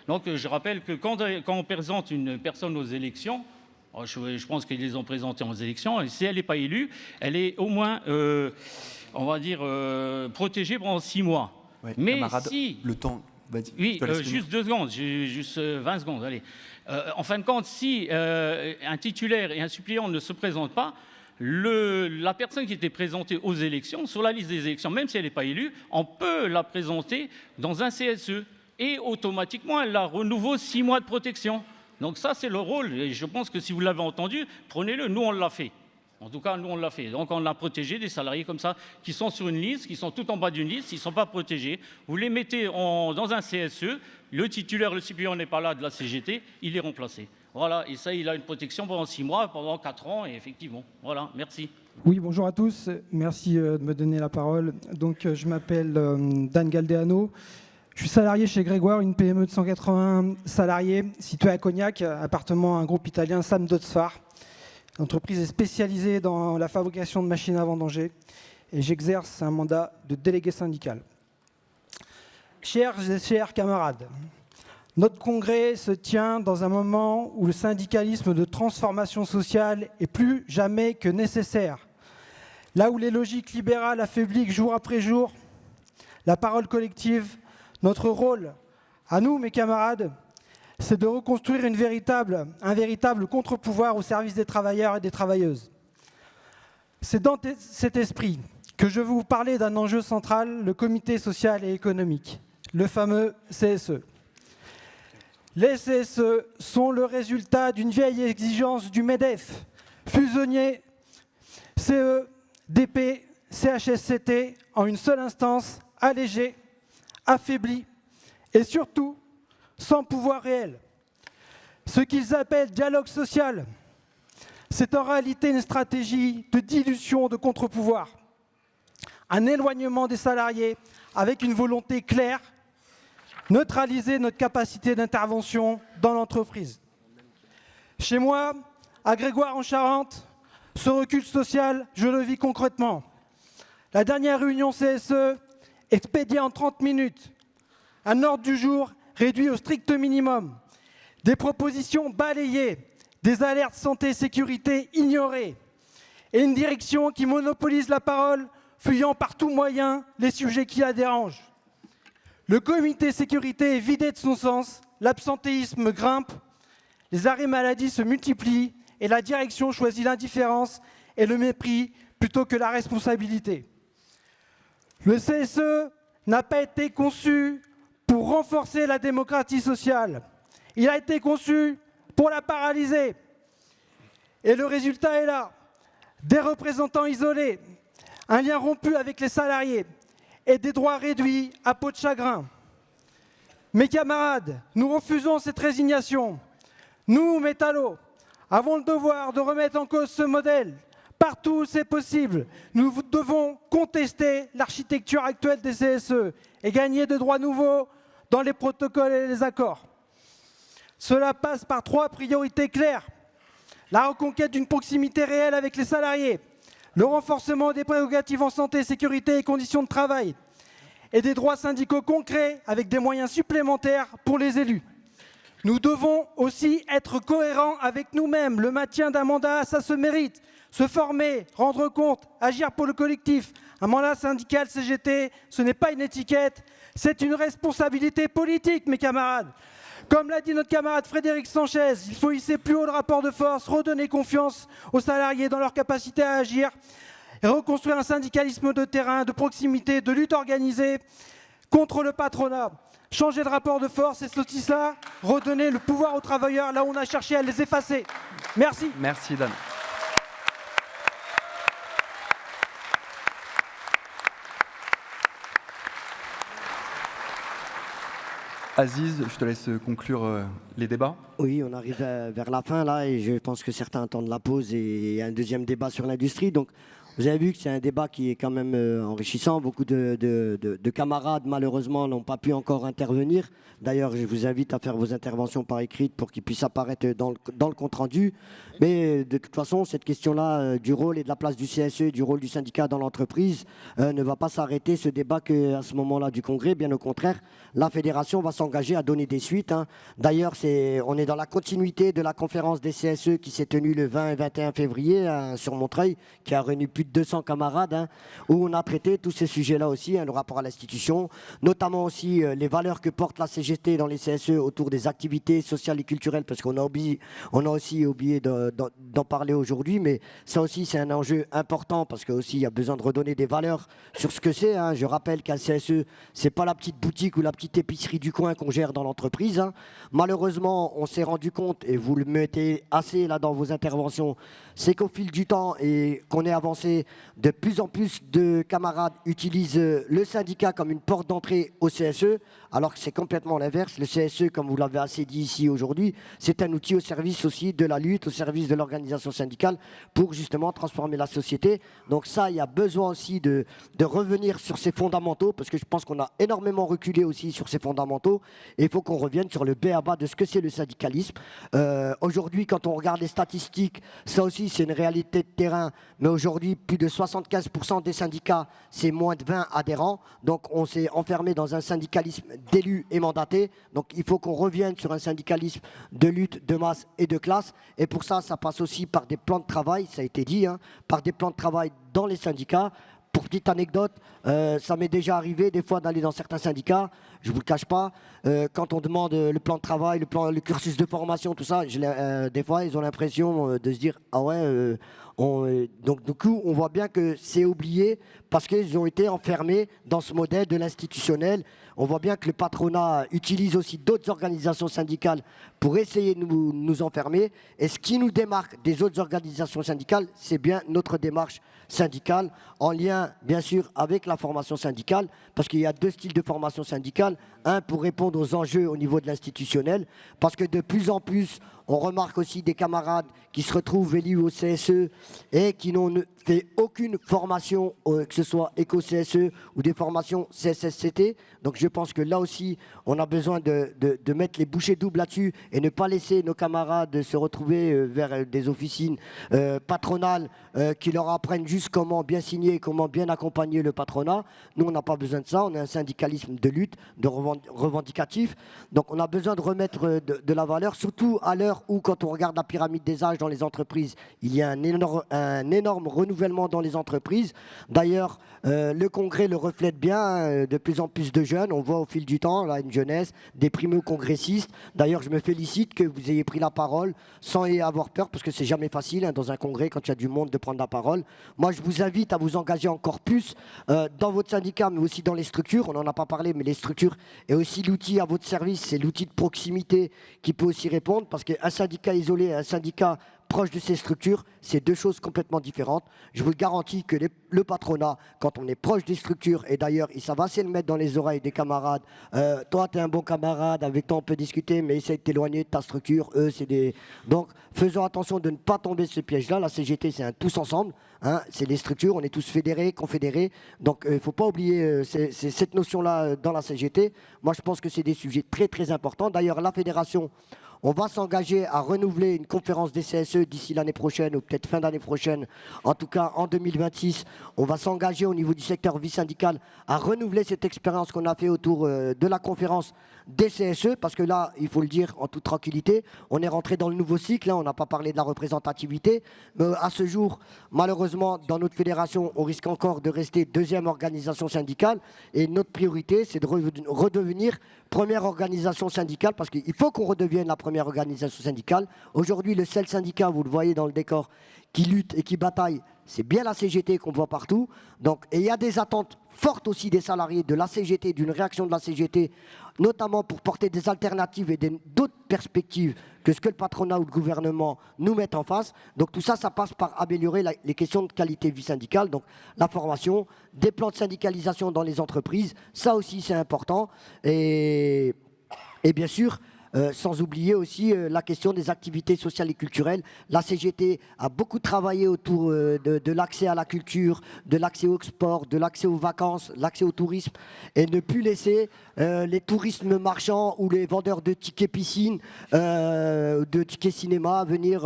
Donc, je rappelle que quand on présente une personne aux élections, je pense qu'ils les ont présentés aux élections. Et si elle n'est pas élue, elle est au moins, on va dire, protégée pendant 6 mois. Ouais, mais camarade, si... le temps... Oui, juste 2 secondes, juste 20 secondes, allez. En fin de compte, si un titulaire et un suppléant ne se présentent pas, la personne qui était présentée aux élections, sur la liste des élections, même si elle n'est pas élue, on peut la présenter dans un CSE. Et automatiquement, elle a renouveau 6 mois de protection. Donc ça, c'est le rôle. Et je pense que si vous l'avez entendu, prenez-le. Nous, on l'a fait. En tout cas, nous, on l'a fait. Donc, on a protégé des salariés comme ça, qui sont sur une liste, qui sont tout en bas d'une liste, ils ne sont pas protégés. Vous les mettez dans un CSE, le titulaire, le suppléant n'est pas là de la CGT, il est remplacé. Voilà, et ça, il a une protection pendant 6 mois, pendant 4 ans, et effectivement. Voilà, merci. Oui, bonjour à tous. Merci de me donner la parole. Donc, je m'appelle Dan Galdeano. Je suis salarié chez Grégoire, une PME de 180 salariés située à Cognac, appartenant à un groupe italien Sam Dotsfar. L'entreprise est spécialisée dans la fabrication de machines à vendanger et j'exerce un mandat de délégué syndical. Chers et chers camarades, notre congrès se tient dans un moment où le syndicalisme de transformation sociale est plus jamais que nécessaire. Là où les logiques libérales affaiblissent jour après jour la parole collective, notre rôle, à nous, mes camarades, c'est de reconstruire un véritable contre-pouvoir au service des travailleurs et des travailleuses. C'est dans cet esprit que je vais vous parler d'un enjeu central, le comité social et économique, le fameux CSE. Les CSE sont le résultat d'une vieille exigence du MEDEF, fusionner CE, DP, CHSCT en une seule instance, allégée, affaibli et surtout sans pouvoir réel. Ce qu'ils appellent dialogue social, c'est en réalité une stratégie de dilution de contre-pouvoir, un éloignement des salariés avec une volonté claire, neutraliser notre capacité d'intervention dans l'entreprise. Chez moi, à Grégoire en Charente, ce recul social, je le vis concrètement. La dernière réunion CSE, expédié en 30 minutes, un ordre du jour réduit au strict minimum, des propositions balayées, des alertes santé et sécurité ignorées, et une direction qui monopolise la parole, fuyant par tout moyen les sujets qui la dérangent. Le comité sécurité est vidé de son sens, l'absentéisme grimpe, les arrêts maladie se multiplient, et la direction choisit l'indifférence et le mépris plutôt que la responsabilité. Le CSE n'a pas été conçu pour renforcer la démocratie sociale. Il a été conçu pour la paralyser. Et le résultat est là. Des représentants isolés, un lien rompu avec les salariés et des droits réduits à peau de chagrin. Mes camarades, nous refusons cette résignation. Nous, métallos, avons le devoir de remettre en cause ce modèle. Partout où c'est possible, nous devons contester l'architecture actuelle des CSE et gagner de droits nouveaux dans les protocoles et les accords. Cela passe par 3 priorités claires. La reconquête d'une proximité réelle avec les salariés, le renforcement des prérogatives en santé, sécurité et conditions de travail, et des droits syndicaux concrets avec des moyens supplémentaires pour les élus. Nous devons aussi être cohérents avec nous-mêmes. Le maintien d'un mandat, ça se mérite. Se former, rendre compte, agir pour le collectif, un mandat syndical CGT, ce n'est pas une étiquette, c'est une responsabilité politique, mes camarades. Comme l'a dit notre camarade Frédéric Sanchez, il faut hisser plus haut le rapport de force, redonner confiance aux salariés dans leur capacité à agir, et reconstruire un syndicalisme de terrain, de proximité, de lutte organisée contre le patronat. Changer de rapport de force, et aussi ça, redonner le pouvoir aux travailleurs là où on a cherché à les effacer. Merci. Merci Dan. Aziz, je te laisse conclure les débats. Oui, on arrive vers la fin là et je pense que certains attendent la pause et un deuxième débat sur l'industrie. Donc vous avez vu que c'est un débat qui est quand même enrichissant. Beaucoup de camarades malheureusement n'ont pas pu encore intervenir. D'ailleurs, je vous invite à faire vos interventions par écrit pour qu'ils puissent apparaître dans le compte-rendu. Mais de toute façon, cette question-là du rôle et de la place du CSE, du rôle du syndicat dans l'entreprise ne va pas s'arrêter ce débat qu'à ce moment-là du Congrès. Bien au contraire, la fédération va s'engager à donner des suites. D'ailleurs, on est dans la continuité de la conférence des CSE qui s'est tenue le 20 et 21 février sur Montreuil, qui a réuni plus de 200 camarades, où on a traité tous ces sujets-là aussi, le rapport à l'institution, notamment aussi les valeurs que porte la CGT dans les CSE autour des activités sociales et culturelles, parce qu'on a aussi oublié d'en parler aujourd'hui, mais ça aussi c'est un enjeu important, parce qu'il y a besoin de redonner des valeurs sur ce que c'est. Je rappelle qu'un CSE, c'est pas la petite boutique ou la petite épicerie du coin qu'on gère dans l'entreprise. Malheureusement, on s'est rendu compte, et vous le mettez assez là dans vos interventions, c'est qu'au fil du temps et qu'on est avancé, de plus en plus de camarades utilisent le syndicat comme une porte d'entrée au CSE, alors que c'est complètement l'inverse. Le CSE, comme vous l'avez assez dit ici aujourd'hui, c'est un outil au service aussi de la lutte, au service de l'organisation syndicale pour justement transformer la société. Donc ça, il y a besoin aussi de revenir sur ces fondamentaux, parce que je pense qu'on a énormément reculé aussi sur ces fondamentaux, et il faut qu'on revienne sur le b.a.-ba de ce que c'est le syndicalisme. Aujourd'hui, quand on regarde les statistiques, ça aussi c'est une réalité de terrain, mais aujourd'hui, plus de 75% des syndicats, c'est moins de 20 adhérents, donc on s'est enfermé dans un syndicalisme d'élus et mandatés, donc il faut qu'on revienne sur un syndicalisme de lutte, de masse et de classe, et pour ça, ça passe aussi par des plans de travail, ça a été dit, par des plans de travail dans les syndicats. Pour petite anecdote, ça m'est déjà arrivé des fois d'aller dans certains syndicats, je ne vous le cache pas, quand on demande le plan de travail, le cursus de formation, tout ça, des fois ils ont l'impression de se dire « Ah ouais, donc du coup on voit bien que c'est oublié parce qu'ils ont été enfermés dans ce modèle de l'institutionnel. On voit bien que le patronat utilise aussi d'autres organisations syndicales pour essayer de nous enfermer. Et ce qui nous démarque des autres organisations syndicales, c'est bien notre démarche syndicale, en lien bien sûr avec la formation syndicale, parce qu'il y a deux styles de formation syndicale. Un pour répondre aux enjeux au niveau de l'institutionnel, parce que de plus en plus, on remarque aussi des camarades qui se retrouvent élus au CSE et qui n'ont fait aucune formation, que ce soit éco-CSE ou des formations CSSCT. Donc je pense que là aussi, on a besoin de mettre les bouchées doubles là-dessus et ne pas laisser nos camarades se retrouver vers des officines patronales qui leur apprennent juste comment bien signer, comment bien accompagner le patronat. Nous, on n'a pas besoin de ça. On a un syndicalisme de lutte, de revendicatif. Donc on a besoin de remettre de la valeur, surtout à l'heure où, quand on regarde la pyramide des âges dans les entreprises, il y a un énorme renouvellement dans les entreprises. D'ailleurs, le Congrès le reflète bien, de plus en plus de jeunes. On voit au fil du temps là, une jeunesse, des primo-congressistes. D'ailleurs, je me félicite que vous ayez pris la parole sans y avoir peur, parce que c'est jamais facile dans un congrès, quand il y a du monde, de prendre la parole. Moi, je vous invite à vous engager encore plus dans votre syndicat, mais aussi dans les structures. On n'en a pas parlé, mais les structures est aussi l'outil à votre service. C'est l'outil de proximité qui peut aussi répondre, parce qu'un syndicat isolé, un syndicat proche de ces structures, c'est deux choses complètement différentes. Je vous le garantis que le patronat, quand on est proche des structures, et d'ailleurs, ça va essayer de mettre dans les oreilles des camarades, toi, tu es un bon camarade, avec toi, on peut discuter, mais essaye de t'éloigner de ta structure. Eux, c'est des... Donc, faisons attention de ne pas tomber ce piège-là. La CGT, c'est un tous ensemble. C'est les structures, on est tous fédérés, confédérés. Donc, il ne faut pas oublier cette notion-là dans la CGT. Moi, je pense que c'est des sujets très, très importants. D'ailleurs, la fédération... On va s'engager à renouveler une conférence des CSE d'ici l'année prochaine, ou peut-être fin d'année prochaine, en tout cas en 2026. On va s'engager au niveau du secteur vie syndicale à renouveler cette expérience qu'on a fait autour de la conférence des CSE, parce que là, il faut le dire en toute tranquillité, on est rentré dans le nouveau cycle, hein, on n'a pas parlé de la représentativité, mais à ce jour, malheureusement, dans notre fédération, on risque encore de rester deuxième organisation syndicale, et notre priorité, c'est de redevenir première organisation syndicale, parce qu'il faut qu'on redevienne la première organisation syndicale. Aujourd'hui, le seul syndicat, vous le voyez dans le décor, qui lutte et qui bataille, c'est bien la CGT qu'on voit partout. Donc, et il y a des attentes fortes aussi des salariés de la CGT, d'une réaction de la CGT, notamment pour porter des alternatives et d'autres perspectives que ce que le patronat ou le gouvernement nous mettent en face. Donc tout ça, ça passe par améliorer les questions de qualité de vie syndicale, donc la formation, des plans de syndicalisation dans les entreprises, ça aussi c'est important. Et bien sûr, sans oublier aussi la question des activités sociales et culturelles. La CGT a beaucoup travaillé autour de l'accès à la culture, de l'accès au sport, de l'accès aux vacances, l'accès au tourisme, et ne plus laisser les tourismes marchands ou les vendeurs de tickets piscine, de tickets cinéma venir,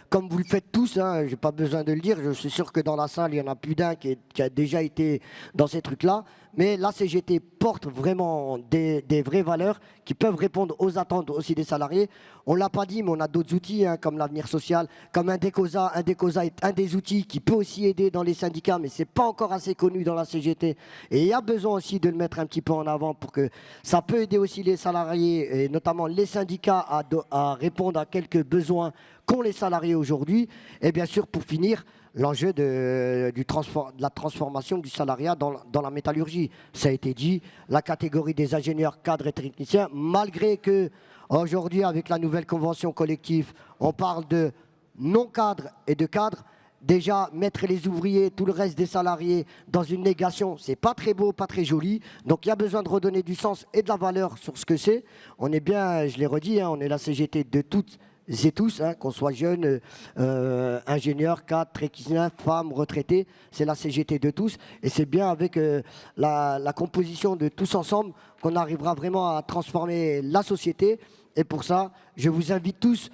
comme vous le faites tous, hein, je n'ai pas besoin de le dire, je suis sûr que dans la salle, il y en a plus d'un qui a déjà été dans ces trucs-là. Mais la CGT porte vraiment des vraies valeurs qui peuvent répondre aux attentes aussi des salariés. On ne l'a pas dit, mais on a d'autres outils, hein, comme l'avenir social, comme Indecosa. Indecosa est un des outils qui peut aussi aider dans les syndicats, mais ce n'est pas encore assez connu dans la CGT. Et il y a besoin aussi de le mettre un petit peu en avant pour que ça peut aider aussi les salariés, et notamment les syndicats, à répondre à quelques besoins qu'ont les salariés aujourd'hui. Et bien sûr, pour finir, l'enjeu de la transformation du salariat dans la métallurgie. Ça a été dit, la catégorie des ingénieurs, cadres et techniciens, malgré que aujourd'hui, avec la nouvelle convention collective, on parle de non-cadres et de cadres, déjà mettre les ouvriers, tout le reste des salariés dans une négation, c'est pas très beau, pas très joli. Donc il y a besoin de redonner du sens et de la valeur sur ce que c'est. On est bien, je l'ai redit, hein, on est la CGT de toutes et tous, hein, qu'on soit jeune, ingénieur, cadre, technicien, femme, retraité, c'est la CGT de tous. Et c'est bien avec la composition de tous ensemble qu'on arrivera vraiment à transformer la société. Et pour ça, je vous invite tous,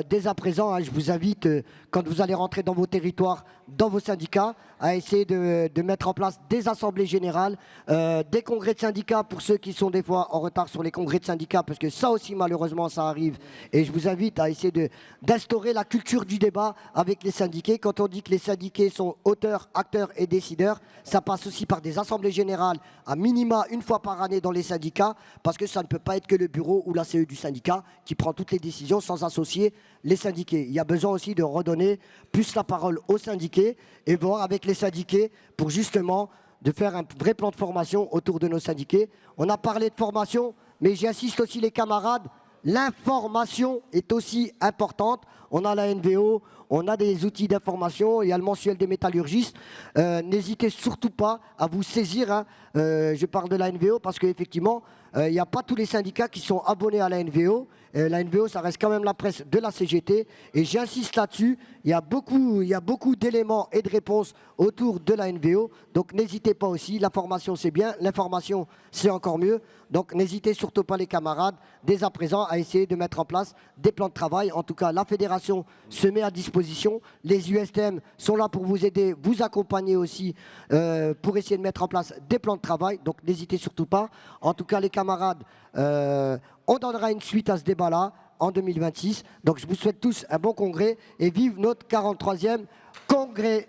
dès à présent, hein, je vous invite, quand vous allez rentrer dans vos territoires, dans vos syndicats, à essayer de mettre en place des assemblées générales, des congrès de syndicats pour ceux qui sont des fois en retard sur les congrès de syndicats, parce que ça aussi, malheureusement, ça arrive. Et je vous invite à essayer d'instaurer la culture du débat avec les syndiqués. Quand on dit que les syndiqués sont auteurs, acteurs et décideurs, ça passe aussi par des assemblées générales, à minima une fois par année dans les syndicats, parce que ça ne peut pas être que le bureau ou la CE du syndicat qui prend toutes les décisions sans associer les syndiqués. Il y a besoin aussi de redonner plus la parole aux syndiqués et voir avec les syndiqués pour justement de faire un vrai plan de formation autour de nos syndiqués. On a parlé de formation, mais j'insiste aussi les camarades, l'information est aussi importante. On a la NVO, on a des outils d'information, il y a le mensuel des métallurgistes. N'hésitez surtout pas à vous saisir. Hein. Je parle de la NVO parce qu'effectivement, il n'y a pas tous les syndicats qui sont abonnés à la NVO. La NVO, ça reste quand même la presse de la CGT. Et j'insiste là-dessus, il y a beaucoup d'éléments et de réponses autour de la NVO. Donc n'hésitez pas aussi, la formation c'est bien, l'information c'est encore mieux. Donc n'hésitez surtout pas les camarades, dès à présent, à essayer de mettre en place des plans de travail. En tout cas, la fédération se met à disposition. Les USTM sont là pour vous aider, vous accompagner aussi pour essayer de mettre en place des plans de travail. Donc n'hésitez surtout pas. En tout cas, les camarades, on donnera une suite à ce débat-là en 2026. Donc je vous souhaite tous un bon congrès et vive notre 43e congrès.